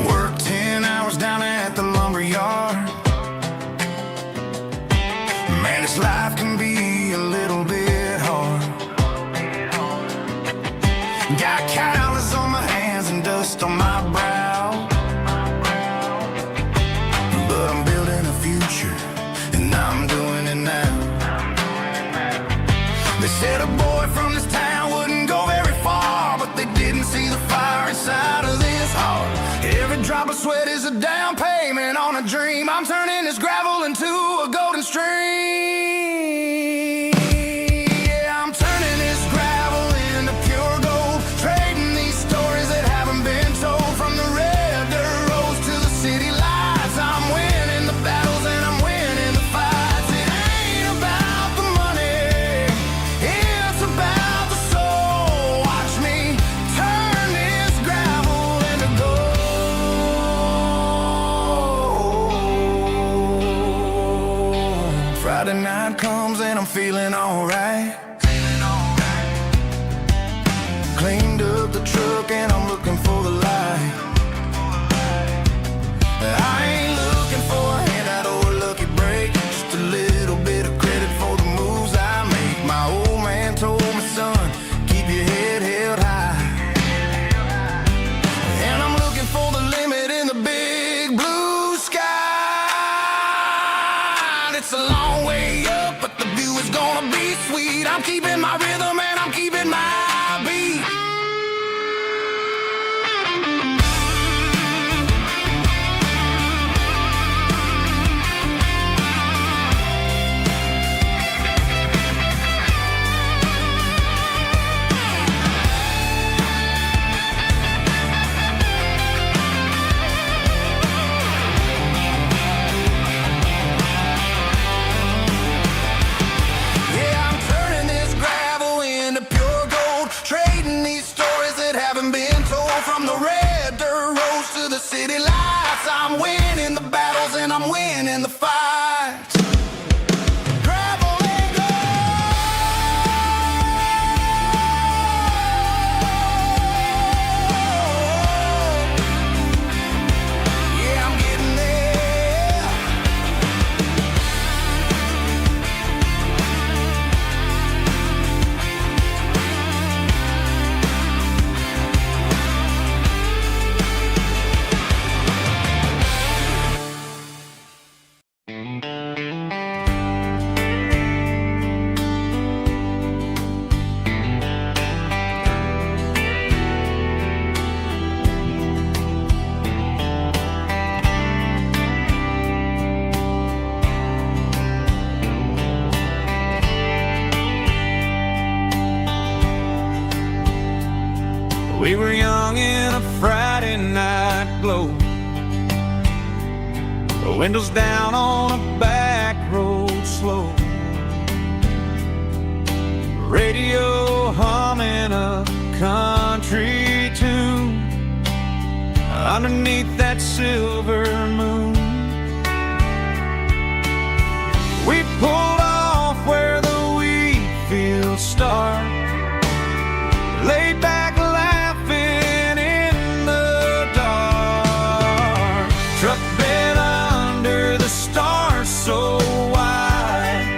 Work 10 hours down at the lumber yard. Man, this life can be a little bit hard. Got calluses on my hands and dust on my brow, but I'm building a future, and I'm doing it now. They said a boy from this town wouldn't go very far, but they didn't see the fire inside of this heart. Every drop of sweat is a down payment on a dream. I'm turning this gravel into a golden stream. Yeah, I'm turning this gravel into pure gold, trading these stories that haven't been told. From the red dirt roads to the city lights, I'm winning the battles and I'm winning the fights. It ain't about the money, it's about the soul. Watch me turn this gravel into gold. Friday night comes and I'm feeling alright. Cleaned up the truck and I'm looking for the light. I ain't looking for a handout or a lucky break, just a little bit of credit for the moves I make. My old man told me, son, keep your head held high. And I'm looking for the limit in the big blue sky. It's a long way up, but the view is gonna be sweet. I'm keeping my rhythm and I'm keeping my wanna be. Yeah, I'm turning this gravel into pure gold, trading these stories that haven't been told. From the red dirt roads to the city lights, I'm winning the battles and I'm winning the fights. Gravel and gold. Yeah, I'm getting there. We were young in a Friday night glow, the windows down on a back road slow, radio humming a country tune underneath that silver moon. We pulled off where the wheat fields start, laid back laughing in the dark. Truck bed under the stars so wide,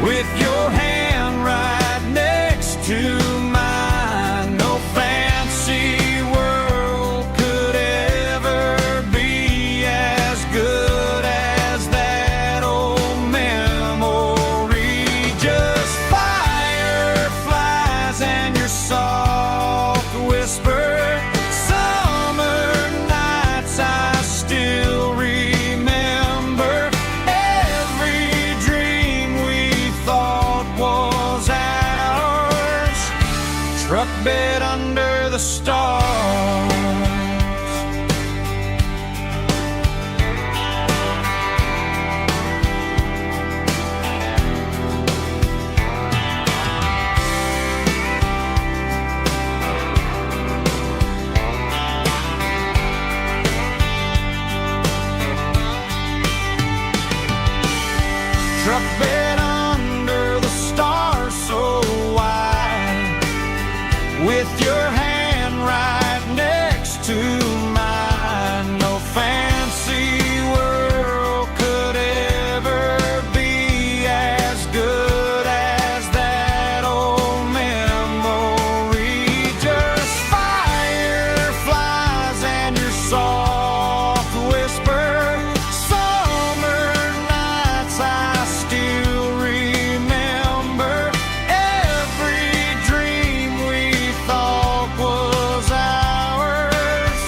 with your hand right next to mine. No fancy world could ever be as good as that old memory. Just fireflies and your soft whisper. Summer nights I still remember. Every dream we thought was ours. Truck bed under the stars. Truck bed under the stars so wide, with your hand right next to mine. No fancy world could ever be as good as that old memory. Just fireflies and your soft whisper. Summer nights I still remember. Every dream we thought was ours.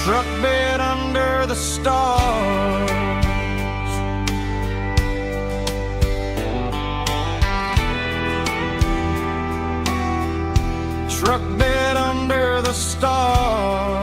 Truck bed under the stars. Truck bed under the stars.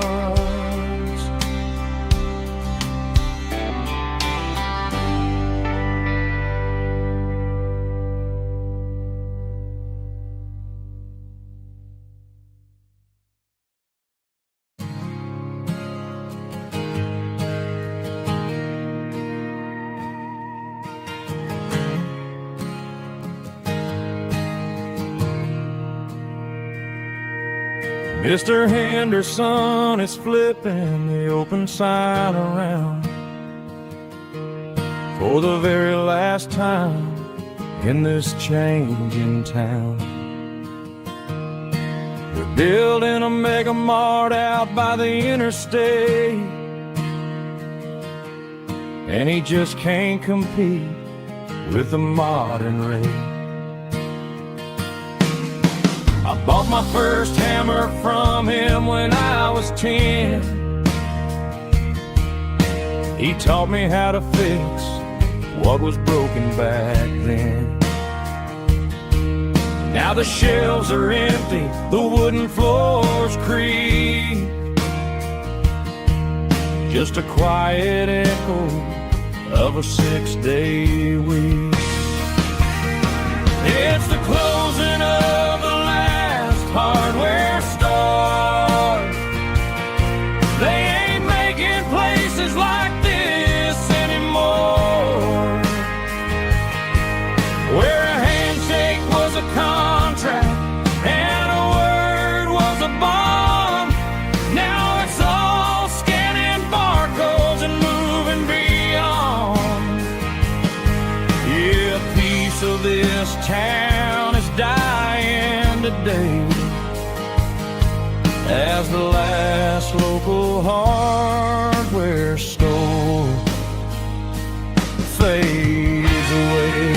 Mr. Henderson is flipping the open sign around for the very last time in this changing town. They're building a mega mart out by the interstate, and he just can't compete with the modern rate. A Bought my first hammer from him when I was 10. He taught me how to fix what was broken back then. Now the shelves are empty, the wooden floors creak, just a quiet echo of a 6-day week. It's the closing of the last hardware store. They ain't making places like this anymore, where a handshake was a contract and a word was a bond. Now it's all scanning barcodes and moving beyond. Yeah, a piece of this town is dying today as the last local hardware store fades away.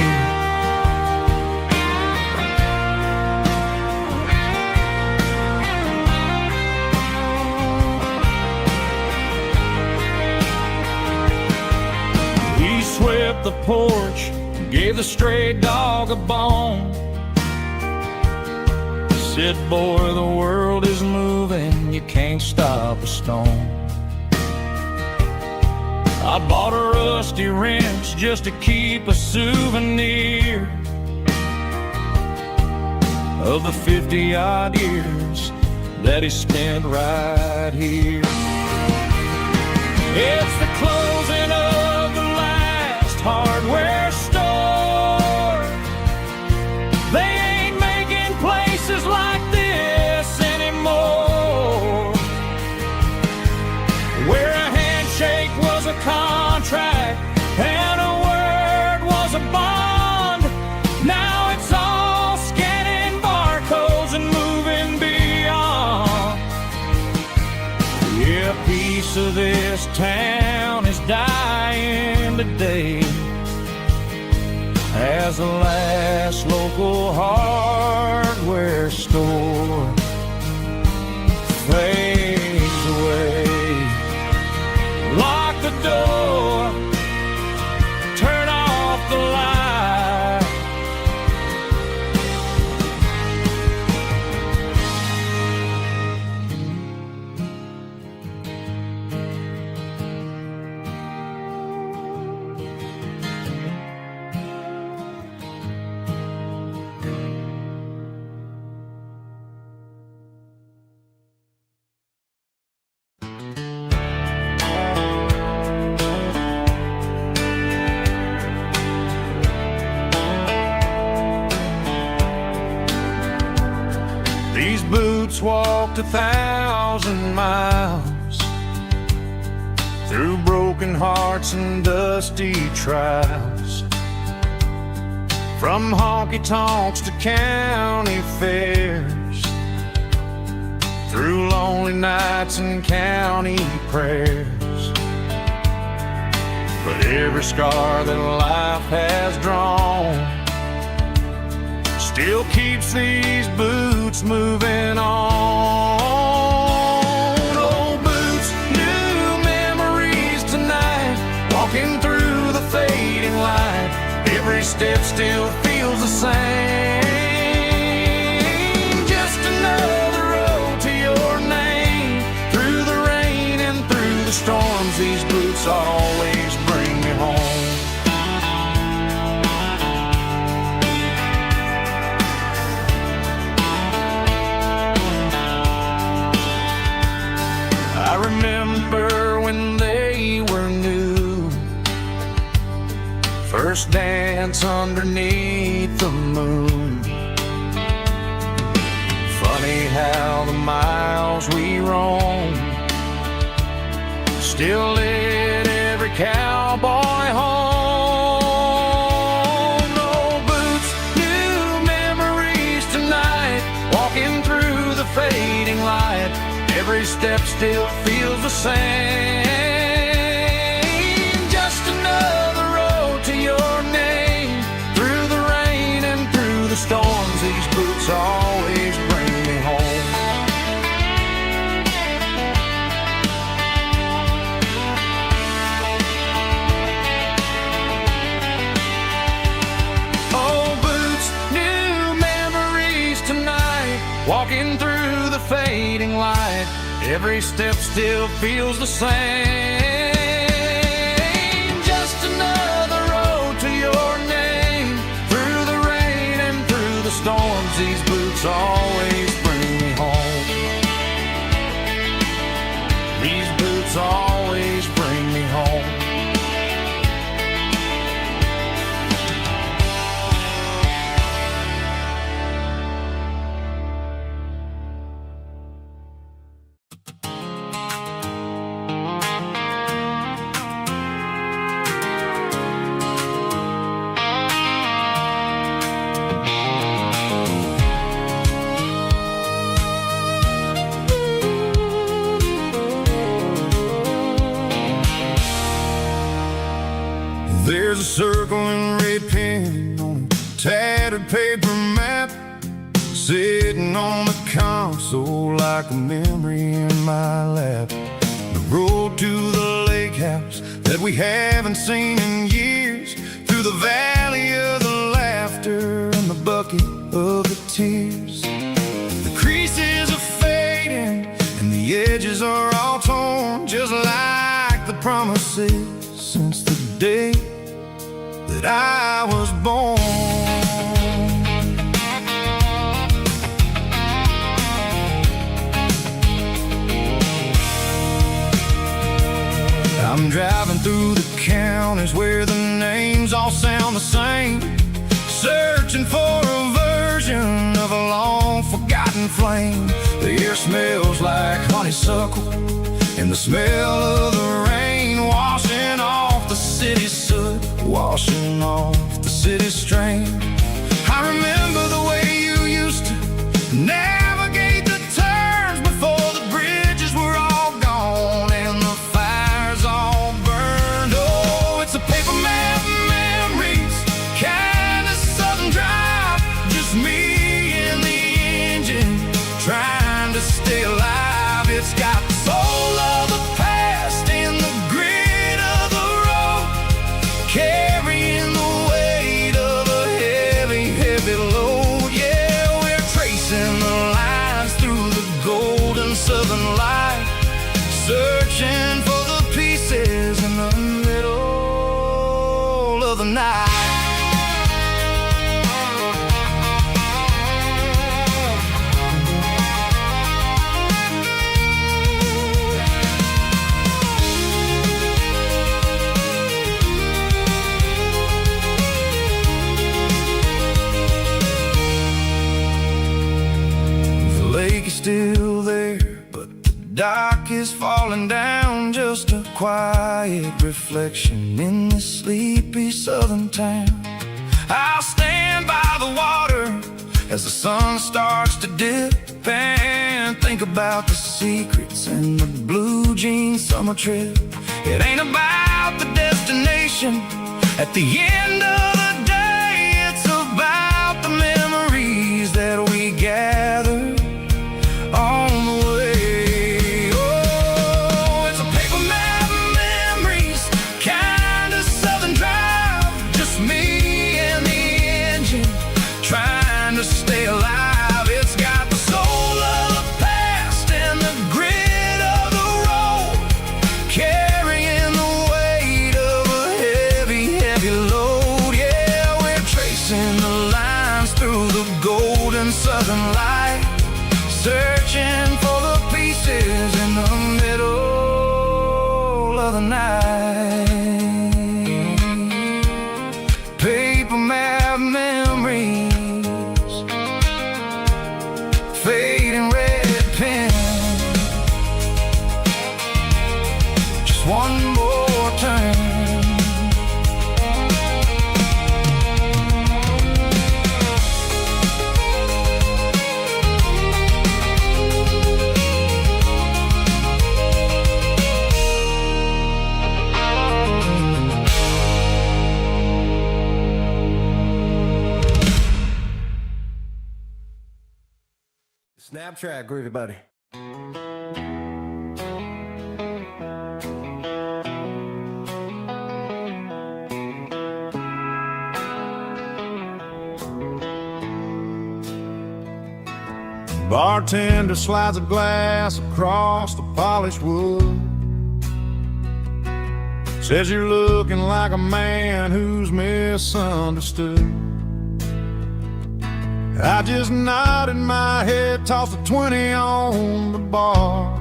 He swept the porch, gave the stray dog a bone, said, boy, the world is moving, you can't stop a stone. I bought a rusty wrench just to keep a souvenir of the 50-odd years that he spent right here. It's the closing of the last hardware store. They ain't making places like this anymore, where a handshake was a contract and a word was a bond. Now it's all scanning barcodes and moving beyond. Yeah, a piece of this town is dying today as the last local hardware store fades away. Lock the door, turn off the light. These boots walked 1,000 miles through broken hearts and dusty trials, from honky-tonks to county fairs, through lonely nights and county prayers. But every scar that life has drawn still keeps these boots moving on. Old boots, new memories tonight, walking through the fading light. Every step still feels the same. Just another road to your name. Through the rain and through the storms, these boots always bring me home. I remember when they were new, first dance underneath the moon. Funny how the miles we roam still lit every cowboy home. Old boots, new memories tonight, walking through the fading light. Every step still feels the same. Just another road to your name. Through the rain and through the storms, these boots always bring Walking through the fading light, every step still feels the same. Just another road to your name. Through the rain and through the storms, these boots always bring me home. These boots always bring me home. There's a circle in red pen on a tattered paper map, sitting on the console like a memory in my lap. The road to the lake house that we haven't seen in years, through the valley of the laughter and the bucket of the tears. The creases are fading and the edges are all torn, just like the promises since the day that I was born. I'm driving through the counties where the names all sound the same, searching for a version of a long forgotten flame. The air smells like honeysuckle and the smell of the rain washing off the city's soot, washing off the city's strain. I remember the way you used to navigate the turns before the bridges were all gone and the fires all burned. Oh, it's a paper map memories, kind of southern drive, just me and the engine trying to stay alive. It's got the soul of the past and the grit of the road, carrying the weight of a heavy, heavy load. Yeah, we're tracing the lines through the golden southern light, searching for the pieces in the middle of the night. Still there, but the dock is falling down, just a quiet reflection in this sleepy southern town. I'll stand by the water as the sun starts to dip and think about the secrets and the blue jean summer trip. It ain't about the destination at the end of the day, it's about the memories that we gather on the way. Oh, it's a paper map memories, kind of southern drive, just me and the engine trying to stay alive. It's got the soul of the past and the grit of the road, carrying the weight of a heavy, heavy load. Yeah, we're tracing the lines through the golden southern light, searching for the pieces in the middle of the night. Paper map memories, fading red pen, just one more turn. Snap track, groovy buddy. Bartender slides a glass across the polished wood. Says you're looking like a man who's misunderstood. I just nodded my head, tossed a 20 on the bar,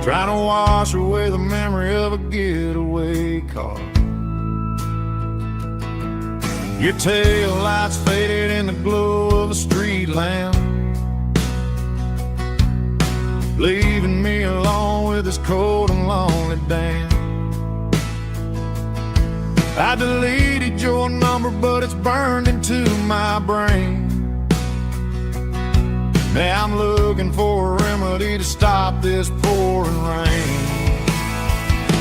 trying to wash away the memory of a getaway car. Your tail lights faded in the glow of a street lamp, leaving me alone with this cold and lonely damn. I deleted your number, but it's burned into my brain. Now I'm looking for a remedy to stop this pouring rain.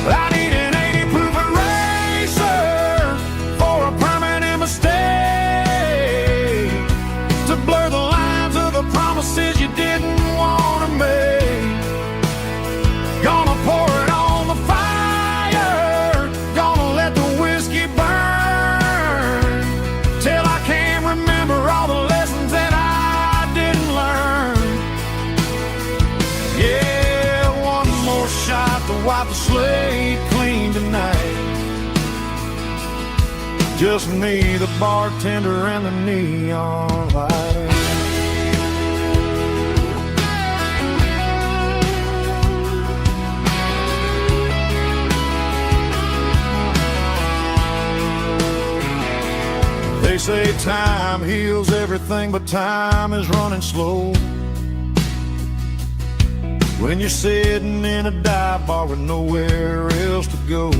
I need an 80 proof eraser for a permanent mistake, to blur the lines of the promises you didn't want to make. Gonna pour it on the fire, gonna let the whiskey burn, till I can't remember all the lessons that I didn't learn. Yeah, one more shot to wipe the slate clean tonight. Just me, the bartender, and the neon light. They say time heals everything, but time is running slow. When you're sitting in a dive bar with nowhere else to go,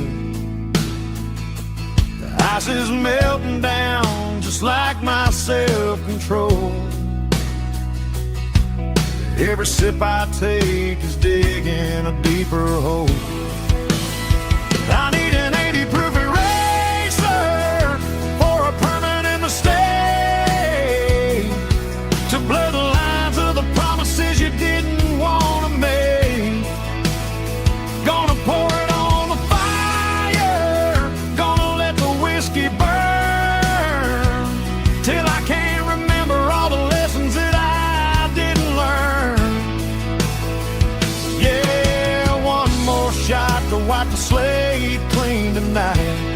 the ice is melting down just like my self-control. Every sip I take is digging a deeper hole. I need an 80 proof eraser for a permanent mistake, to blur the lines of the promises you didn't want to make. Gonna pour it on the fire, gonna let the whiskey burn, till I can't remember all the lessons that I didn't learn. Yeah, one more shot to wipe the slate clean tonight.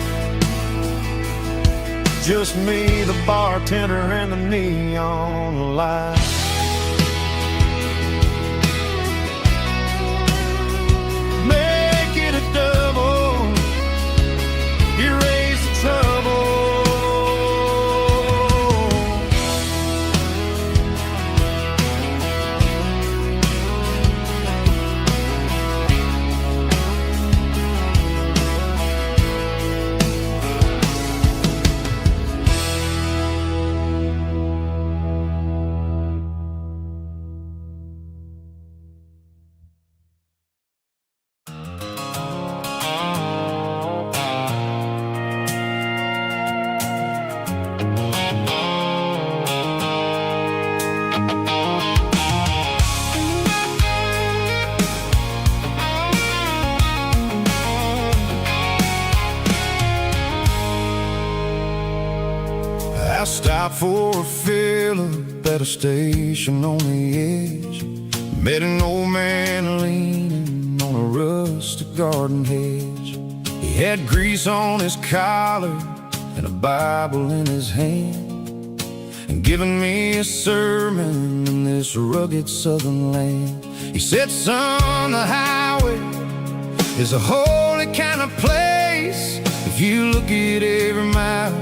Just me, the bartender, and the neon light. Make it a double, erase the trouble. I stopped for a fill-up at a station on the edge. Met an old man leaning on a rustic garden hedge. He had grease on his collar and a Bible in his hand, and giving me a sermon in this rugged southern land. He said, son, the highway is a holy kind of place if you look at every mile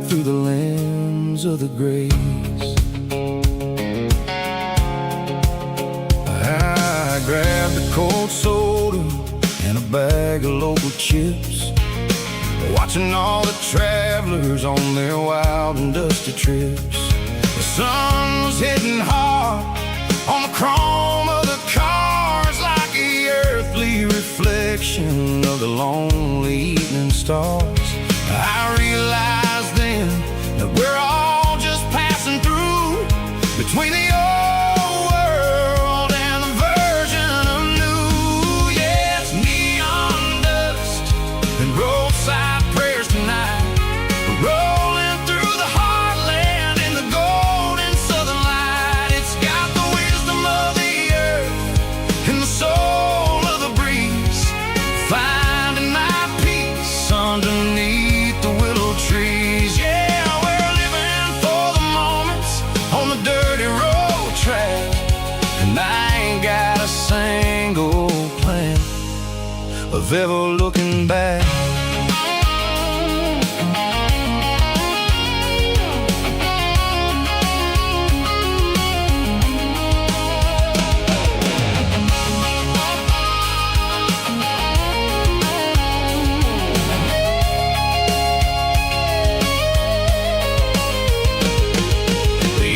through the lens of the grace. I grabbed a cold soda and a bag of local chips, watching all the travelers on their wild and dusty trips. The sun was hitting hard on the chrome of the cars, like the earthly reflection of the lonely evening stars. I realized then that we're all just passing through between the old world and the version of new. Yeah, it's neon dust and roadside prayers tonight, rolling through the heartland in the golden southern light. of ever looking back.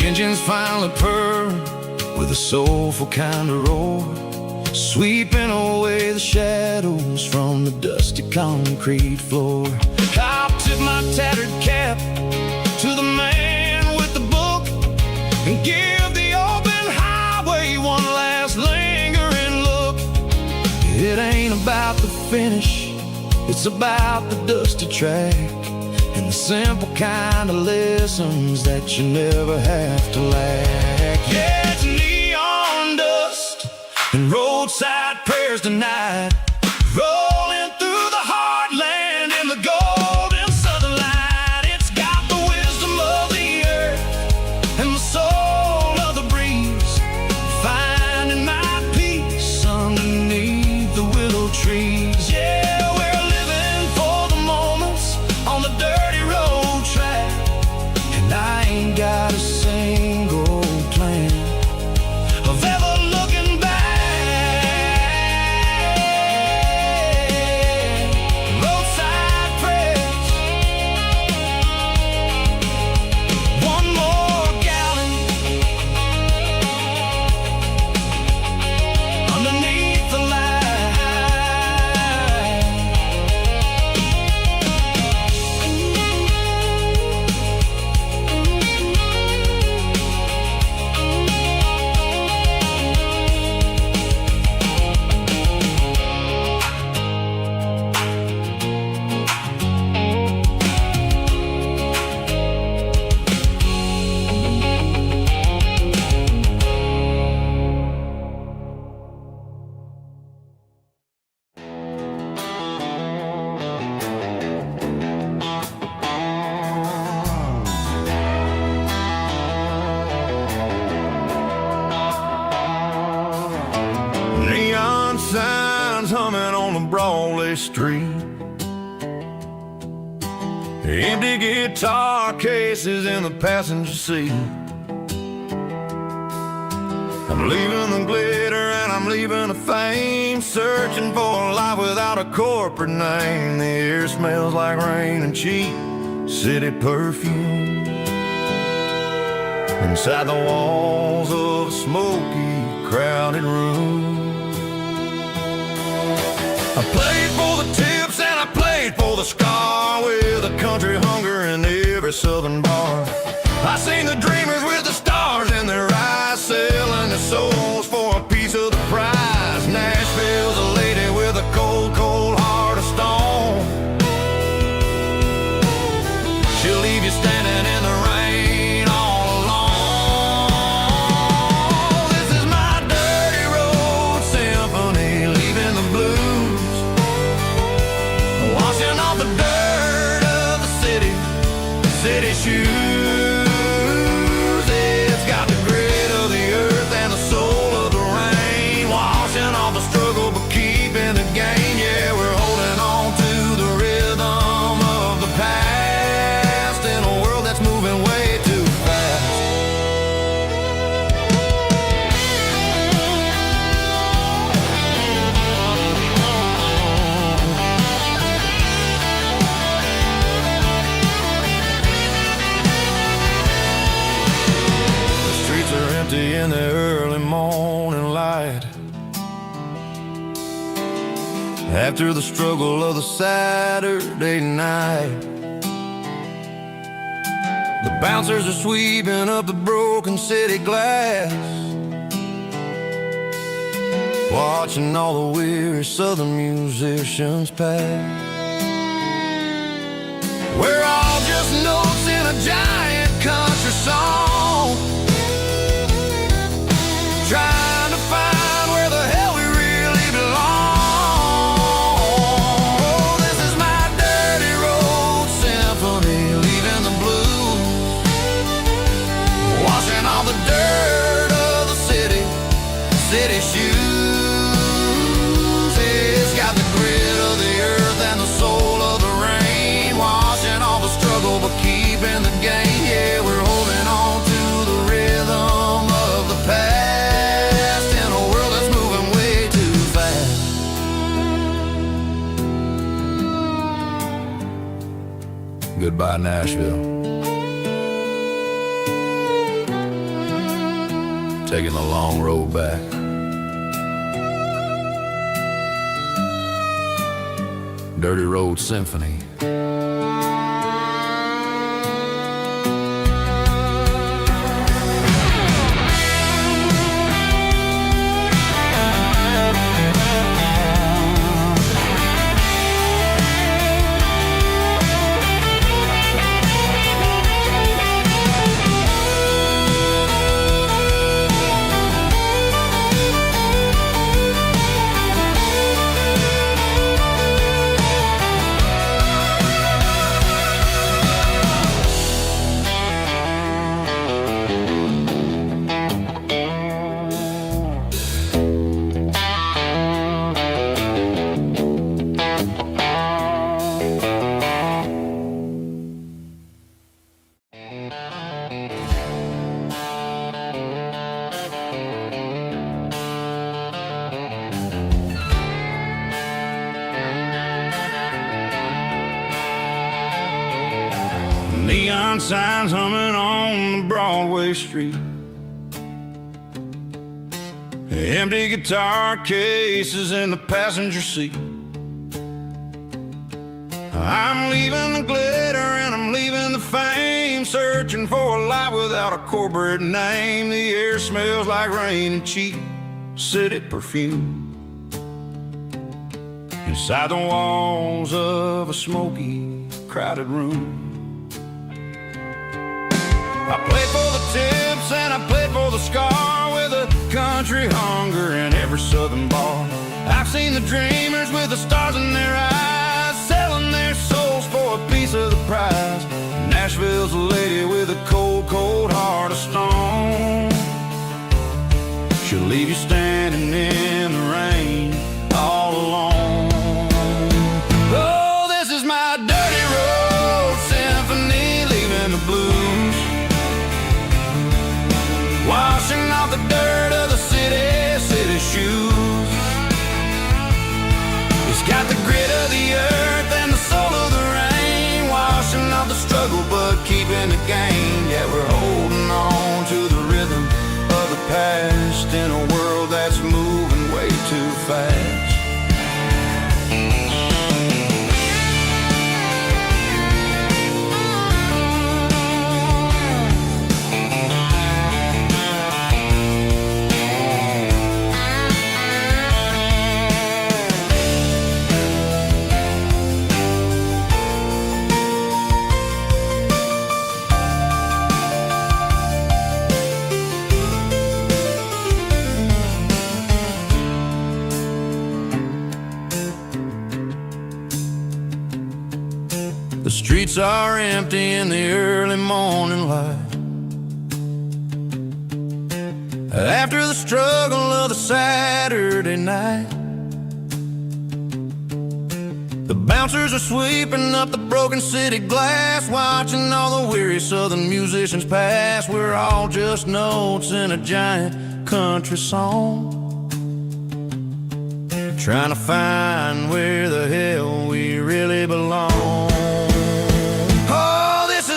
Engines finally purr with a soulful kind of roar, sweeping away the shadows from the dusty concrete floor. I'll tip my tattered cap to the man with the book and give the open highway one last lingering look. It ain't about the finish, it's about the dusty track and the simple kind of lessons that you never have to lack. Yeah, it's neon dust and roadside prayers tonight, rolling through the heartland in the golden southern light. It's got the wisdom of the earth and the soul of the breeze, finding my peace underneath the willow trees. Yeah, we're living for the moments on the dirty road track, and I ain't got a single plan of ever looking back. Roadside prayers, one more gallon underneath the light. Neon signs humming on the Broadway street, empty guitar cases in the passenger seat. I'm leaving the glitter and I'm leaving the fame, searching for a life without a corporate name. The air smells like rain and cheap city perfume inside the walls of a smoky, crowded room. I played for the tips and I played for the scar, with a country hunger in every southern bar. I seen the dreamers with the stars in their eyes, selling their souls for a piece of the prize. Nashville's a lady with a cold, cold heart of stone. She'll leave you standing in the rain all alone. This is my dirty road symphony, leaving the blues, washing off the dirt of the city shoes. It's got the grit of the earth and the soul of the rain, washing off the struggle but keeping the gain. Yeah, we're holding on to the rhythm of the past in a world that's moving way too fast. In the early morning light, after the struggle of the Saturday night, the bouncers are sweeping up the broken city glass, watching all the weary southern musicians pass. We're all just notes in a giant country song, trying to find where the hell we really belong. Oh, this is my dirty road symphony, leaving the blues, washing all the dirt of the city shoes. It's got the grit of Goodbye, Nashville. Taking the long road back. Dirty Road Symphony. Neon signs humming on Broadway Street. Empty guitar cases in the passenger seat. I'm leaving the glitter and I'm leaving the fame, searching for a life without a corporate name. The air smells like rain and cheap city perfume. Inside the walls of a smoky, crowded room. I played for the tips and I played for the scar, with a country hunger in every southern bar. I've seen the dreamers with the stars in their eyes, selling their souls for a piece of the prize. Nashville's a lady with a cold, cold heart of stone. She'll leave you standing in the rain all alone. Oh, this is my dirty road symphony, leaving the blues, washing off the dirt of the city shoes. It's got the grit of the earth and the soul of the rain, washing off the struggle but keeping the gain. Yeah, we're holding on to the rhythm of the past in a world that's moving way too fast. The streets are empty in the early morning light, after the struggle of the Saturday night. The bouncers are sweeping up the broken city glass, watching all the weary southern musicians pass. We're all just notes in a giant country song, trying to find where the hell we really belong.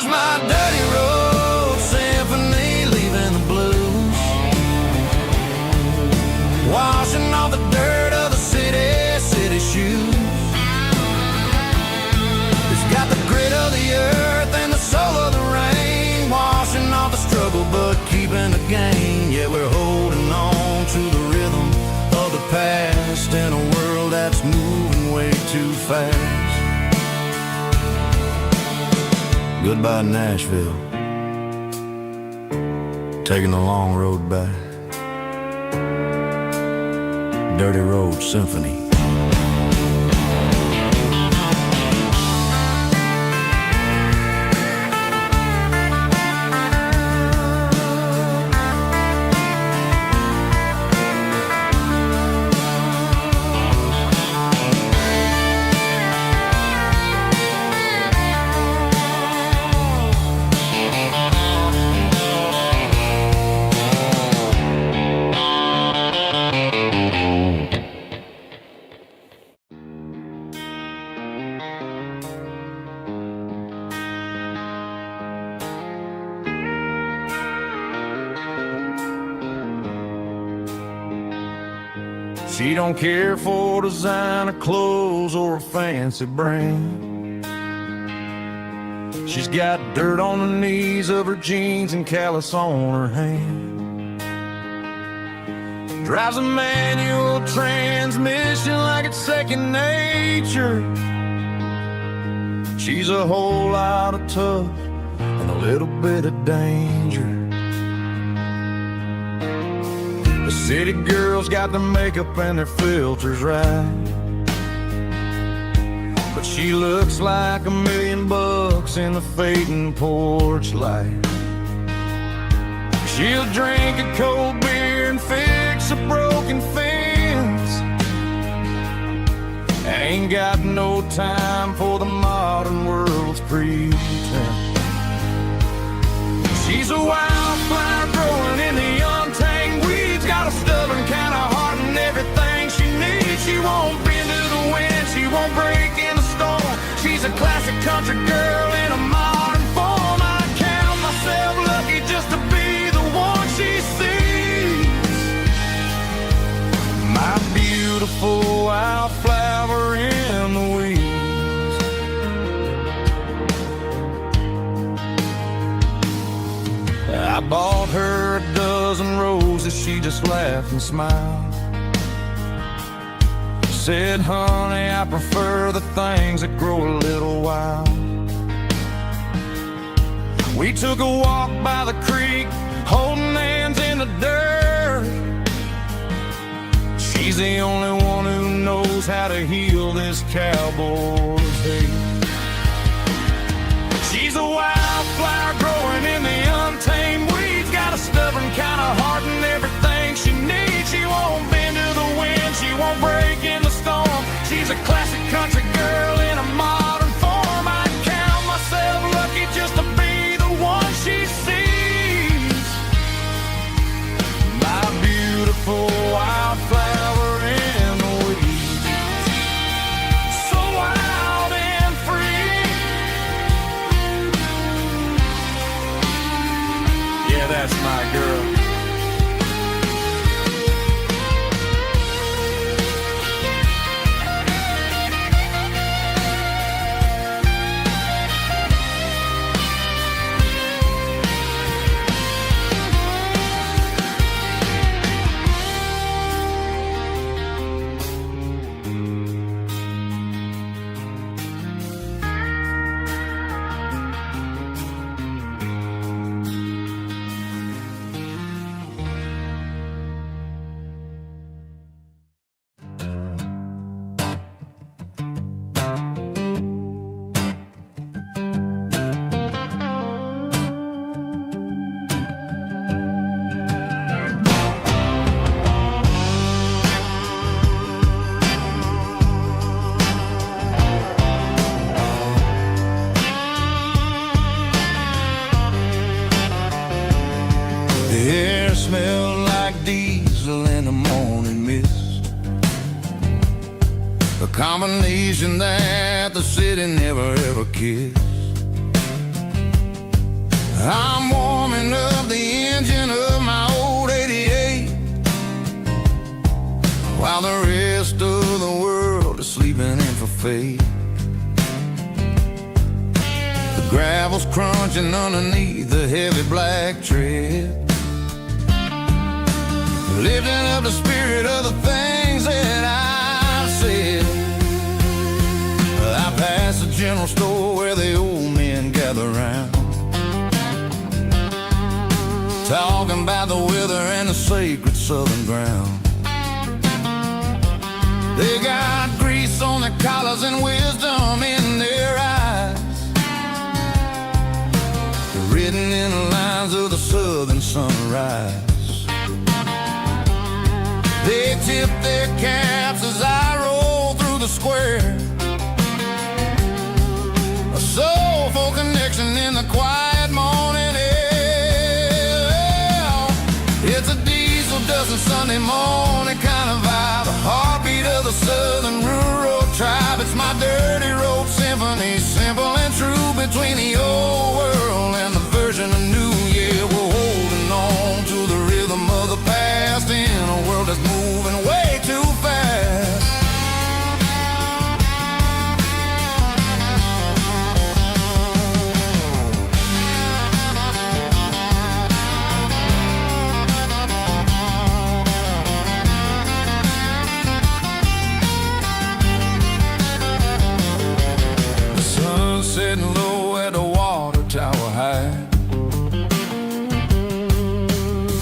My dirty road symphony, leaving the blues, washing off the dirt of the city shoes. It's got the grit of the earth and the soul of the rain, washing off the struggle but keeping the gain. Yeah, we're holding on to the rhythm of the past in a world that's moving way too fast. Goodbye, Nashville. Taking the long road back. Dirty Road Symphony. She don't care for designer clothes or a fancy brand. She's got dirt on the knees of her jeans and callus on her hand. Drives a manual transmission like it's second nature. She's a whole lot of tough and a little bit of danger. The city girls got their makeup and their filters right, but she looks like $1 million in the fading porch light. She'll drink a cold beer and fix a broken fence. Ain't got no time for the modern world's pretense. She's a wildflower growing in the untamed weeds. Got a stubborn kind of heart and everything she needs. She won't bend to the wind, she won't break in a storm. She's a classic country girl in a modern form. I count myself lucky just to be the one she sees. My beautiful wildflower in the weeds. I bought her a dozen roses, she just laughed and smiled. Said, honey, I prefer the things that grow a little wild. We took a walk by the creek, holding hands in the dirt. She's the only one who knows how to heal this cowboy's hate. She's a wildflower growing in the untamed weeds. Got a stubborn kind of heart and everything she needs. She won't bend to the wind, she won't break in the storm. She's a classic country girl in a modern form. I count myself lucky just to be the one she sees. My beautiful wildflower in the weeds. So wild and free. Yeah, that's my girl. The air smelled like diesel in the morning mist, a combination that the city never ever kissed. I'm warming up the engine of my old 88, while the rest of the world is sleeping in for fate. The gravel's crunching underneath the heavy black tread, lifting up the spirit of the things that I've said. I passed the general store where the old men gather round, talking about the weather and the sacred southern ground. They got grease on their collars and wisdom in their eyes, written in the lines of the southern sunrise. They tip their caps as I roll through the square, a soulful connection in the quiet morning air. It's a diesel dozen Sunday morning kind of vibe, the heartbeat of the southern rural tribe. It's my dirty road symphony, simple and true, between the old world and the version of new. Yeah, we're holding on to the rhythm of the past in a world that's moving way too fast.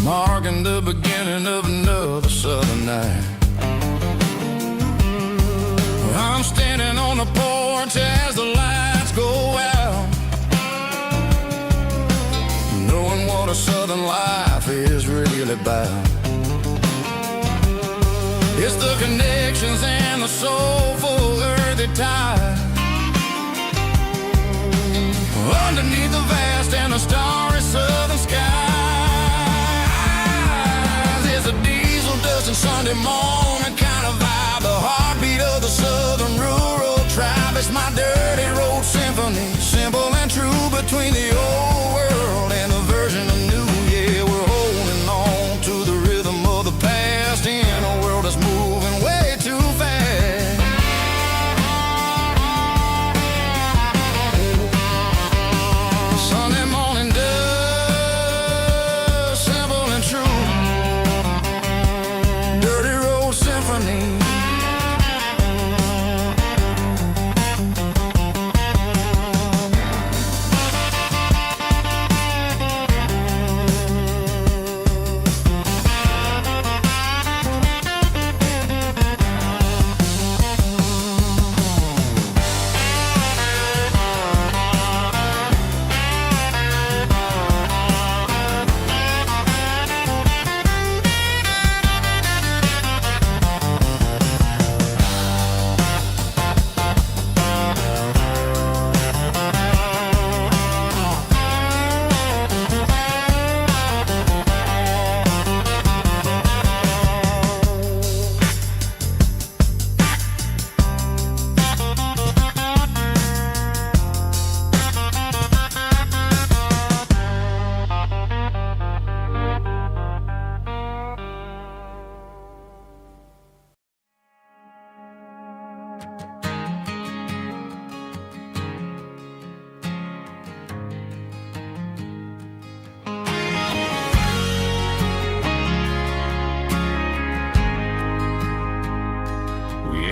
marking the beginning of another southern night. I'm standing on the porch as the lights go out, knowing what a southern life is really about. It's the connections and the soulful earthy tide underneath the vast and the starry southern skies. It's a diesel dusting Sunday morning kind of vibe, the heartbeat of the southern rural tribe. It's my dirty road symphony, simple and true, between the old world and the version of new. Yeah, we're holding on to the rhythm of the past in a world that's moving way too fast. Sunday morning dust, simple and true, dirty road symphony.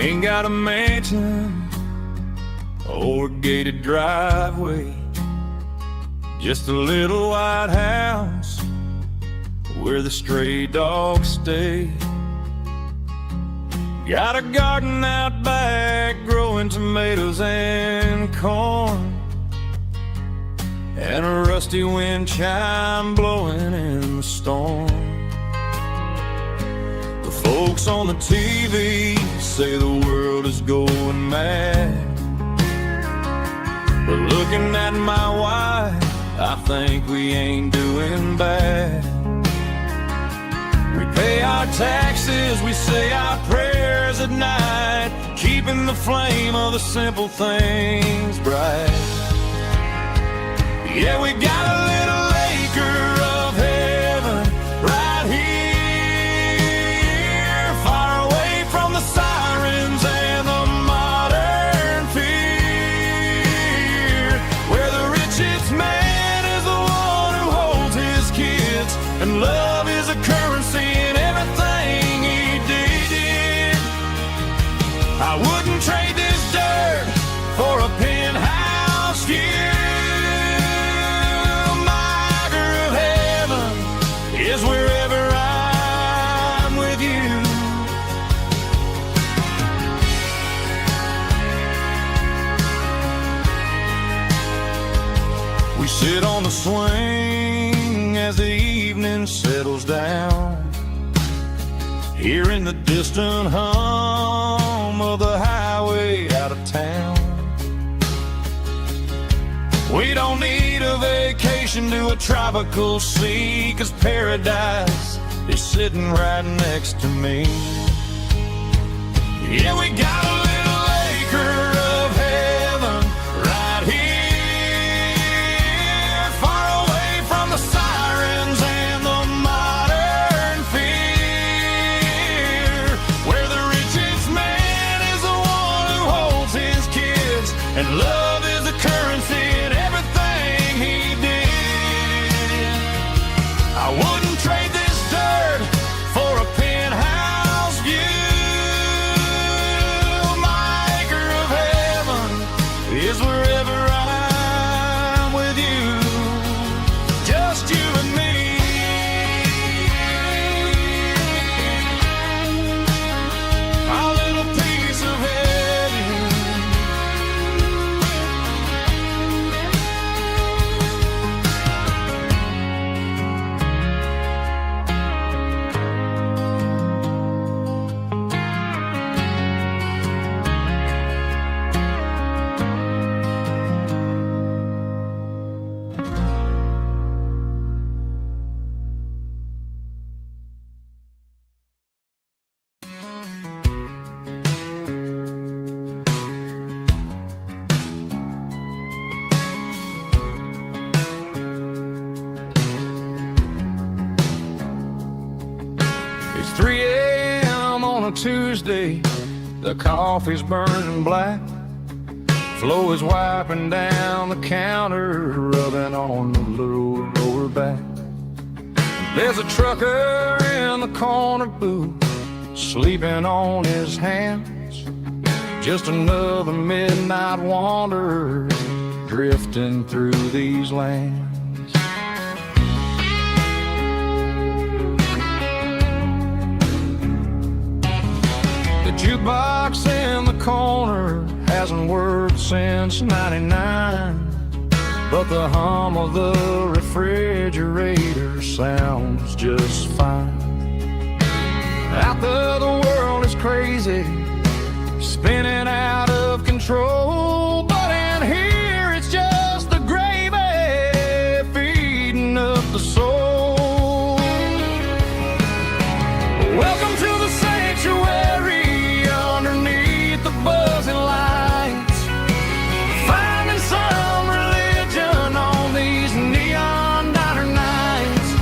Ain't got a mansion or a gated driveway, just a little white house where the stray dogs stay. Got a garden out back growing tomatoes and corn, and a rusty wind chime blowing in the storm. Folks on the TV say the world is going mad, but looking at my wife, I think we ain't doing bad. We pay our taxes, we say our prayers at night, keeping the flame of the simple things bright. Yeah, we got a little acre of heaven right here, sirens and the modern fear, where the richest man is the one who holds his kids, and love is a currency in everything he did. I wouldn't trade this dirt for a penthouse view. My acre of heaven is wherever I'm with you. We sit on the swing as the evening settles down, hearing the distant hum of the highway out of town. We don't need a vacation to a tropical sea, 'cause paradise is sitting right next to me. Yeah, we got a little acre of heaven right here, far away from the sirens and the modern fear, where the richest man is the one who holds his kids, and love is a currency in everything he did. I wouldn't trade this dirt for a penthouse view. My 3 a.m. on a Tuesday, the coffee's burning black. Flo is wiping down the counter, rubbing on the lower back. There's a trucker in the corner booth, sleeping on his hands. Just another midnight wanderer drifting through these lands. The jukebox in the corner hasn't worked since '99, but the hum of the refrigerator sounds just fine. Out there the world is crazy, spinning out of control, but in here it's just the gravy feeding up the soul. Welcome to the sanctuary underneath the buzzing lights, finding some religion on these neon diner nights,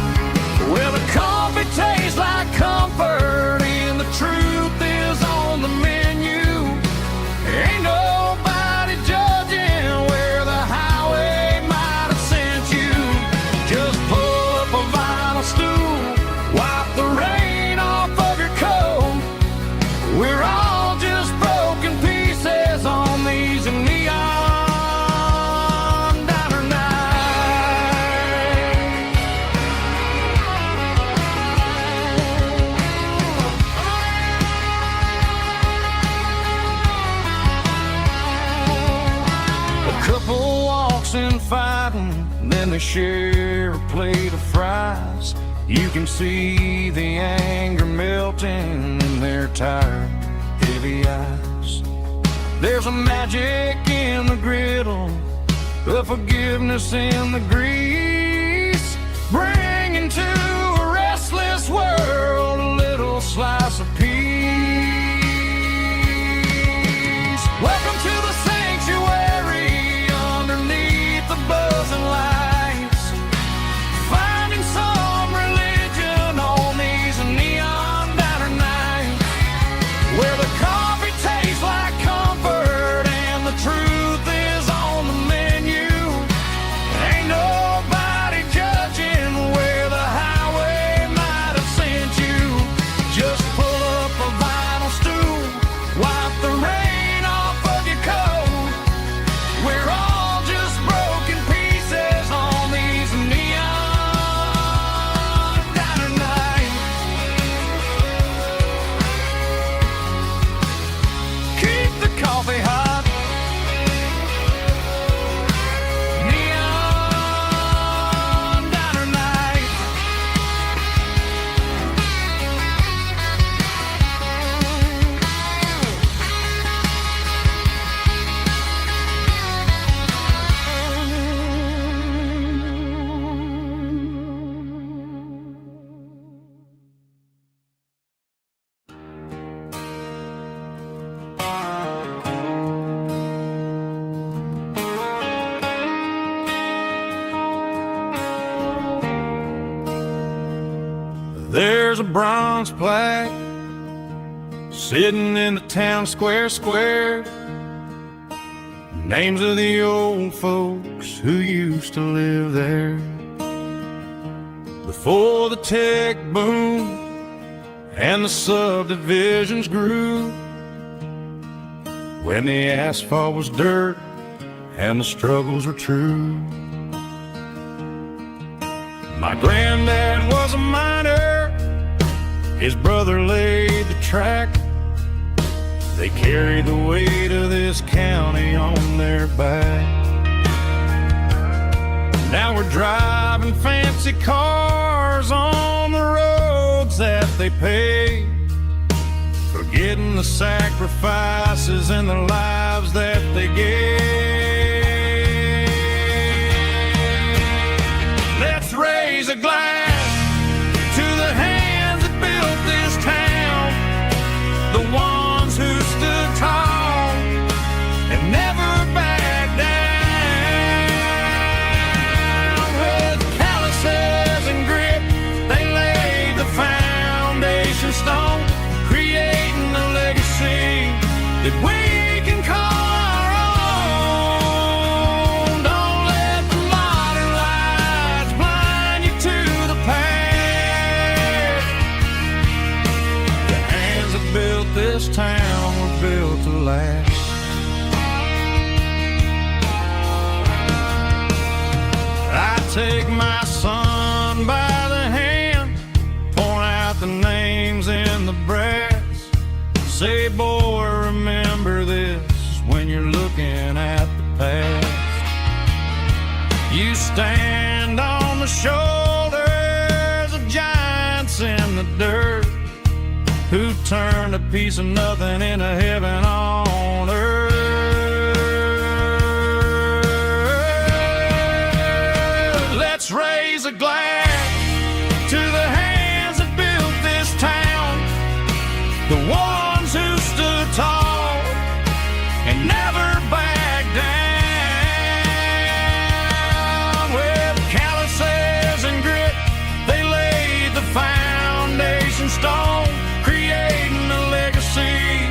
where the coffee tastes like comfort and the truth is on the menu. Ain't nobody judging where the highway might have sent you. Just pull up a vinyl stool, wipe the rain off of your coat. We're all just broken pieces on these neon diner nights. A couple walks in fighting, then they share a plate of fries. You can see the anger melting in their tired, heavy eyes. There's a magic in the griddle, a forgiveness in the grease, bringing to a restless world a little slice of peace. Welcome to the sanctuary underneath the buzzing lights, finding some religion on these neon diner nights, where the coffee tastes like comfort and the truth is on the menu. Ain't nobody judging where the highway might have sent you. Just pull up a vinyl stool, wipe the rain off of your coat. We're all just broken pieces on these neon diner nights. Keep the coffee hot. Neon diner nights. There's a bronze plaque sitting in the town square. Names of the old folks who used to live there before the tech boom and the subdivisions grew, when the asphalt was dirt and the struggles were true. My granddad was a miner, his brother laid the track. They carried the weight of this county on their back. Now we're driving fancy cars on the roads that they paved, forgetting the sacrifices and the lives that they gave. Let's raise a glass to the hands that built this town, the ones who stood tall and never backed down. With calluses and grit, they laid the foundation foundation stone, creating a legacy that we can call our own. Don't let the modern lights blind you to the past. The hands that built this town were built to last. I take my son by the hand, point out the names in the brass. Say, boy, remember this when you're looking at the past. You stand on the shoulders of giants in the dirt, who turned a piece of nothing into heaven on earth. Let's raise a glass to the hands that built this town, the ones who stood tall and never backed down. With calluses and grit, they laid the foundation stone, creating a legacy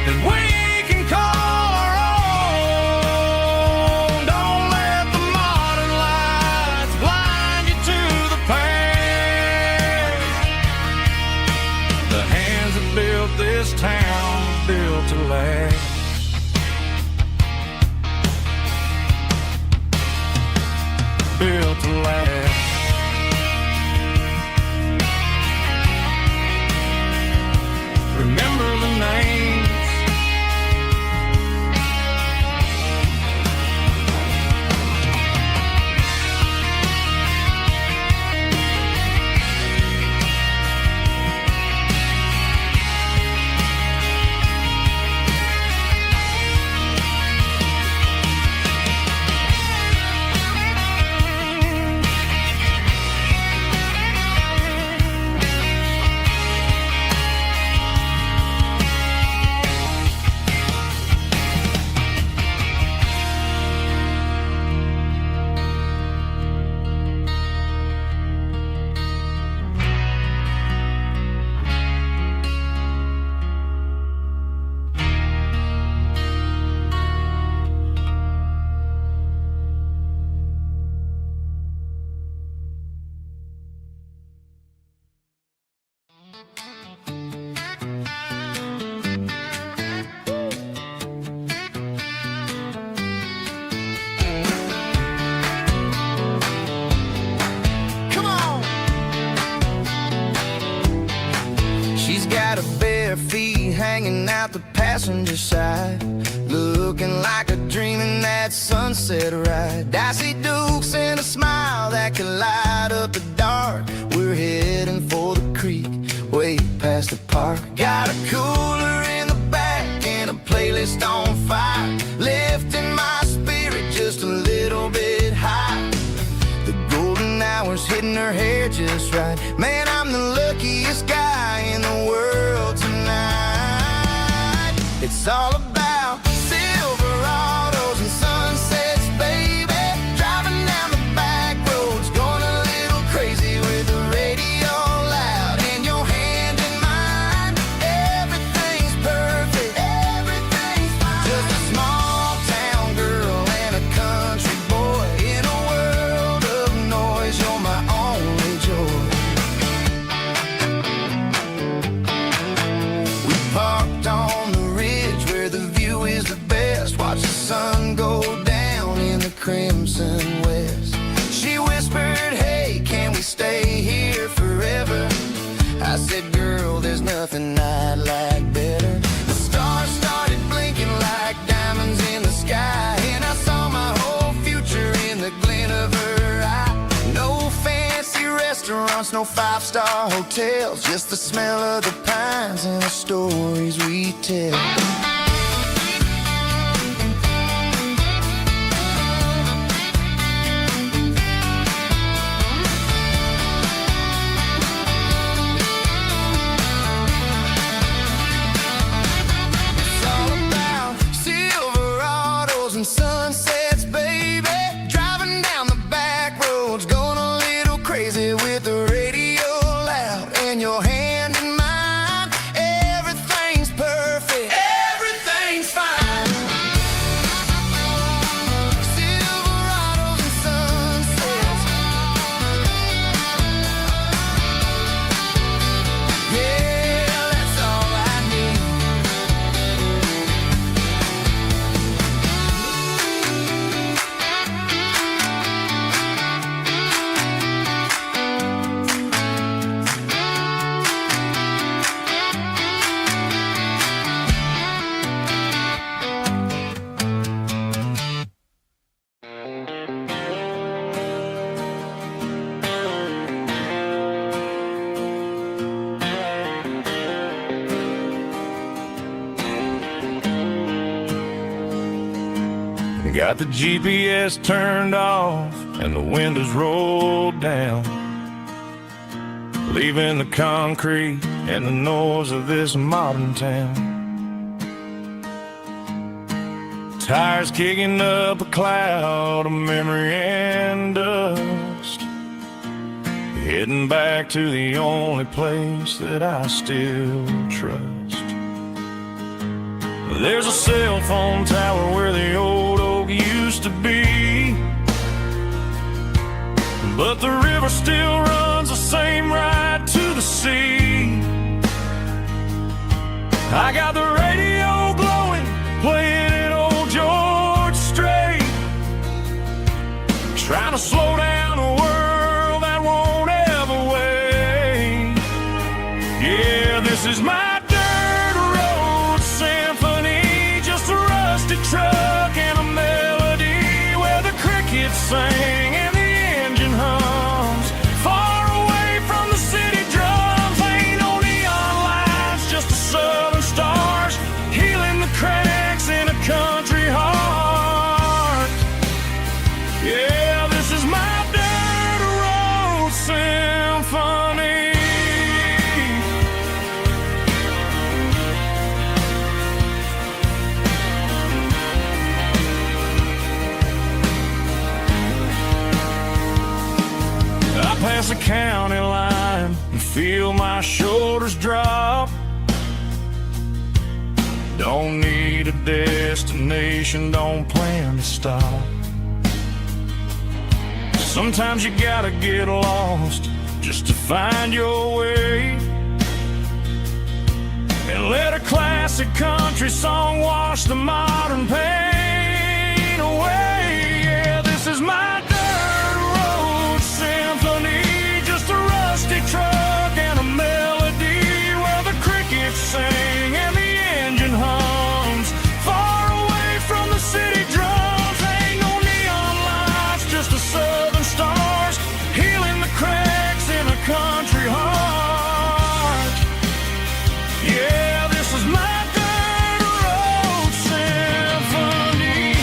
that we can call our own. Don't let the modern lights blind you to the past. The hands that built this town built to last. Built to last. Remember the names. Come on. She's got her bare feet hanging out the passenger side, looking like a dream in that sunset ride. I see Dukes and a smile that can light up the dark. We're heading for the creek, way past the park. Got a cooler in the back and a playlist on fire, lifting my spirit just a little bit high. The golden hours hitting her hair just right. Man, I'm the luckiest guy in the world tonight. It's all about Silverados and sunsets, baby. Driving down the back roads, going a little crazy with the radio loud and your hand in mine. Everything's perfect, everything's fine. Just a small town girl and a country boy in a world of noise. You're my only joy. We parked on the ridge where the view is the best. Watch the sun go down in the crimson west. She whispered, hey, can we stay here forever? I said, girl, there's nothing I'd like better. The stars started blinking like diamonds in the sky, and I saw my whole future in the glint of her eye. No fancy restaurants, no five-star hotels, just the smell of the pines and the stories we tell. It's all about Silverados and sunsets, baby. Driving down the back roads, going a little crazy with the radio loud and your hand in mine. Got the GPS turned off and the windows rolled down, leaving the concrete and the noise of this modern town. Tires kicking up a cloud of memory and dust, heading back to the only place that I still trust. There's a cell phone tower where the old oak used to be, but the river still runs the same right to the sea. I got the radio blowing, playing an old George Strait, trying to slow down a world that won't ever wait. Yeah, this is my dirt road symphony, just a rusty truck and a melody where the crickets sing and the engine hums. Far away from the city drums, ain't no neon lights, just the southern stars healing the cracks in a country heart. Yeah, this is my dirt road symphony. I pass the county line and feel my shoulders drop. Don't need a destination, don't plan to stop. Sometimes you gotta get lost just to find your way, and let a classic country song wash the modern pain away. Yeah, this is my dirt road symphony, just a rusty truck and a melody where the crickets sing and the engine hums. Far away from the city drums, ain't no neon lights, just the southern stars healing the cracks in a country heart. Yeah, this is my dirt road symphony.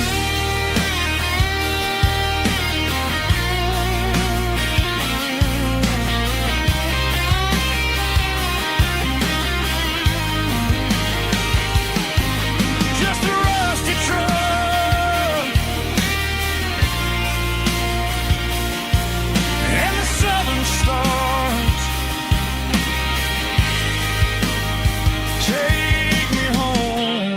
Just a rusty truck and the southern stars take me home.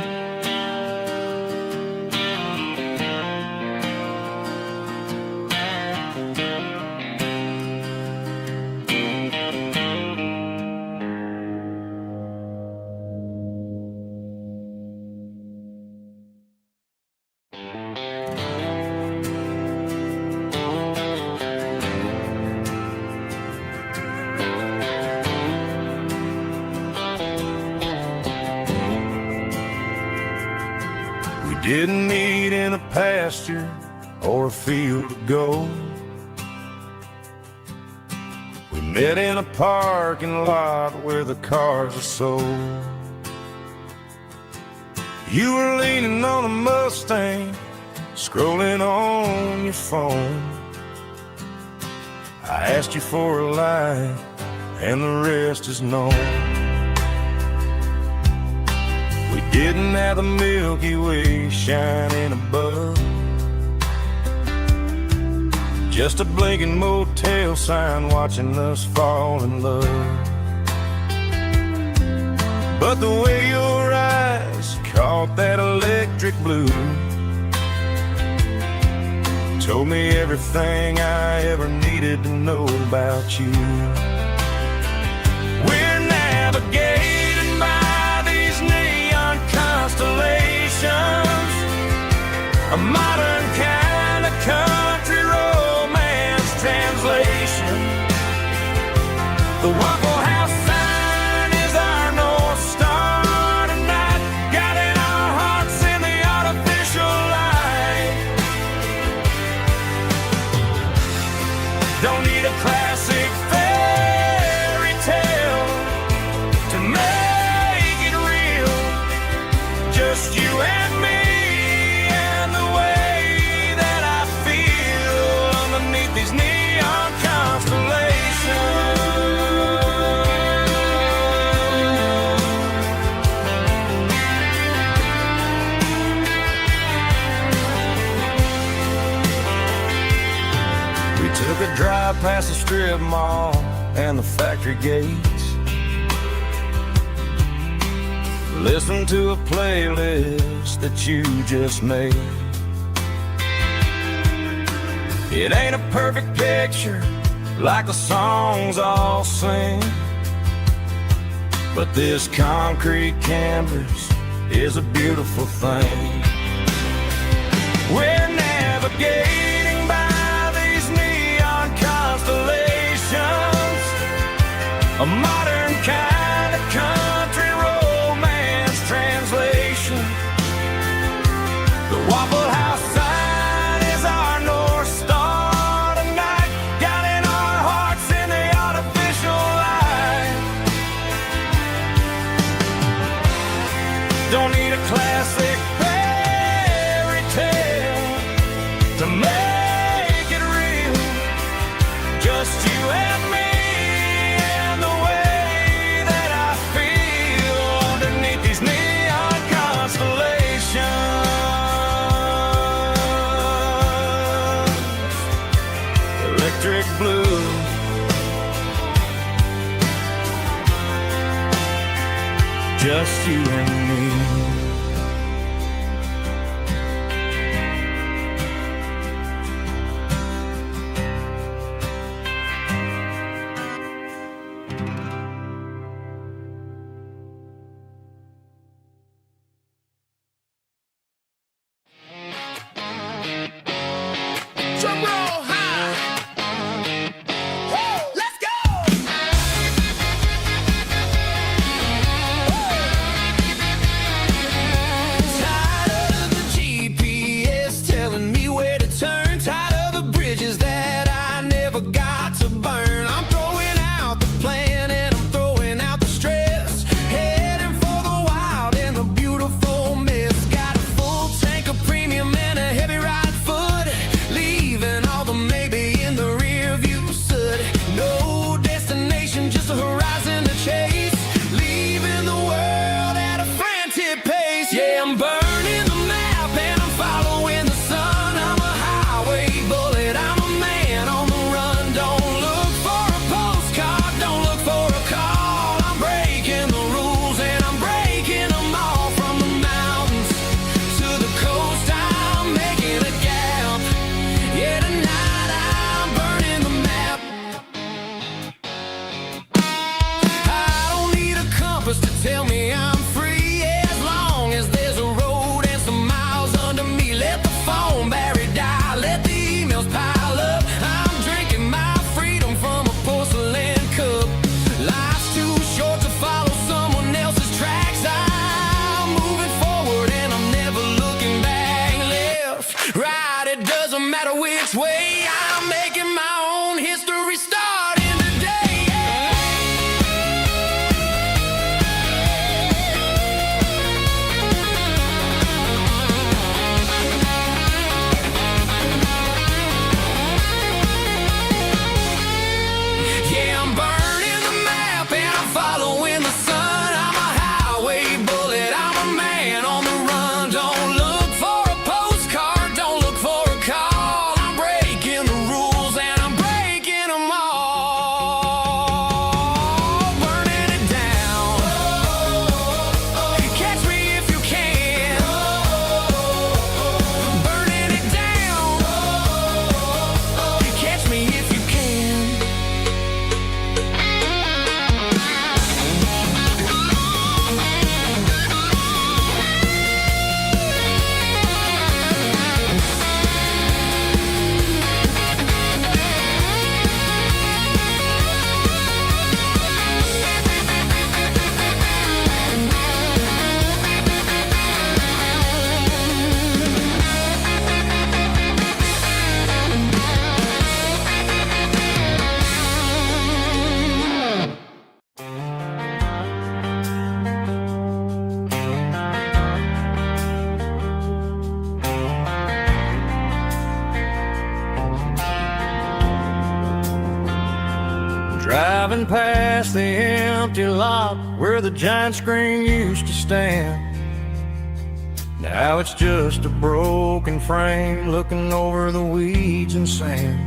We didn't meet in a pasture or a field of gold. We met in a parking lot where the cars are sold. You were leaning on a Mustang, scrolling on your phone. I asked you for a light, and the rest is known. We didn't have the Milky Way shining above, just a blinking motel sign watching us fall in love. But the way your eyes caught that electric blue told me everything I ever needed to know about you. We're navigating by these neon constellations, a modern kind of country romance translation. The Waffle House sign is our North Star tonight, guiding our hearts in the artificial light. Don't need a classic fairy tale to make it real, just you and me and the way past the strip mall and the factory gates. Listen to a playlist that you just made. It ain't a perfect picture like the songs all sing, but this concrete canvas is a beautiful thing. We're navigating by these neon constellations, a modern kind of country romance translation. The Waffle House sign is our North Star tonight, guiding our hearts in the artificial light. Don't need a classic fairy tale to make it real. Just you and me and the way that I feel underneath these neon constellations. Electric blue, just you and me. Drum roll high. Woo, let's go. Tired of the GPS telling me where to turn. Tired of the bridges that I never got to burn. I'm throwing out the plan and I'm throwing out the stress. Heading for the wild and the beautiful mess. Got a full tank of premium and a heavy right foot. Leaving all the maybe in the rear view soot. No destination, just a horizon to chase. Leaving the world at a frantic pace. Yeah, I'm burning the map and I'm following the sun. I'm a highway bullet, I'm a man on the run. Don't look for a postcard, don't look for a call. I'm breaking the rules and I'm breaking them all. From the mountains to the coast, I'm making a gap. Yeah, tonight I'm burning the map. I don't need a compass to tell me I'm free. As long as there's a road and some miles under me. Let the phone battery die, let the emails pile up. I'm drinking my freedom from a porcelain cup. Life's too short to follow someone else's tracks. I'm moving forward and I'm never looking back. Left, right, it doesn't matter which way. I'm making my own history starting today. Yeah, I'm burning the map and I'm following the sun. I'm a highway bullet, I'm a man on the run. Don't look for a postcard, don't look for a call. I'm breaking the rules and I'm breaking them all. Burning it down. Catch me if you can. Burning it down. Catch me if you can. Driving past the empty lot where the giant screen used to stand. Now it's just a broken frame looking over the weeds and sand.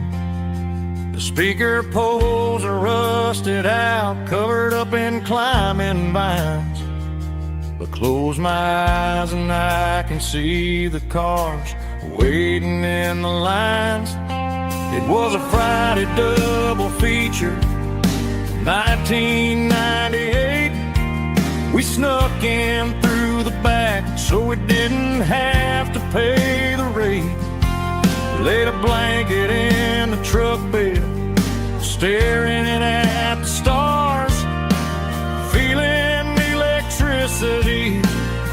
The speaker poles are rusted out, covered up in climbing vines. But close my eyes and I can see the cars waiting in the lines. It was a Friday double feature, 1998. We snuck in through the back so we didn't have to pay the rate. Laid a blanket in the truck bed, staring at the stars, feeling the electricity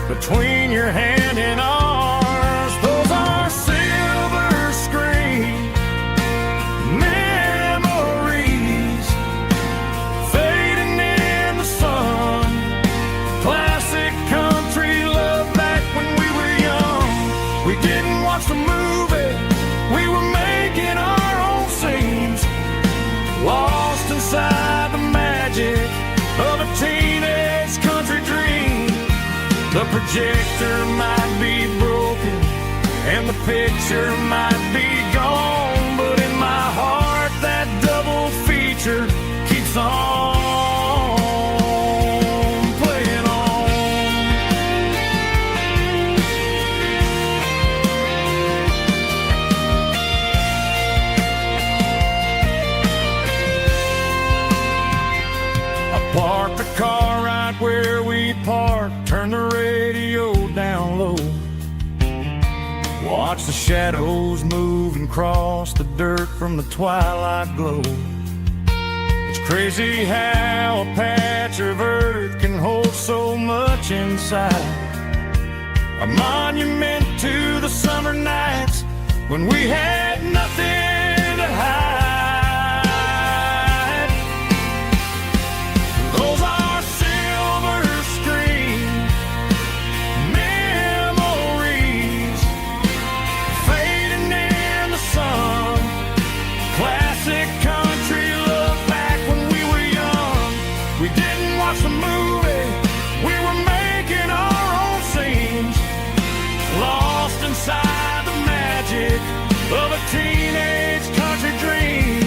between your hand and ours. Those are silver screen memories fading in the sun. Classic country love back when we were young. We didn't watch the movie, we were making our own scenes, lost inside the magic of a teenage country dream. The projector might be broken and the picture might be gone, but in my heart that double feature keeps on playing on. I parked the car right where we parked, turned the radio down low, watch the shadows move and cross the dirt from the twilight glow. It's crazy how a patch of earth can hold so much inside. A monument to the summer nights when we had nothing to hide. Those are silver screen memories fading in the sun. Classic country love back when we were young. We didn't watch the movie, we were making our own scenes, lost inside the magic of a teenage country dream.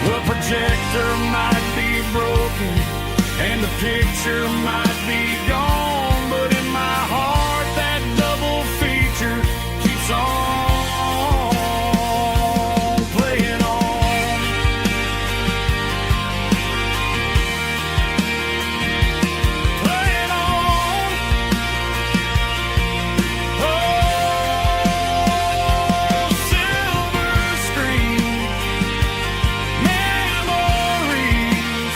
The projector might be broken and the picture might be gone, but in my heart that double feature keeps on playing on. Playing on. Oh, silver screen memories.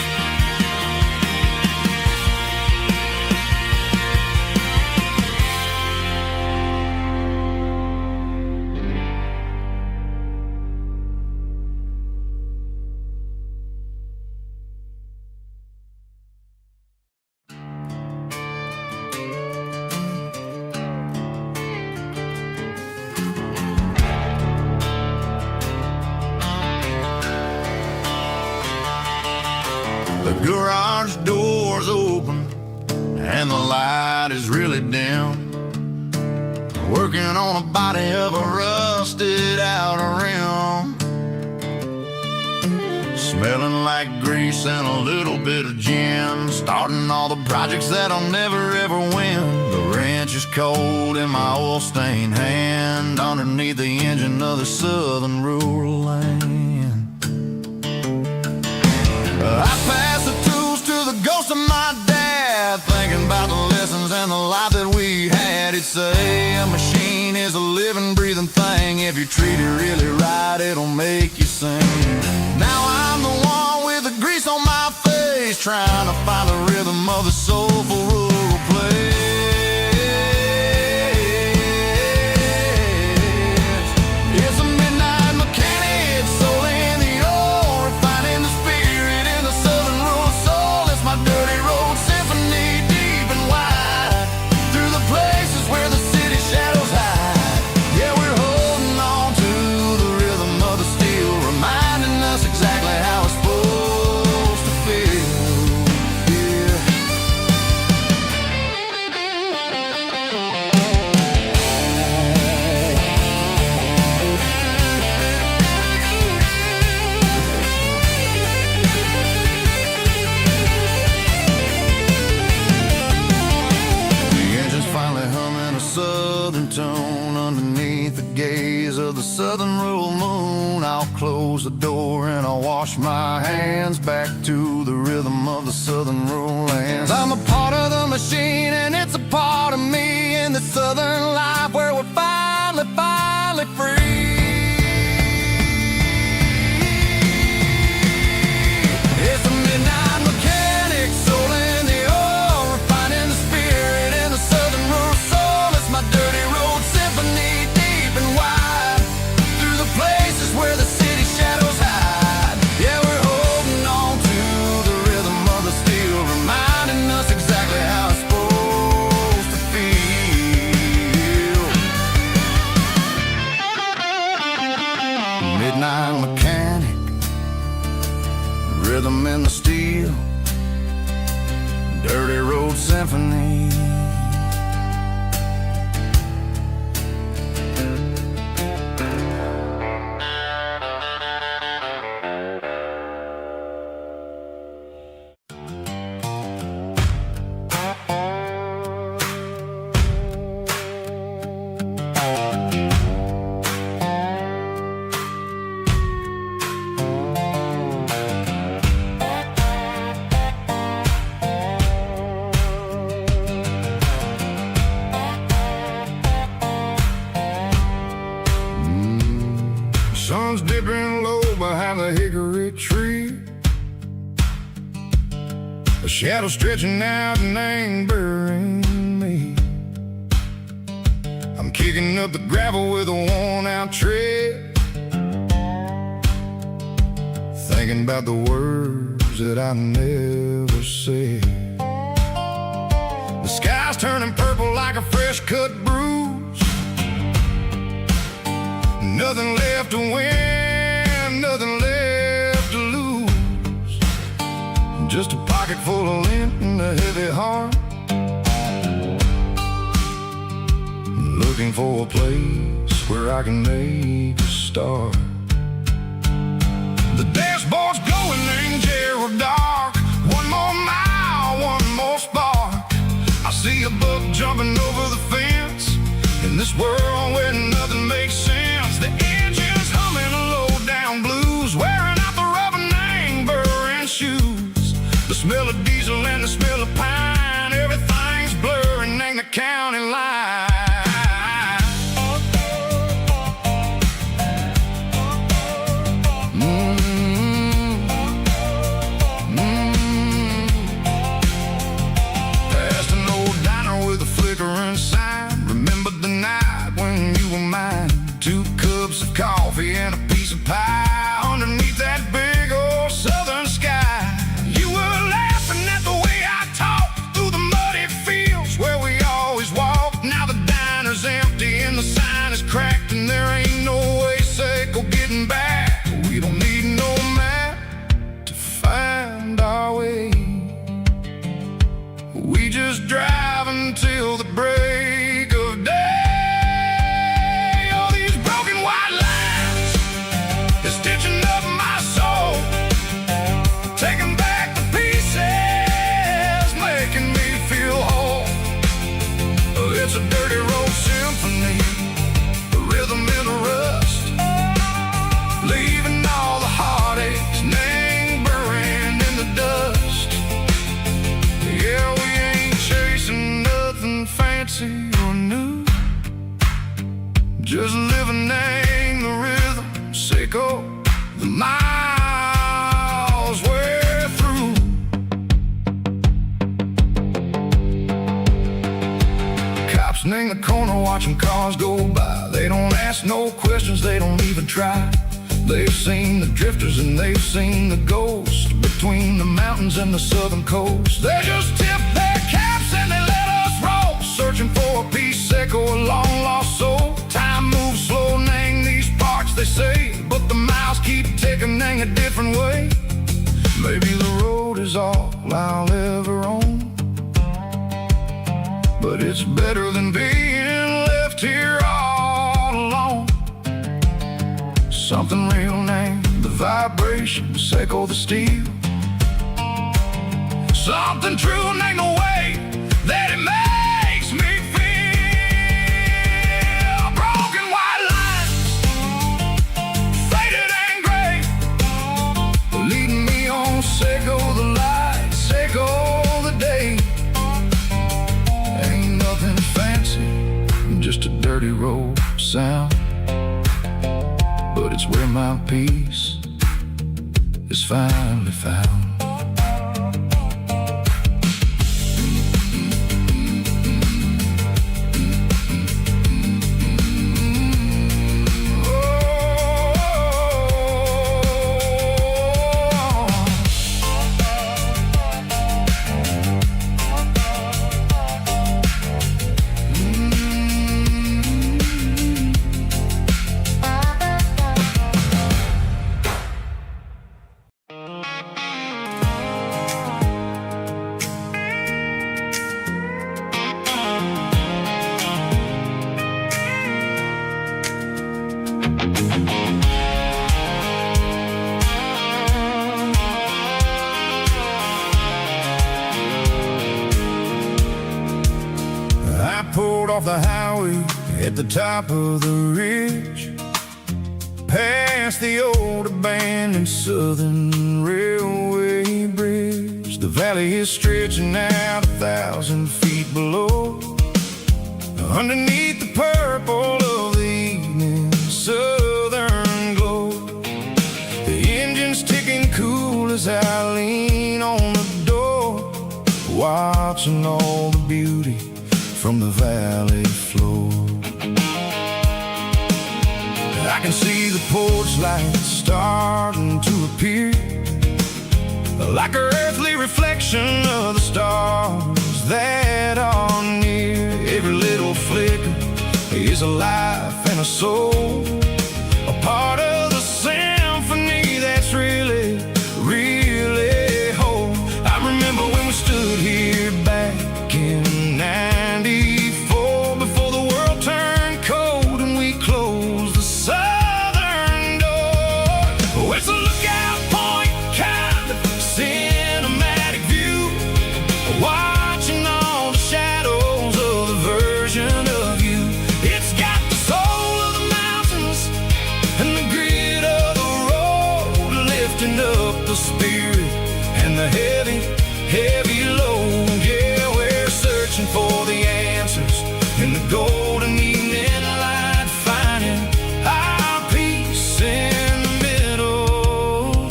The garage door's open and the light is really dim. Working on a body of a rusted out rim. Smelling like grease and a little bit of gin. Starting all the projects that I'll never ever win. The wrench is cold in my oil-stained hand, underneath the engine of the southern rural land. I pass the tools to the ghost of my dad, thinking about the lessons and the life that we had. He'd say a machine is a living, breathing thing. If you treat it really right, it'll make you sing. Now I'm the one with the grease on my face, trying to find the rhythm of the soulful rural place. It's a midnight mechanic, soul in the ore, refining the spirit in the southern rural soul. It's my dirty road symphony, deep and wide, through the places where the city shadows hide. Yeah, we're holding on to the rhythm of the steel, reminding us exactly how it's supposed to feel. Yeah. southern rural moon, I'll close the door and I'll wash my hands back to the rhythm of the southern rural lands. I'm a part of the machine and it's a part of me in the southern life where we're finally free. It's a midnight mechanic, soul in the oil, refining the spirit in the southern rural soul. It's my dirty road symphony, deep and wide, through the places where the city shadows hide. Yeah, we're holding on to the rhythm of the steel, reminding us exactly how it's supposed to feel. Midnight mechanic, rhythm in the steel, dirty road symphony. Sun's dipping low behind the hickory tree, a shadow stretching out and angering me. I'm kicking up the gravel with a worn-out tread, thinking about the words that I never said. The sky's turning purple like a fresh-cut bruise. Nothing left to win, nothing left to lose. Just a pocket full of lint and a heavy heart, looking for a place where I can make a start. The dashboard's glowing, ain't Gerald dark. One more mile, one more spark. I see a buck jumping over the fence in this world where nothing makes sense. The engine's humming a low-down blues, wearing out the rubber name, burring shoes. The smell of diesel and the smell of pine, everything's blurring, ain't the county line. Past an old diner with a flickering sign, remember the night when you were mine. 2 cups of coffee and a piece of pie underneath that big old southern sky. You were laughing at the way I talked through the muddy fields where we always walked. Now the diner's empty and the sign is cracked, and there ain't no way safe or getting back. We don't need no map to find our way. We just drive until the break of day. It's a dirty road symphony, a rhythm in the rust, leaving all the heartaches, name burning in the dust. Yeah, we ain't chasing nothing fancy or new, just living in the rhythm, sick of the miles we're through. In the corner watching cars go by, they don't ask no questions, they don't even try. They've seen the drifters and they've seen the ghosts between the mountains and the southern coast. They just tip their caps and they let us roll, searching for a piece sick or a long lost soul. Time moves slow, nang these parts they say, but the miles keep ticking, nang a different way. Maybe the road is all I'll ever own, but it's better than being left here all alone. Something real named the vibration, echo the steel. Something true named the way that it makes me feel. Broken white lines dirty road sound, but it's where my peace is finally found. I pulled off the highway at the top of the ridge, past the old abandoned Southern Railway bridge. The valley is stretching out 1,000 feet below, underneath the purple of the evening southern glow. The engine's ticking cool as I lean on the door, watching all the beauty from the valley floor. I can see the porch lights starting to appear, like an earthly reflection of the stars that are near. Every little flicker is a life and a soul, a part of the symphony that's really, really whole. I remember when we stood here back in '94, before the world turned cold and we closed the southern door. Oh, it's a lookout point, kind of cinematic view, watching all the shadows of the version of you. It's got the soul of the mountains and the grit of the road, lifting up the spirit and the heavy, heavy load. Yeah, we're searching for the answers in the golden evening light, finding our peace in the middle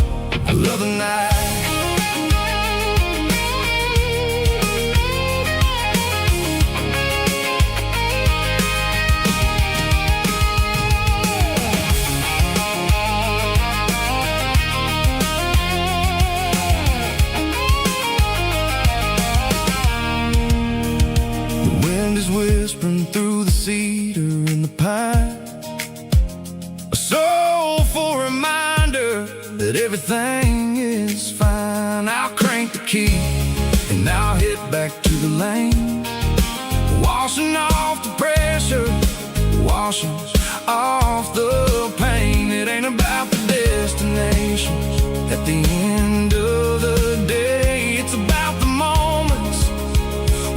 of the night. The wind is whispering through the cedar and the pine, a soulful reminder that everything is fine. I'll crank the key and I'll hit back to the lane, washing off the pressure, washing off the pain. It ain't about the destinations at the end of the day, it's about the moments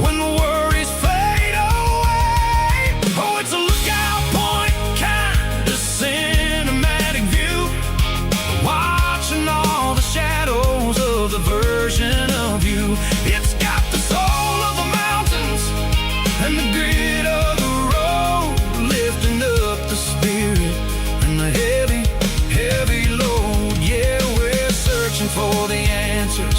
when the worries fade away. Oh, it's a lookout point, kind of cinematic view, watching all the shadows of the version of you. It's got the soul of the mountains and the grit of the road, lifting up the spirit and the heavy, heavy load. Yeah, we're searching for the answers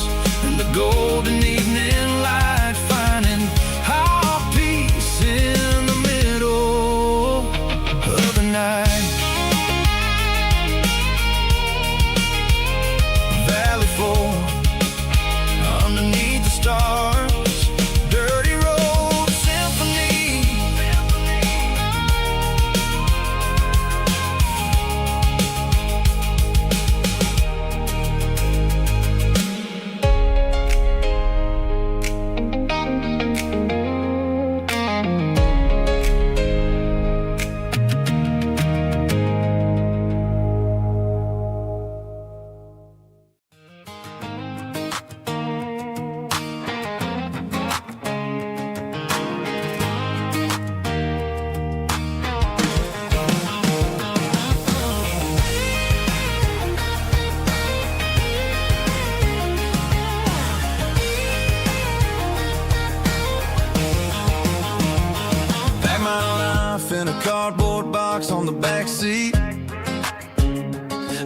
box on the back seat,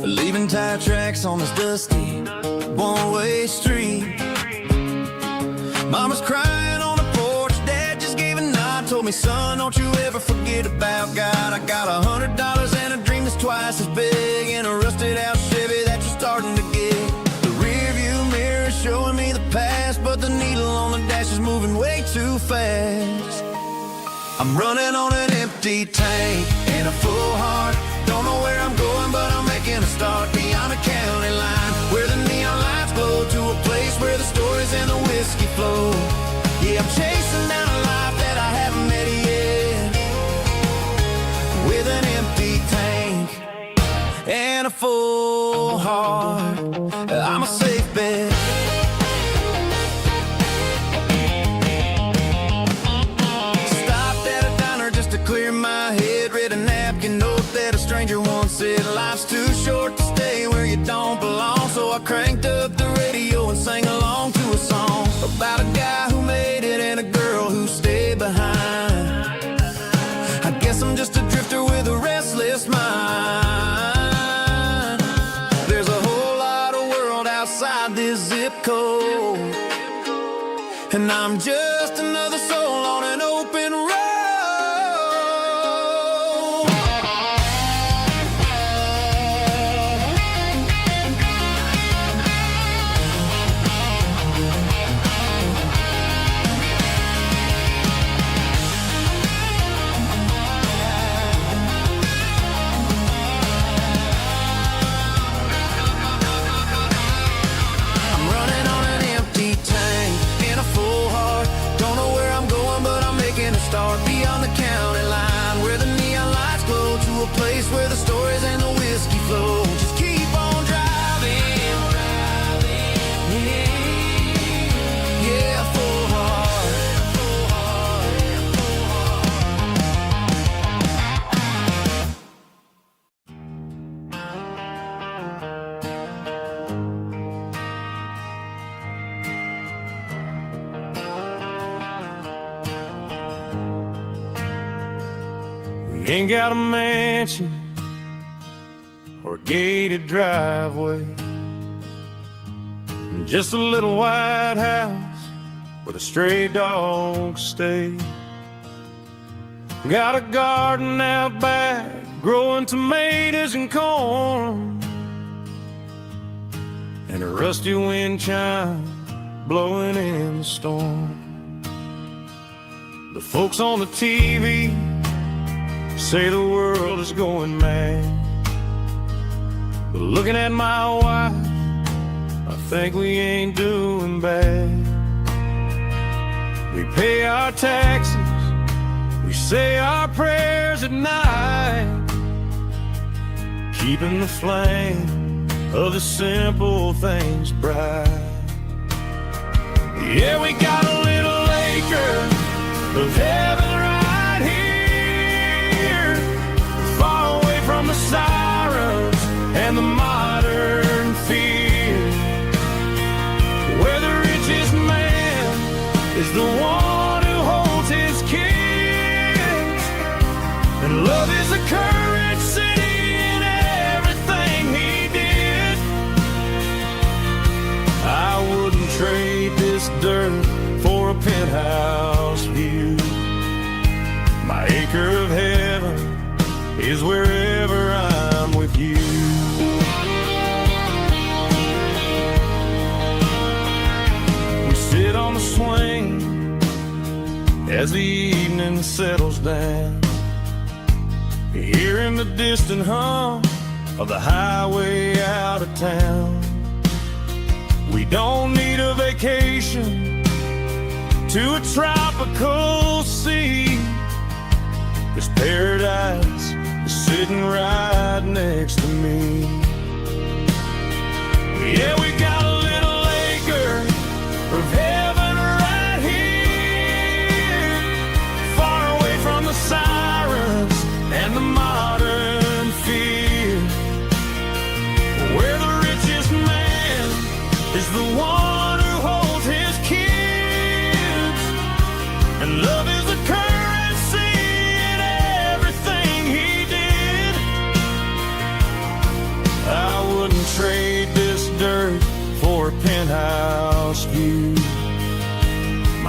leaving tire tracks on this dusty one-way street. Mama's crying on the porch, Dad just gave a nod, told me, son, don't you ever forget about God. I got $100 and a dream that's twice as big, and a rusted out Chevy that you're starting to get. The rear view mirror is showing me the past, but the needle on the dash is moving way too fast. I'm running on an empty tank and a full heart. Don't know where I'm going, but I'm making a start beyond the county line, where the neon lights glow, to a place where the stories and the whiskey flow. Yeah, I'm chasing down a life that I haven't met yet, with an empty tank and a full heart. I'm a safe bet. Clear my head, read a napkin note that a stranger once said, life's too short to stay where you don't belong. So I cranked up the radio and sang along to a song about a guy who made it and a girl who stayed behind. I guess I'm just a drifter with a restless mind. There's a whole lot of world outside this zip code, and I'm just another soul on an open road. Start beyond the county line, where the neon lights glow, to a place where the stories and the whiskey flow. Just keep on driving, yeah, full heart. Ain't got a mansion or a gated driveway, just a little white house where the stray dogs stay. Got a garden out back, growing tomatoes and corn, and a rusty wind chime blowing in the storm. The folks on the TV say the world is going mad, but looking at my wife, I think we ain't doing bad. We pay our taxes, we say our prayers at night, keeping the flame of the simple things bright. Yeah, we got a little acre of heaven right here, far away from the sirens and the modern fear, where the richest man is the one who holds his kids, and love is the currency in everything he did. I wouldn't trade this dirt for a penthouse view. My acre of heaven is wherever I'm with you. We sit on the swing as the evening settles down, hearing the distant hum of the highway out of town. We don't need a vacation to a tropical sea, 'cause paradise is sitting right next to me. Yeah, we got a little acre of heaven right here, far away from the sirens and the modern fear, where the richest man is the one who holds his kids, and love is the currency in everything he did.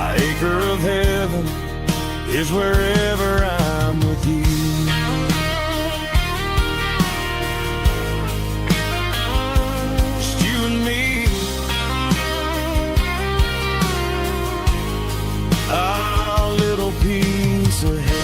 My acre of heaven is wherever I'm with you. Just you and me, our little piece of heaven.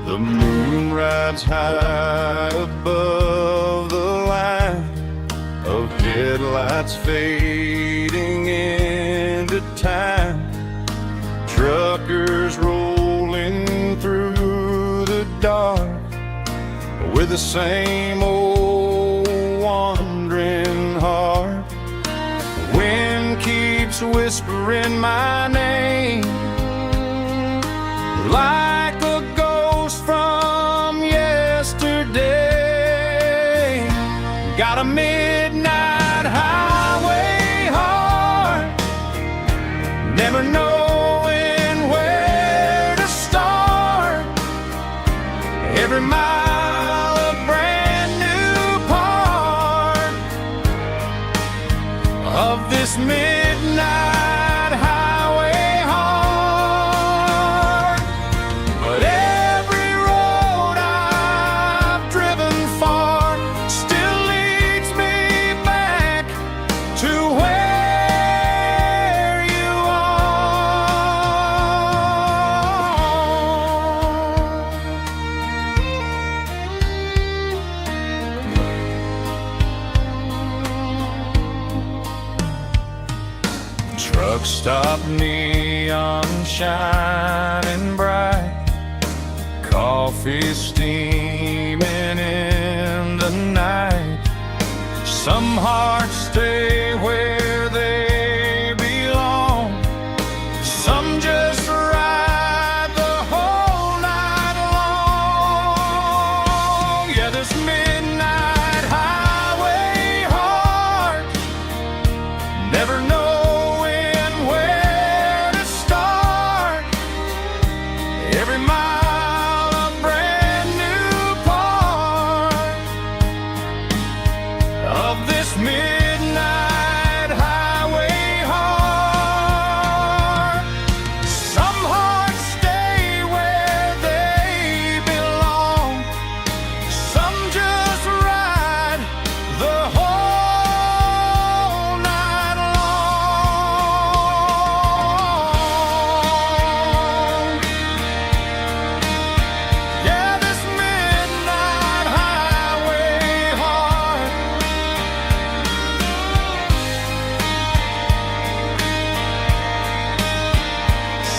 The moon rides high above the line of headlights fading into time. Truckers rolling through the dark with the same old wandering heart. The wind keeps whispering my name like a ghost from yesterday. Got a midnight highway heart, never knowing where to start. Every mile a brand new part of this midnight highway heart. But every road I've driven far still leads me back to where you are. Truck stop, neon shining bright, coffee steaming in the night. Some hearts stay where they belong, some just ride the whole night long. Yeah, this midnight highway heart, never knowing where to start. Every mile a brand new part of this midnight highway heart. Some hearts stay where they belong, some just ride the whole night long. Yeah, this midnight highway heart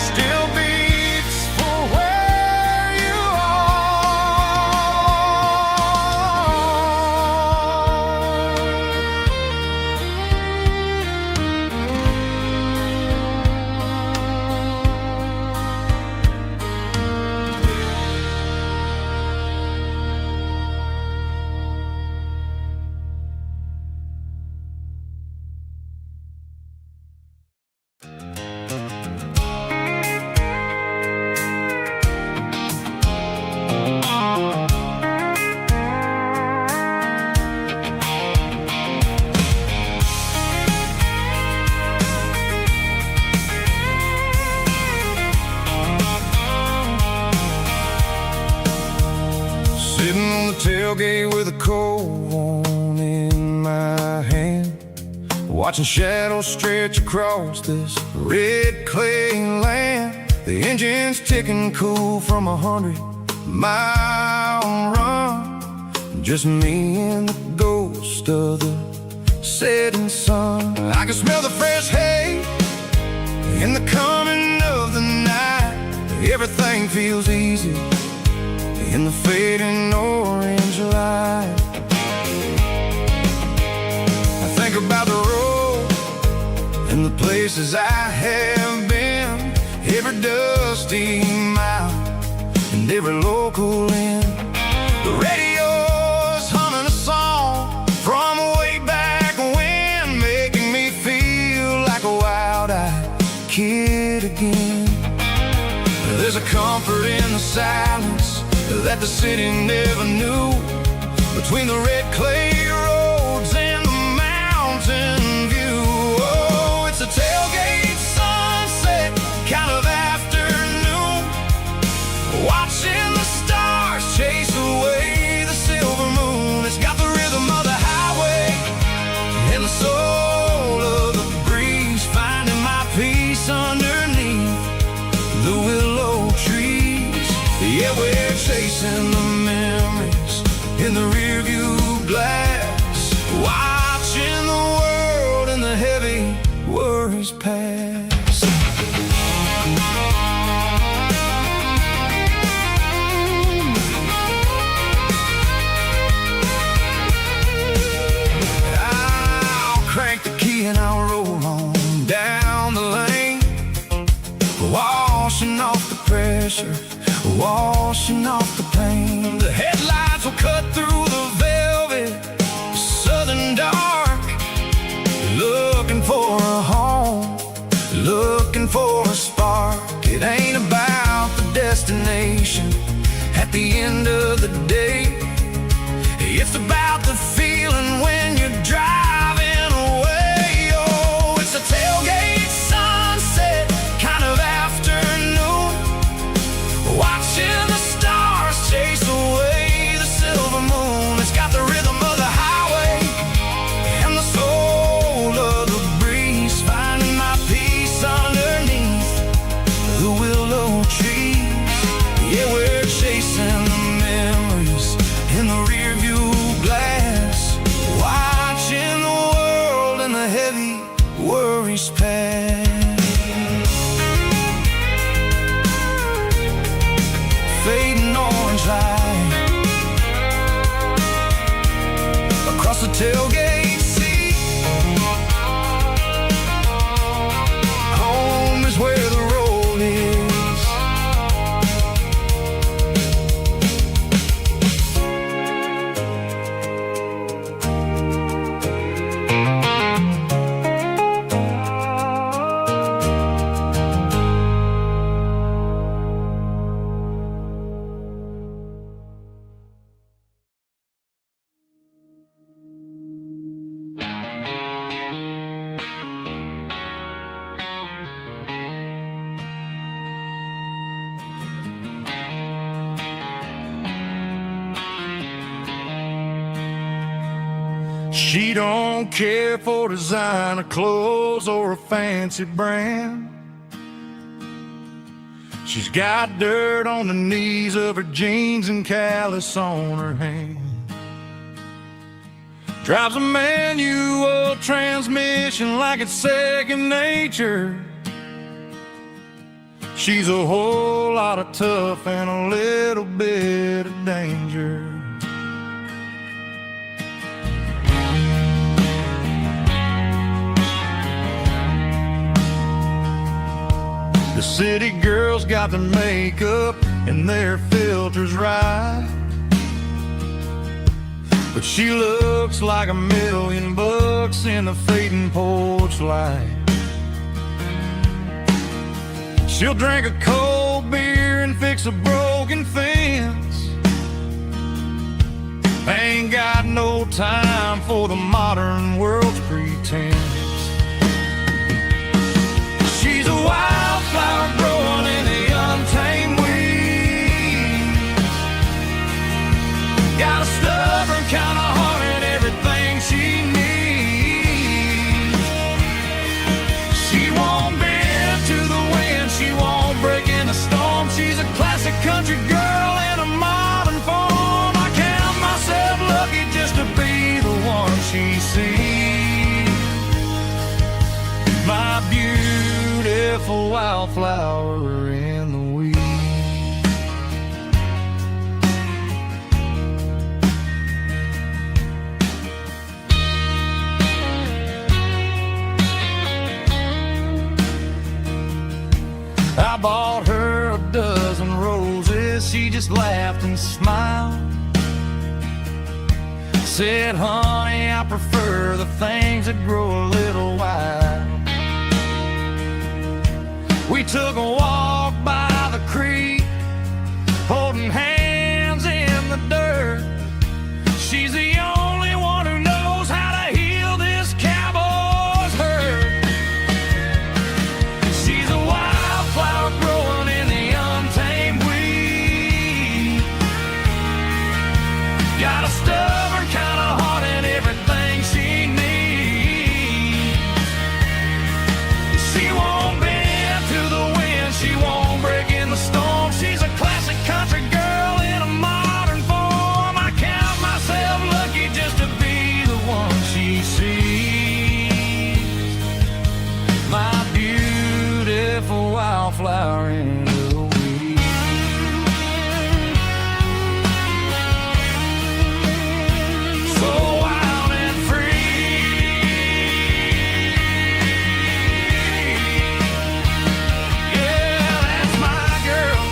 still beats for where you sitting on the tailgate with a cold one in my hand, watching shadows stretch across this red clay land. The engine's ticking cool from 100-mile run. Just me and the ghost of the setting sun. I can smell the fresh hay in the coming of the night. Everything feels easy in the fading orange light. places I have been, every dusty mile and every local inn. The radio's humming a song from way back when, making me feel like a wild-eyed kid again. There's a comfort in the silence that the city never knew, between the red clay roads and the mountain view. Oh, it's a tailgate sunset kind of afternoon, watching the stars chase away the silver moon. It's got the rhythm of the highway and the soul of the breeze, finding my peace underneath the willow trees. Yeah, we're chasing the memories in the rearview glass, watching the world and the heavy worries pass. I'll crank the key and I'll roll on down the lane, washing off the pressure, washing off the pain. The headlights will cut through the velvet southern dark, looking for a home, looking for a spark. It ain't about the destination at the end of the day, it's about the feeling when you're driving away. Oh, it's a tailgate sunset kind of afternoon, watching the stars chase away the silver moon. It's got the rhythm of the highway and the soul of the breeze, finding my peace underneath the willow trees. Yeah, we're chasing the memories in the rearview glass, watching the world and the heavy worries pass. Fading orange light across the tailgate seat. Home is where the road is. She don't care for designer clothes or a fancy brand. She's got dirt on the knees of her jeans and callus on her hand. Drives a manual transmission like it's second nature. She's a whole lot of tough and a little bit of danger. The city girls got their makeup and their filters right, but she looks like $1,000,000 in the fading porch light. She'll drink a cold beer and fix a broken fence. Ain't got no time for the modern world's pretense. She's a wildflower growing in the untamed weeds. Got a stubborn kind of heart and everything she needs. She won't bend to the wind, she won't break in a storm. She's a classic country girl in a modern form. I count myself lucky just to be the one she sees. My beautiful wildflower in the weeds. just laughed and smiled. Said, honey, I prefer the things that grow a little wild. We took a walk by the creek, holding hands in the dirt. She's the only one who knows how to heal this cowboy's hurt. She's a wildflower growing in the untamed weed. Got a stubborn kind of heart and everything she needs. She won't bend to the wind, she won't break in the storm. She's a classic country girl in a modern form. I count myself lucky just to be the one she sees. My beautiful wildflower in the weed. So wild and free. Yeah, that's my girl.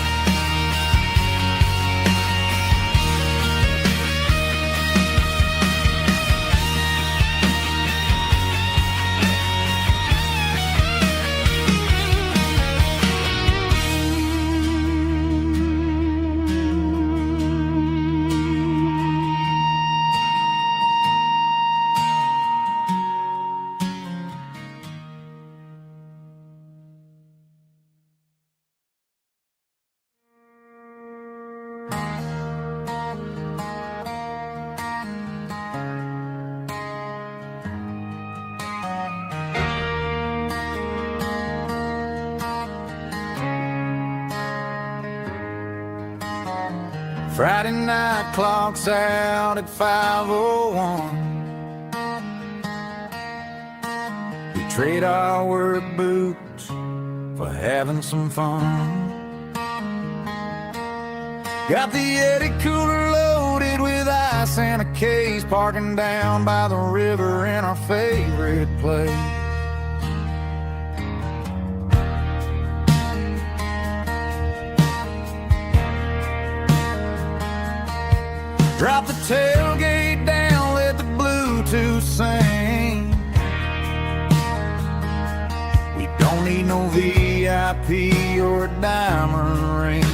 Friday night clock's out at 5:01. We trade our work boots for having some fun. Got the Yeti cooler loaded with ice and a case, parking down by the river in our favorite place. Drop the tailgate down, let the Bluetooth sing. We don't need no VIP or a diamond ring.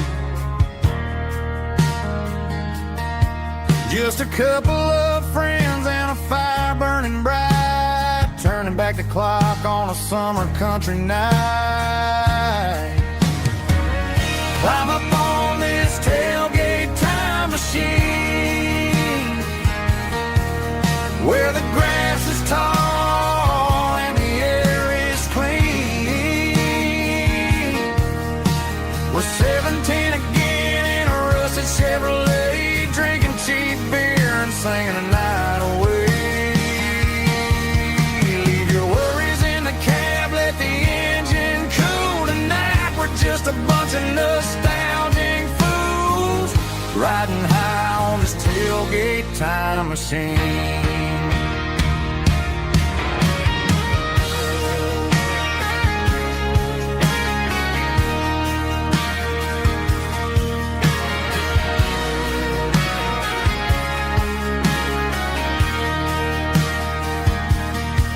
Just a couple of friends and a fire burning bright, turning back the clock on a summer country night. Climb up on this tailgate time machine, where the grass is tall and the air is clean. We're 17 again in a rusted Chevrolet, drinking cheap beer and singing the night away. Leave your worries in the cab, let the engine cool tonight. We're just a bunch of nostalgic fools, riding high on this tailgate time machine.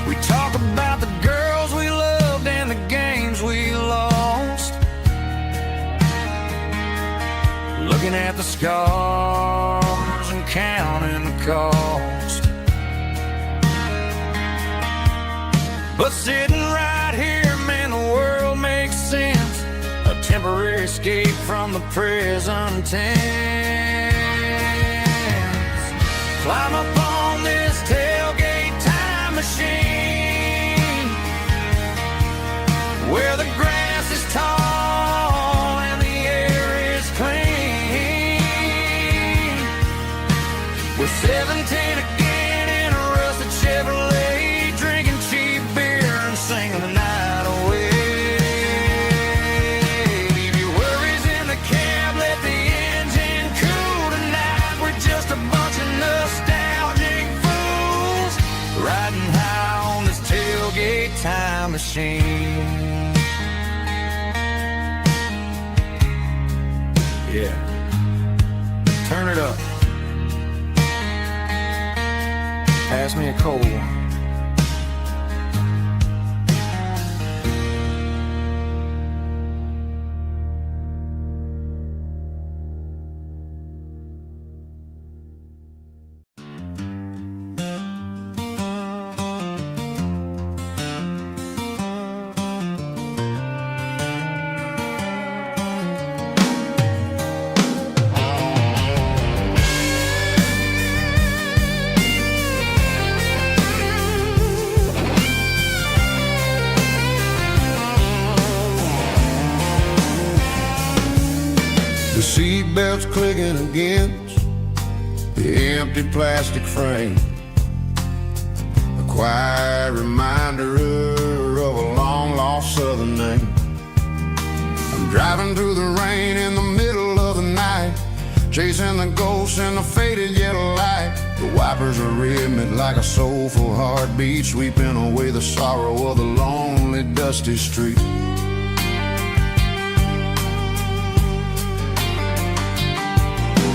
We talk about the girls we loved and the games we lost, looking at the scars and counting the cost. But sitting right here, man, the world makes sense. A temporary escape from the present tense. Climb up on this tailgate time machine, where the grass is tall and the air is clean. We're 17 again in a rusted Chevrolet, drinking cheap beer and singing the night away. Leave your worries in the cab, let the engine cool tonight. We're just a bunch of nostalgic fools, riding high on this tailgate time machine. Yeah. Pass me a cold. The seatbelt's clicking against the empty plastic frame, a quiet reminder of a long-lost southern name. I'm driving through the rain in the middle of the night, chasing the ghosts in the faded yellow light. The wipers are rhythmic like a soulful heartbeat, sweeping away the sorrow of the lonely, dusty street.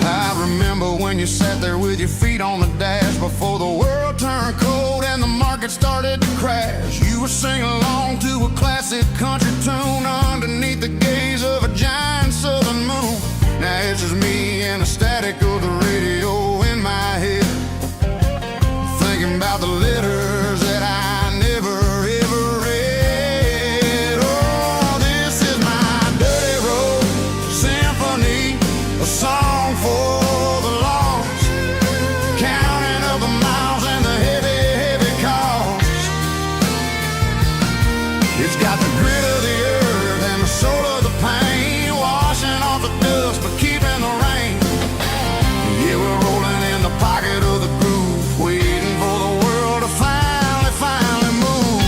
I remember when you sat there with your feet on the dash before the world turned cold and the market started to crash. You were singing along to a classic country tune underneath the gaze of a giant southern moon. Now it's just me and the static of the radio in my head, thinking about the letters that I never ever read. Oh, this is my dirty road symphony, a song for the lost, counting up the miles and the heavy, heavy cost. It's got the grit of the earth and the soul of the pain, washing off the dust but keeping the rain. Yeah, we're rolling in the pocket of the groove, waiting for the world to finally move.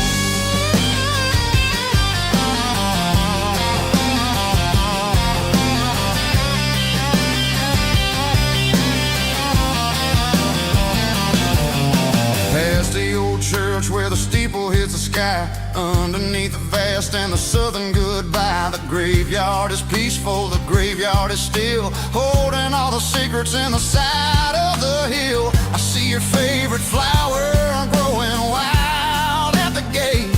Past the old church where the steeple hits the sky, underneath the vast and the southern goodbye. The graveyard is peaceful, the graveyard is still, holding all the secrets in the side of the hill. I see your favorite flower growing wild at the gate,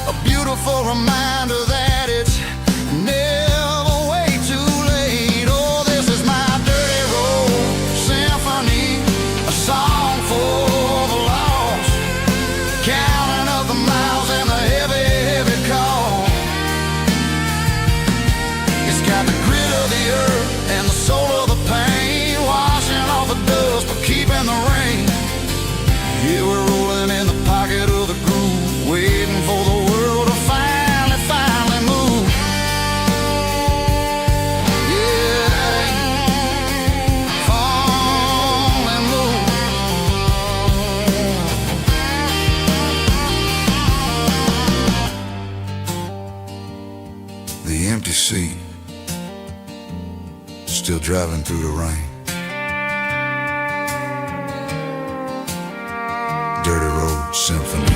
a beautiful reminder that it's never way too late. Oh, this is my dirty road symphony, a song for the lost, counting up the miles and the heavy, heavy call. It's got the grit of the earth and the soul of the pain, washing off the dust but keeping the rain. Yeah, we're rolling in the pocket of the groove, waiting for the world to finally move. Yeah, finally move. The empty seat, still driving through the rain. Dirty Road Symphony.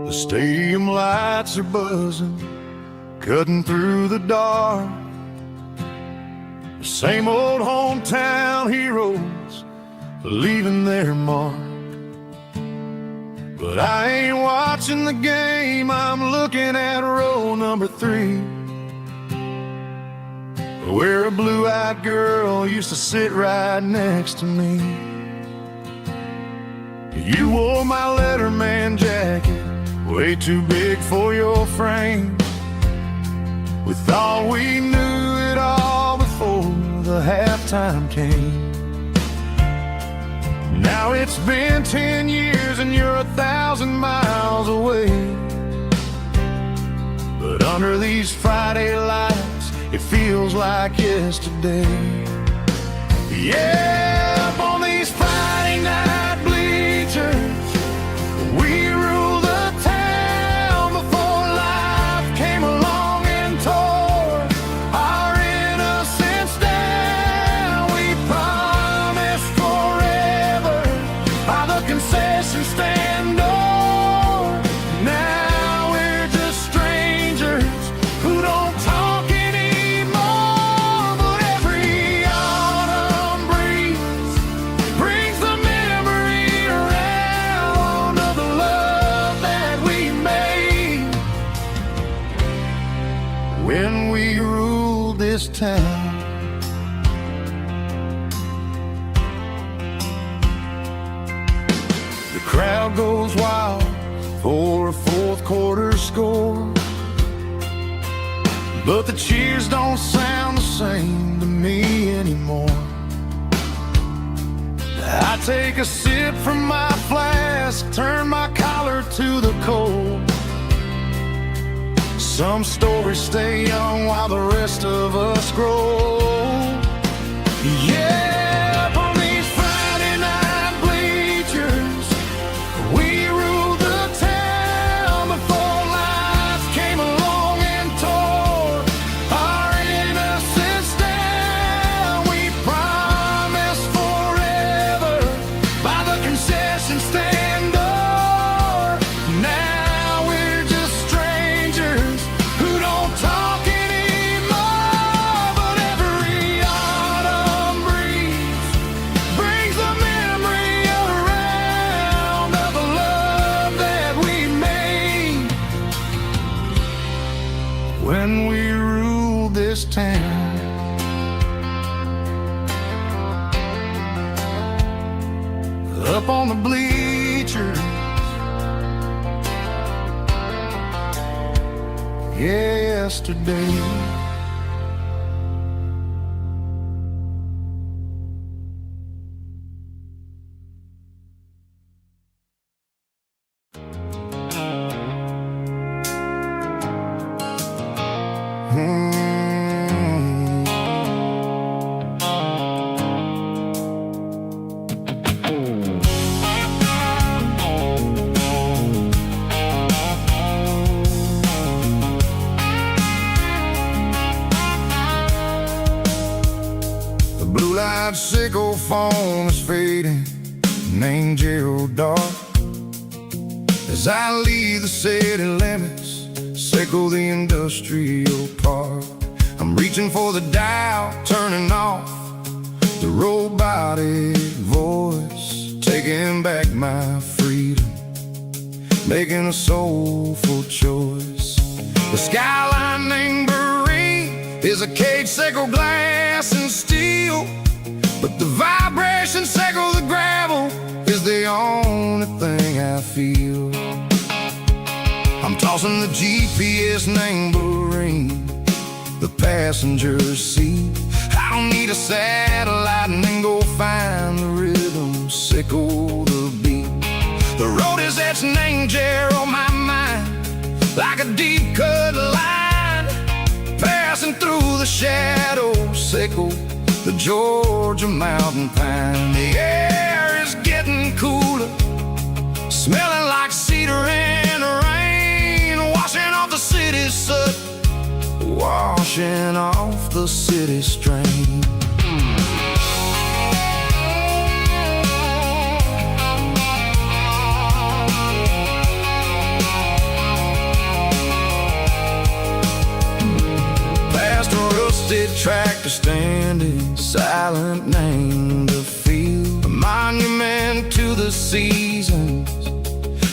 The stadium lights are buzzing, cutting through the dark. The same old hometown heroes leaving their mark. But I ain't watching the game, I'm looking at row number 3. where a blue-eyed girl used to sit right next to me. You wore my Letterman jacket, way too big for your frame. We thought we knew it all before the halftime came. Now it's been 10 years and you're 1,000 miles away. But under these Friday lights, it feels like yesterday. Yeah, up on these Friday night bleachers, we ruled the town before life came along and tore our innocence down. We promised forever by the concession stand door. Now we're just strangers who don't talk anymore. But every autumn breeze brings the memory around of the love that we made when we ruled this town. The crowd goes wild for a fourth quarter score, but the cheers don't sound the same to me anymore. I take a sip from my flask, turn my collar to the cold. Some stories stay young while the rest of us grow. Yeah, up on these Friday night bleachers, we ruled the town before life came along and tore our innocence down. We promised forever by the concession stand door. Now we're just strangers who don't talk anymore. But every autumn breeze brings the memory around of the love that we made when we ruled this town. Up on the bleachers, yesterday. The blue-light sickle phone is fading, named Gerald Dark. As I leave the city limits, sickle the industrial park. I'm reaching for the dial, turning off the robotic voice, taking back my freedom, making a soulful choice. The skyline named Marine is a cage, sickle glass and steel, but the vibration sickle the gravel is the only thing I feel. I'm tossing the GPS named Marine, the passenger seat. I don't need a satellite and then go find the rhythm, sickle the beat. The road is etched named Jer on my mind, like a deep cut line, passing through the shadows, sickle the Georgia mountain pine. The air is getting cooler, smelling like cedar and rain, washing off the city soot, washing off the city strain. Past a rusted tractor standing silent, named the field, a monument to the seasons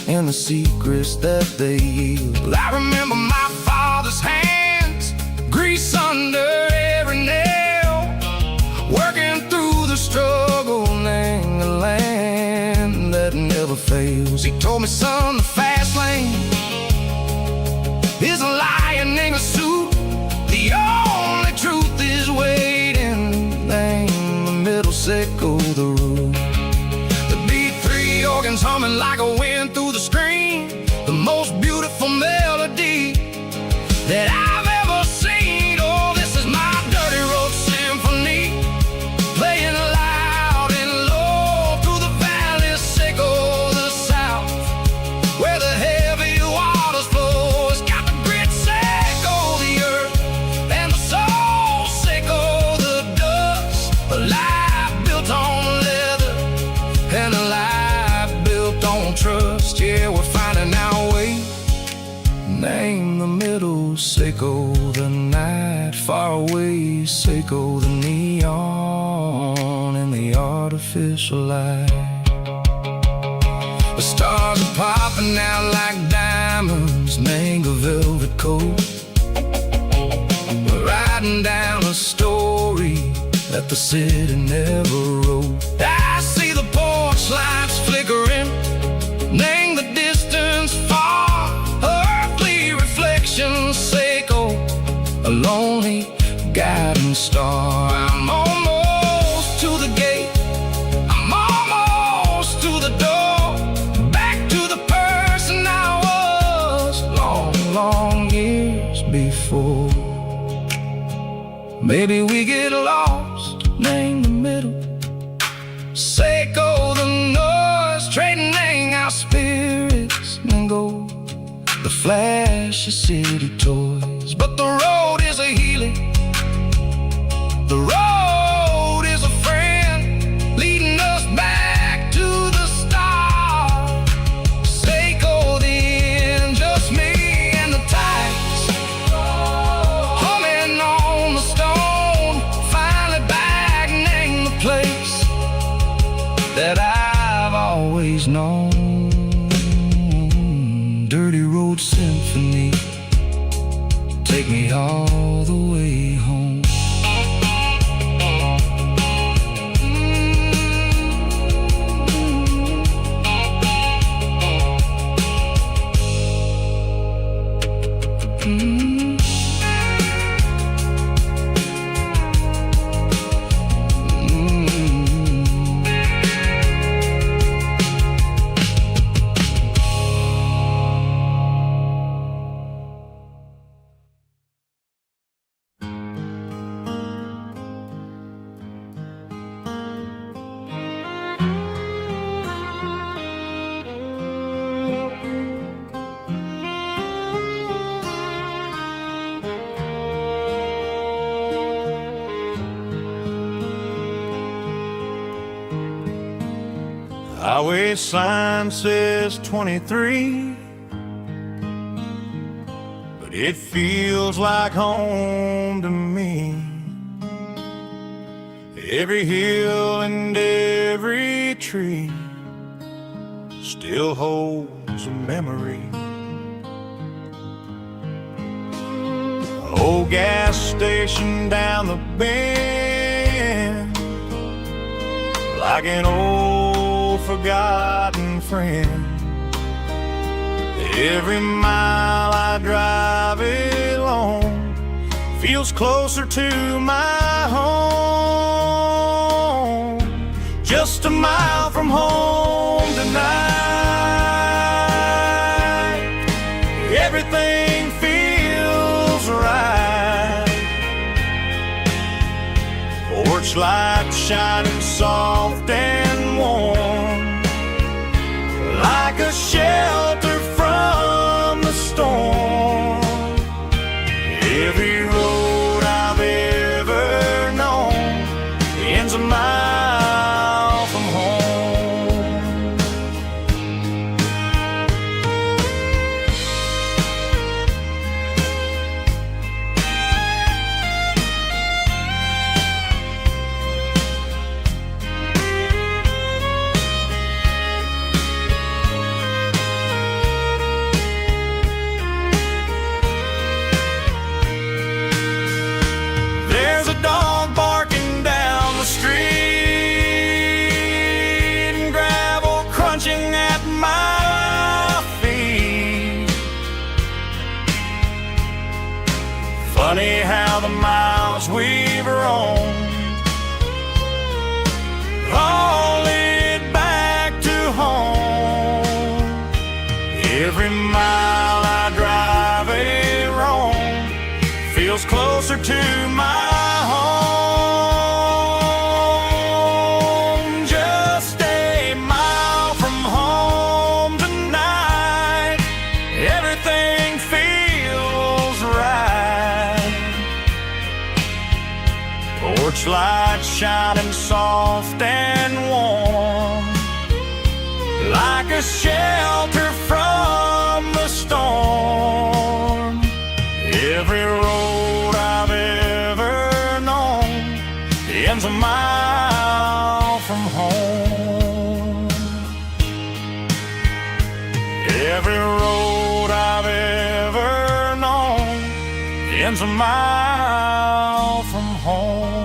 and the secrets that they yield. I remember my father's hands, grease under every nail, goes. He told me, son, the fast lane is a lion in a suit. The only truth is waiting. Name the middle, sickle the root. The B3 organs humming like a wind through the screen. The most beautiful melody that I've ever seen. Oh, this is my dirty road symphony, playing loud and low through the valleys, sickle the south, where the heavy waters flow. It's got the grit, sickle the earth, and the soul, sickle the dust. A life built on leather, and a life built on trust. Yeah, we're finding our way. Name the middle, sickle the night, far away, sickle the neon and the artificial light. The stars are popping out like diamonds, mango velvet coat. We're riding down a story that the city never wrote. I see the porch lights flickering, name the distance far. Earthly reflections, sickle a lonely guiding star. I'm almost to the gate, I'm almost to the door, back to the person I was long, long years before. Maybe we get lost, name the middle, sickle the noise, trading our spirits and go the flash of city toys. But the road is a healing, the road is a friend, leading us back to the start. Sickle the end, just me and the tides, humming on the stone. Finally back, name the place that I've always known. Dirty road symphony, take me all the way home. Highway sign says 23, but it feels like home to me. Every hill and every tree still holds a memory. Old gas station down the bend, like an old forgotten friend. Every mile I drive it along feels closer to my home. Just a mile from home tonight, everything feels right. Porch light shining soft and warm, like a shelter from the storm. Every road I've ever known ends a mile from home. now the miles we've roamed all lead back to home. Every mile I drive a roam feels closer to my home. Just a mile from home tonight, everything feels right. Porch light shining soft and warm, like a shelter from the storm. Every road I've ever known ends a mile from home. Every road I've ever known ends a mile from home.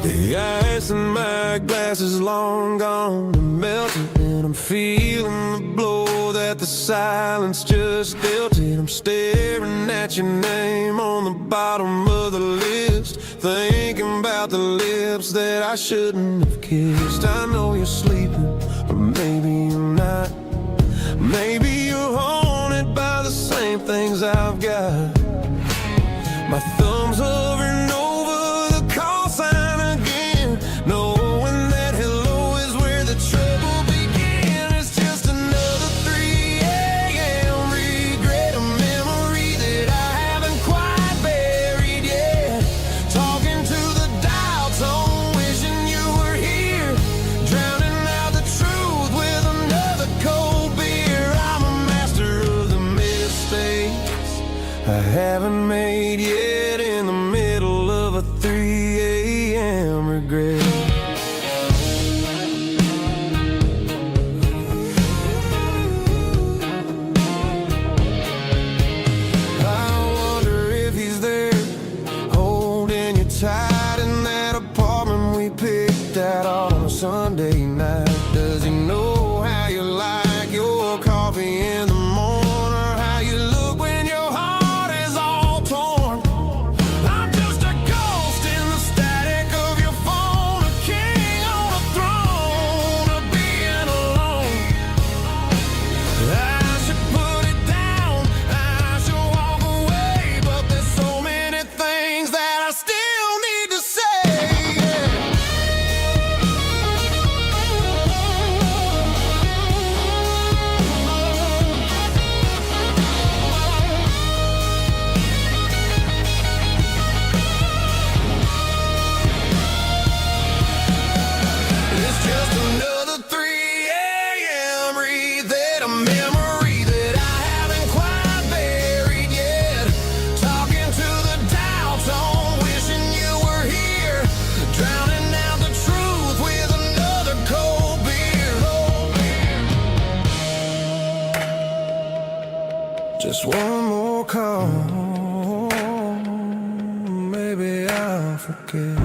The ice in my glass is long gone and melted, and I'm feeling the blow that the silence just dealt it. I'm staring at your name on the bottom of the list, thinking about the lips that I shouldn't have kissed. I know you're sleeping, but maybe you're not. Maybe you're haunted by the same things I've got. My thumb's hovering over the call sign again, knowing that hello is where the trouble began. It's just another 3 a.m. regret, a memory that I haven't quite buried yet. Talking to the dial tone, wishing you were here, drowning out the truth with another cold beer. I'm a master of the mistakes I haven't made yet, in the middle of a 3 a.m. regret. I wonder if he's there, holding you tight in that apartment we picked out on a Sunday night. Does he know how you like your coffee in the morning, or how you look when your heart is all torn? I'm just a ghost in the static of your phone, a king on a throne of being alone. I should put it down, I should walk away, but there's so many things that I still need to say. It's just another 3 a.m. read, a memory that I haven't quite buried yet. Talking to the dial tone, wishing you were here, drowning out the truth with another cold beer. Just one more call, maybe I'll forget.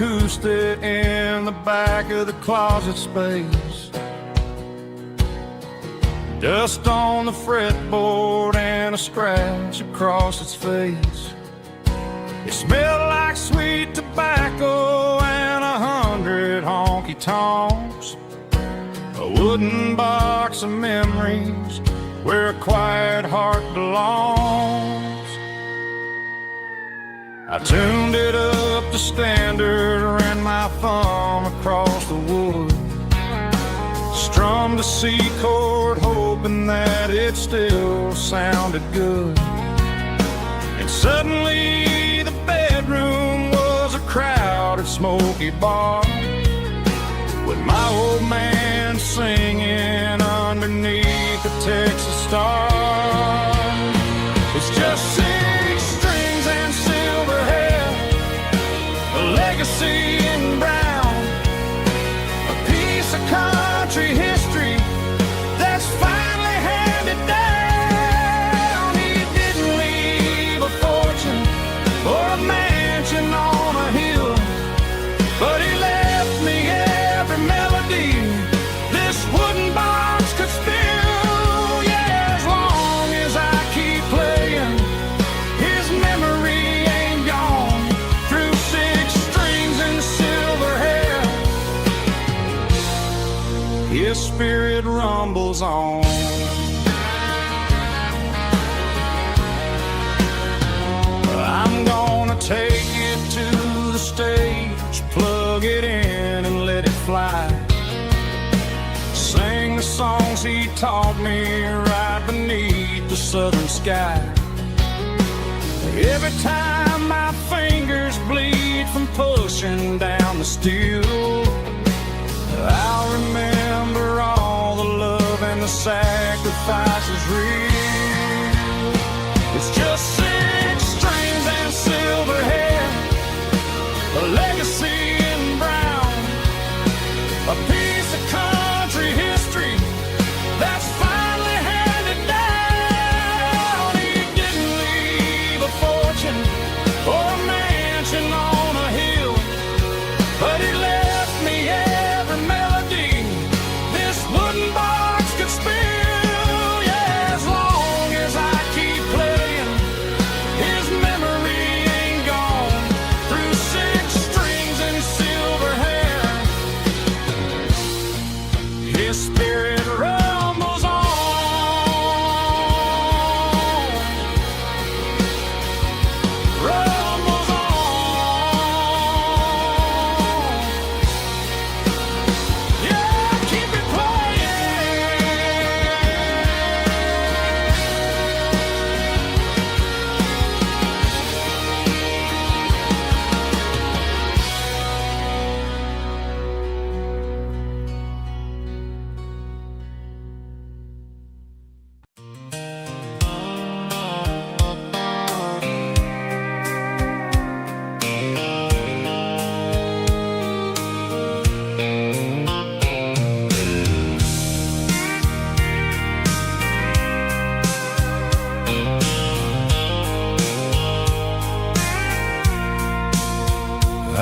acoustic in the back of the closet space. Dust on the fretboard and a scratch across its face. It smelled like sweet tobacco and 100 honky-tonks. A wooden box of memories where a quiet heart belongs. I tuned it up to standard, ran my thumb across the wood, strummed a C chord hoping that it still sounded good. And suddenly the bedroom was a crowded smoky bar, with my old man singing underneath the Texas star. It's just 6 strings and silver hair, a legacy in brown, a piece of country history that's finally handed down. He didn't leave a fortune or a mansion on a hill, but he left me every melody this wooden box could spill. Yeah, as long as I keep playing, his memory ain't gone. Through 6 strings and silver hair, his spirit rumbles on. I'm gonna take it to the stage, plug it in and let it fly. Sing the songs he taught me right beneath the southern sky. Every time my fingers bleed from pushing down the steel, I'll remember all the love and the sacrifices real. It's just 6 strings and silver hair, a legacy in brown, a piece of country history that's finally handed down. He didn't leave a fortune or a mansion on a hill, but he left me every melody this wooden box could spill. Yeah, as long as I keep playing, his memory ain't gone. Through 6 strings and silver hair, his spirit rumbles on. Rumbles on. Yeah, keep it playing.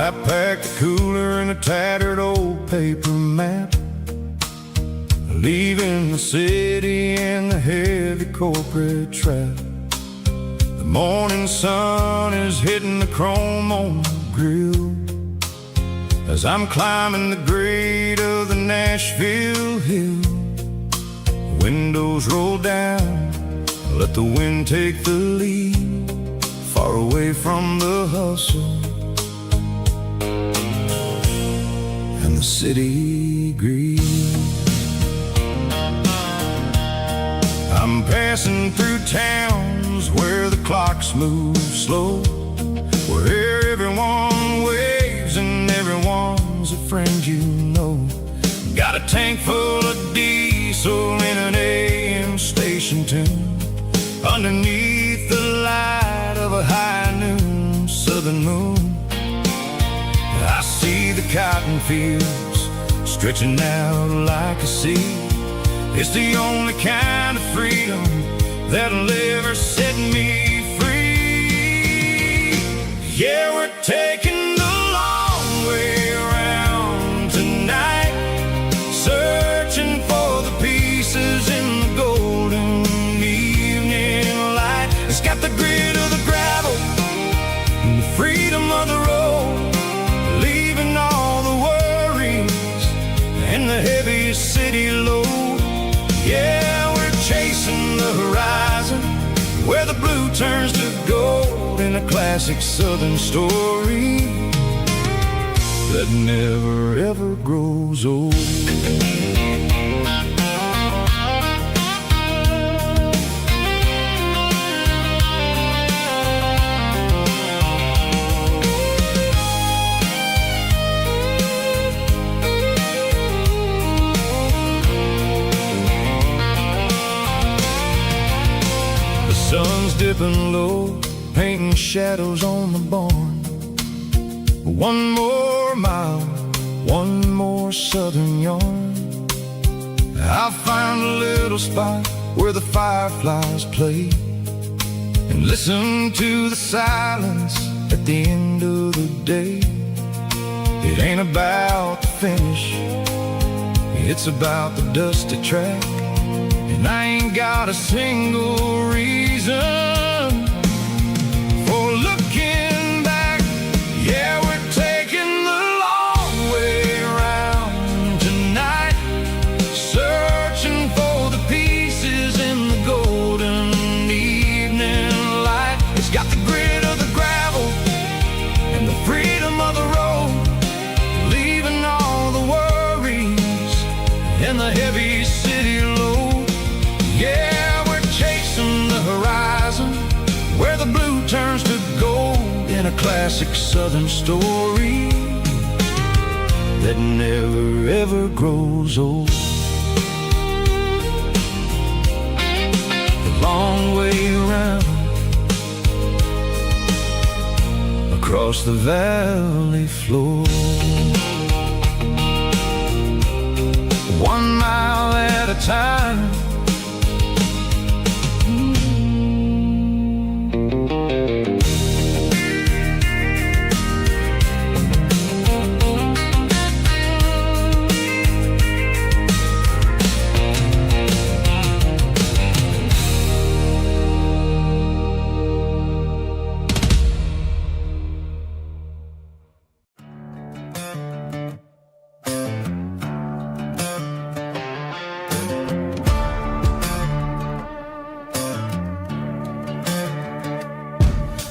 I packed a cooler and a tattered old paper map, leaving the city in the heavy corporate trap. The morning sun is hitting the chrome on the grill as I'm climbing the grade of the Nashville hill. The windows roll down, let the wind take the lead, far away from the hustle and the city greed. I'm passing through towns where the clocks move slow, where everyone waves and everyone's a friend you know. Got a tank full of diesel in an AM station tune, underneath the light of a high noon southern moon. I see the cotton fields stretching out like a sea. It's the only kind of freedom that'll ever set me free. Yeah, we're taking the long way the heavy city load. Yeah, we're chasing the horizon, where the blue turns to gold, in a classic southern story that never ever grows old. Sun's dipping low, painting shadows on the barn. One more mile, one more southern yarn. I'll find a little spot where the fireflies play, and listen to the silence at the end of the day. It ain't about the finish, it's about the dusty track. And I ain't got a single reason for looking back. Yeah, we're taking the long way around tonight, searching for the pieces in the golden evening light. It's got the grit of the gravel and the freedom of the road, leaving all the worries in the heavy city load. Yeah, we're chasing the horizon, where the blue turns to gold, in a classic southern story that never ever grows old. The long way around, across the valley floor, 1 mile at a time.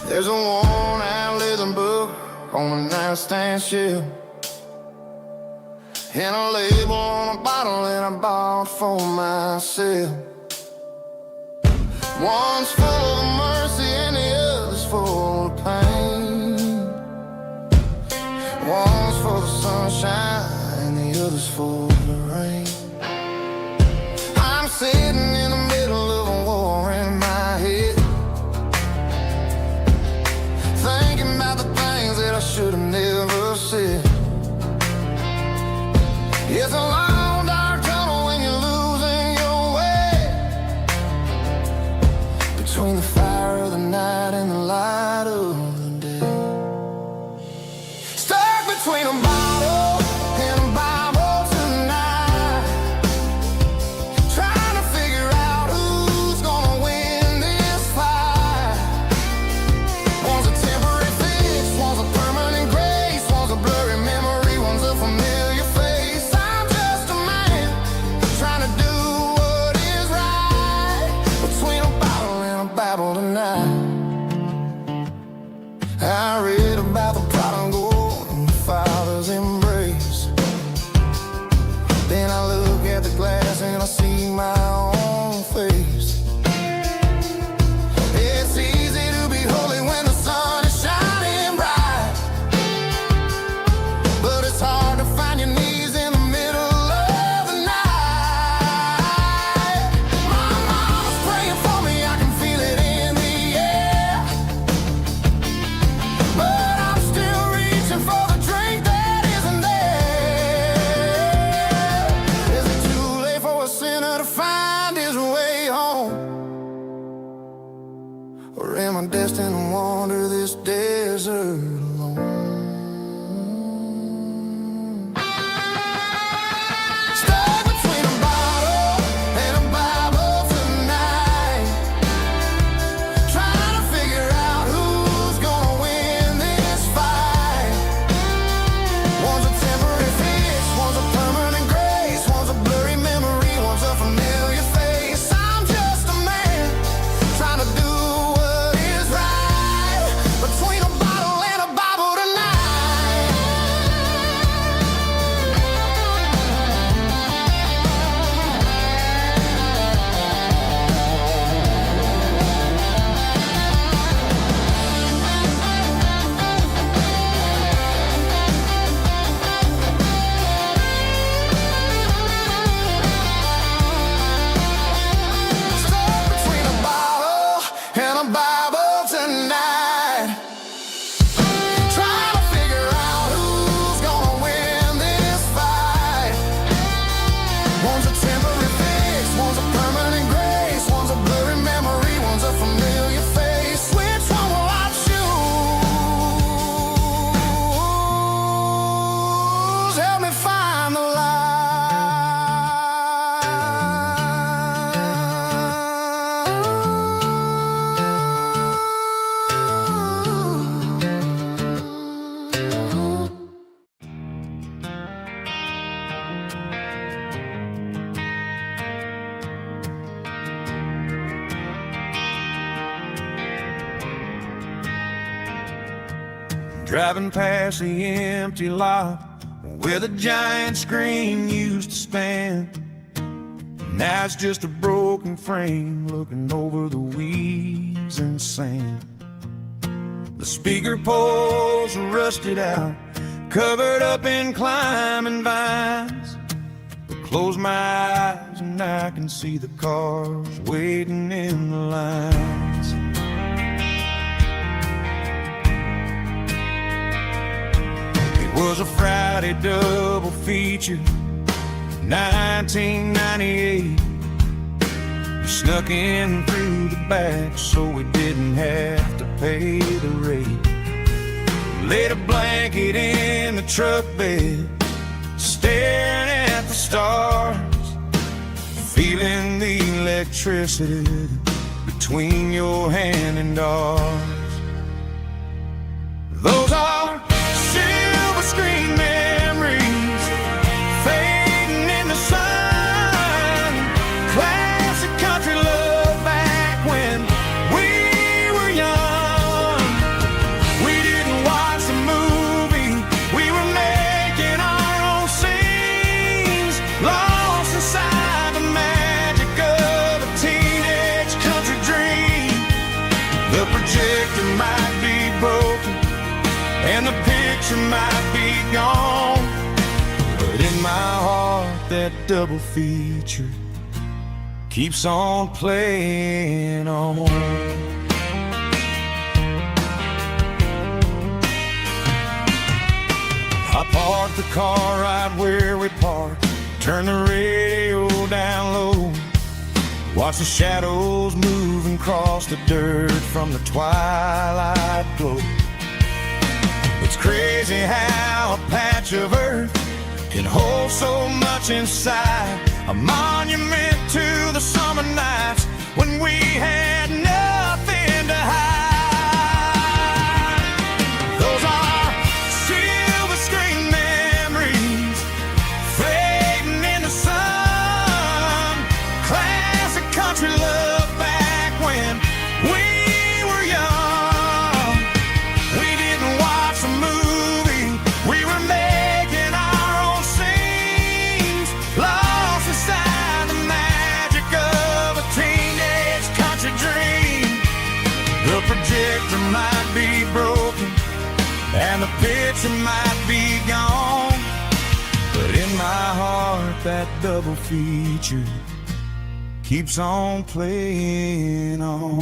There's a worn-out leather book on a nightstand shelf, and a label on a bottle that I bought for myself. One's full of mercy and the other's full of pain. One's full of sunshine and the other's full of rain. I'm sitting in the middle of a war in my head, thinking about the things that I should have never said. It's a long dark tunnel when you're losing your way, between the fire of the night and the light of the day. Stuck between a bottle and a Bible tonight, trying to figure out who's gonna win this fight. One's a temporary fix, one's a permanent grace, one's a blurry memory, one's a familiar face. I'm just a man trying to do what is right, between a bottle and a Bible tonight. I read about the prodigal and the father's embrace. Then I look at the glass and I see my own face. It's easy to be holy when the sun is shining bright, but it's hard to find your knees in the middle of the night. My mama's praying for me, I can feel it in the air, but I'm still reaching for the drink that isn't there. Is it too late for a sinner to find driving past the empty lot where the giant screen used to stand. Now it's just a broken frame looking over the weeds and sand. The speaker poles are rusted out, covered up in climbing vines. But close my eyes and I can see the cars waiting in the lines. It was a Friday double feature, 1998. We snuck in through the back so we didn't have to pay the rate. Laid a blanket in the truck bed, staring at the stars, feeling the electricity between your hand and ours. Those are silver screen memories fading in the sun. Classic country love back when we were young. We didn't watch the movie, we were making our own scenes, lost inside the magic of a teenage country dream. The projector might be broken and the picture might be gone, but in my heart that double feature keeps on playing on. I parked the car right where we parked, turned the radio down low, watch the shadows moving across the dirt from the twilight glow. It's crazy how a patch of earth can hold so much inside, a monument to the summer nights when we had nothing to hide. Those are silver screen memories fading in the sun. Classic country love back when we were young. We didn't watch the movie, we were making our own scenes, lost inside the magic of a teenage country dream. The projector might be broken and the picture might be gone, but in my heart that double feature keeps on playing on.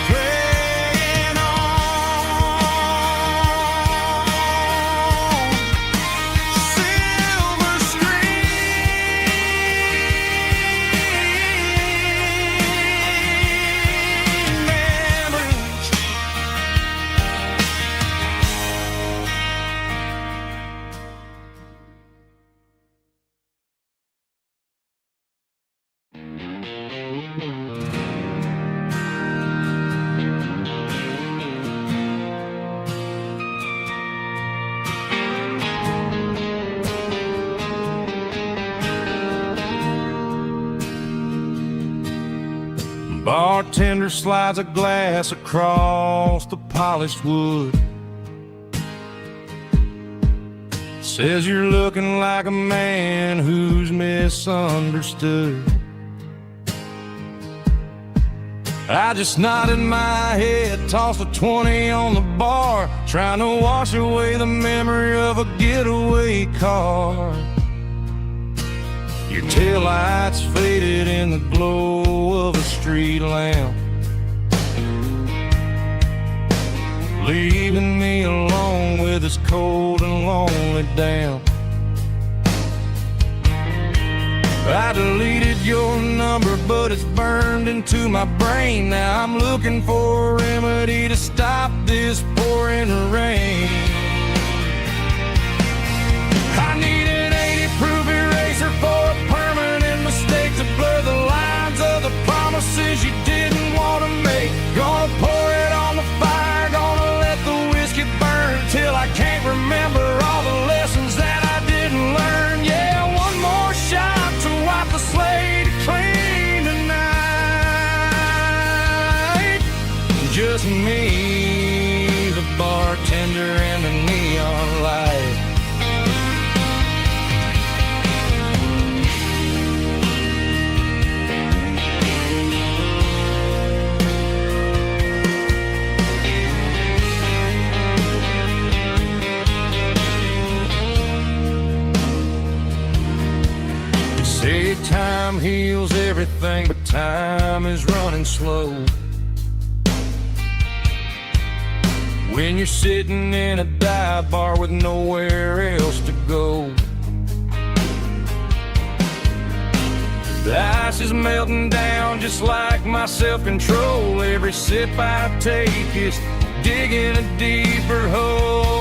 Playing on. Silver screen memories. Bartender slides a glass across the polished wood, says you're looking like a man who's misunderstood. I just nodded my head, tossed a 20 on the bar, trying to wash away the memory of a getaway car. Your taillights faded in the glow of a street lamp, leaving me alone with this cold and lonely damp. I deleted your number, but it's burned into my brain. Now I'm looking for a remedy to stop this pouring rain. I need an 80-proof eraser for a permanent mistake to blur the lines of the promises you didn't want to make. Gonna pour it on the fire, gonna let the whiskey burn till I can't remember all the lessons that I didn't learn. Yeah, one more shot to wipe the slate clean tonight. time heals everything, but time is running slow. When you're sitting in a dive bar with nowhere else to go, the ice is melting down just like my self-control. Every sip I take is digging a deeper hole.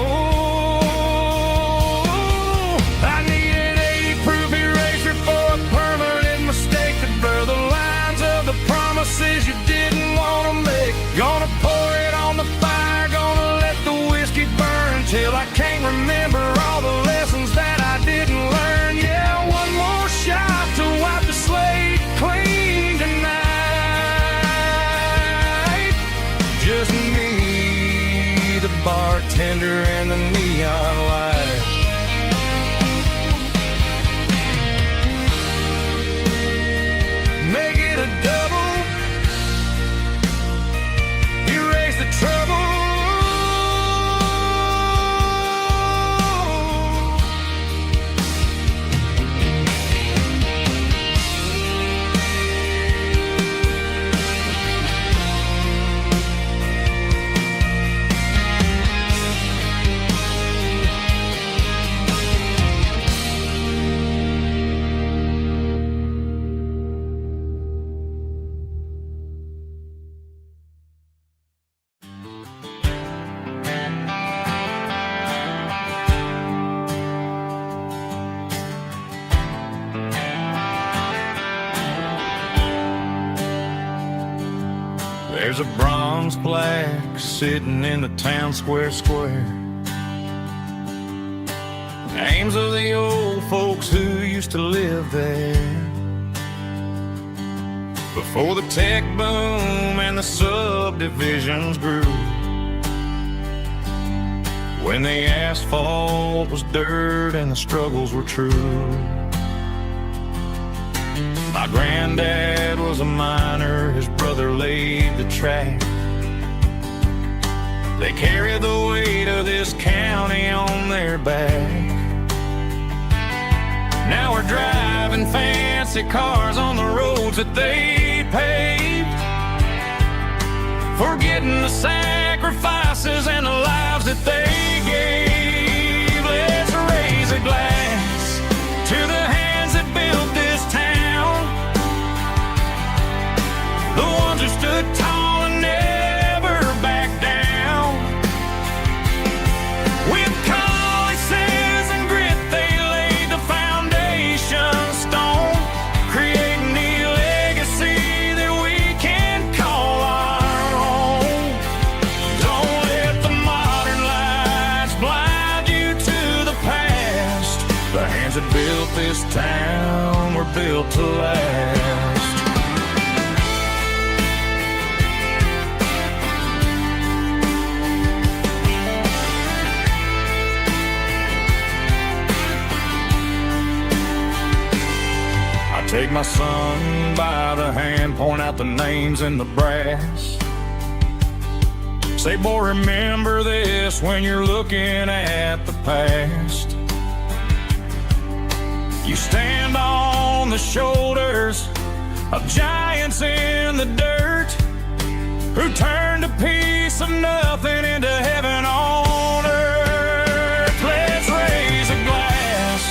I need an 80-proof eraser for a permanent mistake to blur the lines of the promises you didn't want to make. Gonna pour it on the fire, gonna let the whiskey burn till I can't remember all the lessons that I didn't learn. Yeah, one more shot to wipe the slate clean tonight. Just me, the bartender, and the neon light. Make it a double, erase the trouble. There's a bronze plaque sitting in the town square. Names of the old folks who used to live there before the tech boom and the subdivisions grew, when the asphalt was dirt and the struggles were true. My granddad was a miner, his brother laid the track. They carried the weight of this county on their back. Now we're driving fancy cars on the roads that they paved, forgetting the sacrifices and the lives that they gave. Let's raise a glass to the hands that built this town, the ones who stood tall and never backed down. With calluses and grit, they laid the foundation stone, creating the legacy that we can call our own. Don't let the modern lights blind you to the past. The hands that built this town were built to last. Take my son by the hand, point out the names in the brass. Say, boy, remember this when you're looking at the past. You stand on the shoulders of giants in the dirt, who turned a piece of nothing into heaven on earth. Let's raise a glass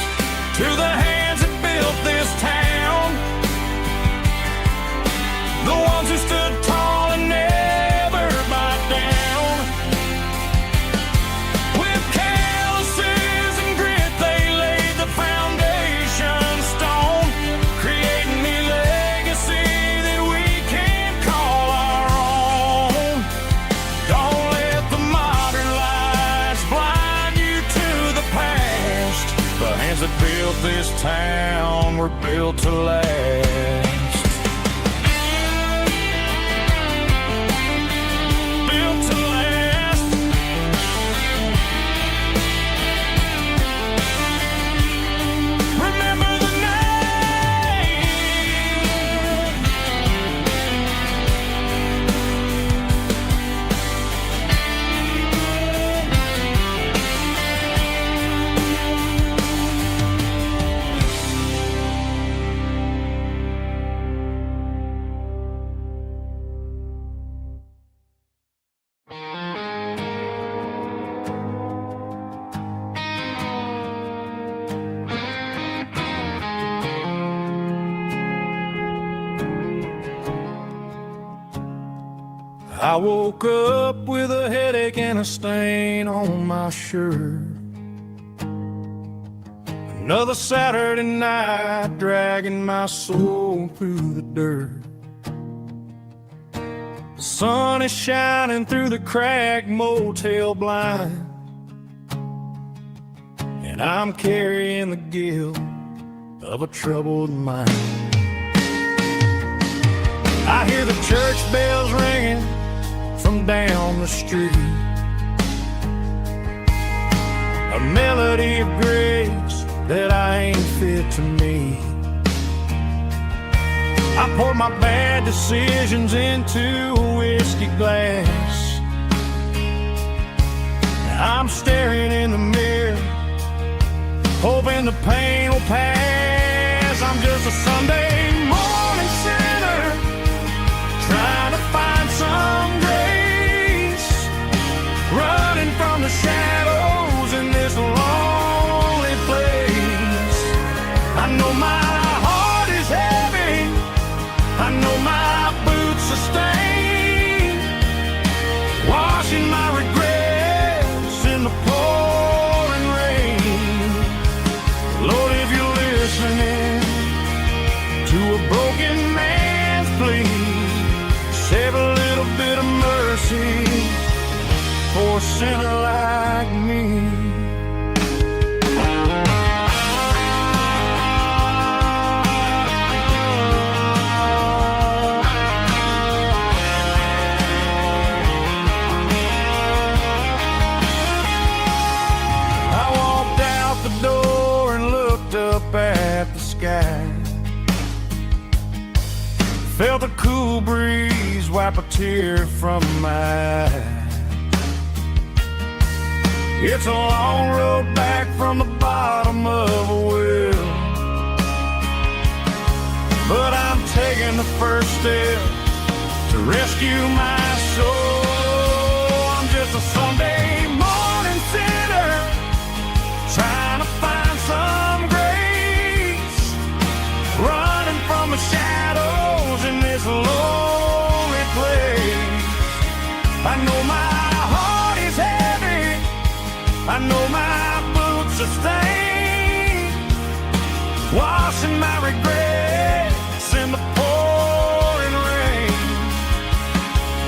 to the hands that built this town, the ones who stood tall and never backed down. With calluses and grit, they laid the foundation stone, creating the legacy that we can call our own. Don't let the modern lights blind you to the past. The hands that built this town were built to last. I woke up with a headache and a stain on my shirt. Another Saturday night dragging my soul through the dirt. The sun is shining through the cracked motel blind, and I'm carrying the guilt of a troubled mind. I hear the church bells ringing from down the street, a melody of grace that I ain't fit to meet. I pour my bad decisions into a whiskey glass. I'm staring in the mirror, hoping the pain will pass. I'm just a Sunday morning sinner, trying to find some grace, running from the shadows in this lonely place. I know my heart is heavy, I know my boots are stained, washing my regrets in the pouring rain. Lord, if you're listening to a broken man's plea, save a little bit of mercy for a sinner like me. At the sky, felt a cool breeze wipe a tear from my eye. It's a long road back from the bottom of a well, but I'm taking the first step to rescue my soul. I'm just a Sunday morning sinner, trying to find some grace, running from the shadows in this lonely place. I know my heart is heavy, I know my boots are stained, washing my regrets in the pouring rain.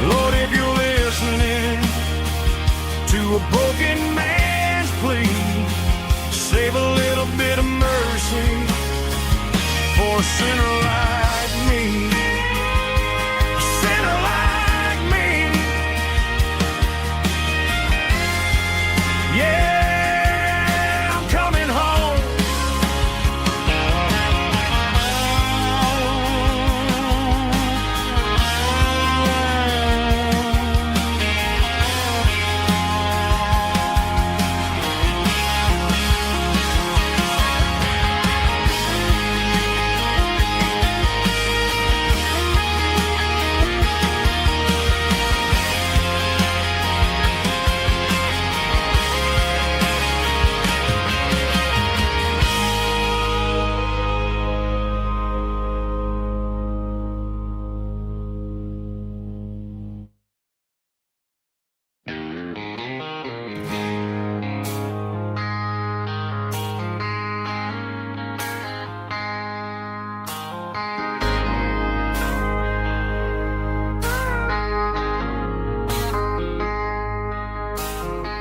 Lord, if you're listening to a broken man's plea, save a little bit of mercy for a sinner like me. A sinner like me. Yeah, I'm coming home.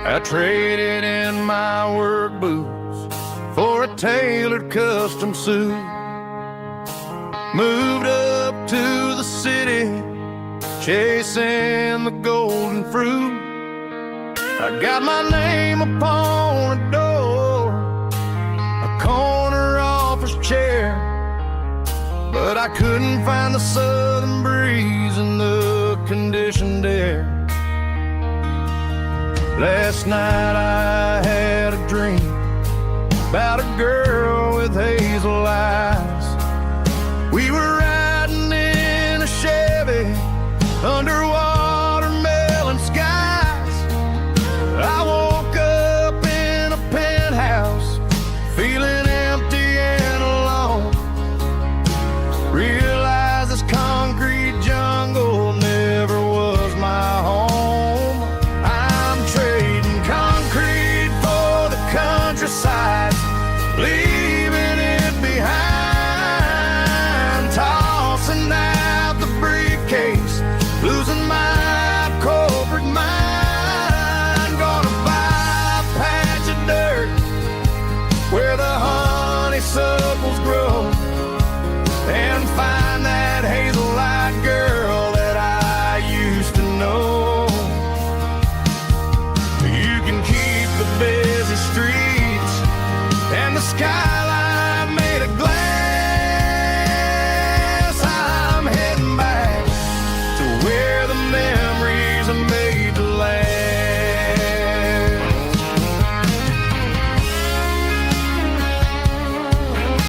I traded in my work boots for a tailored custom suit, moved up to the city, chasing the golden fruit. I got my name upon a door, a corner office chair, but I couldn't find the southern breeze in the conditioned air. Last night I had a dream about a girl with hazel eyes. We were riding in a Chevy under watermelon skies. I woke up in a penthouse, feeling empty and alone. Realized this concrete jungle never was my lies, leaving it behind. Tossing out the briefcase, losing my corporate mind. Gonna buy a patch of dirt where the honeysuckles grow, and find that hazel-eyed girl that I used to know. You can keep the busy streets and the sky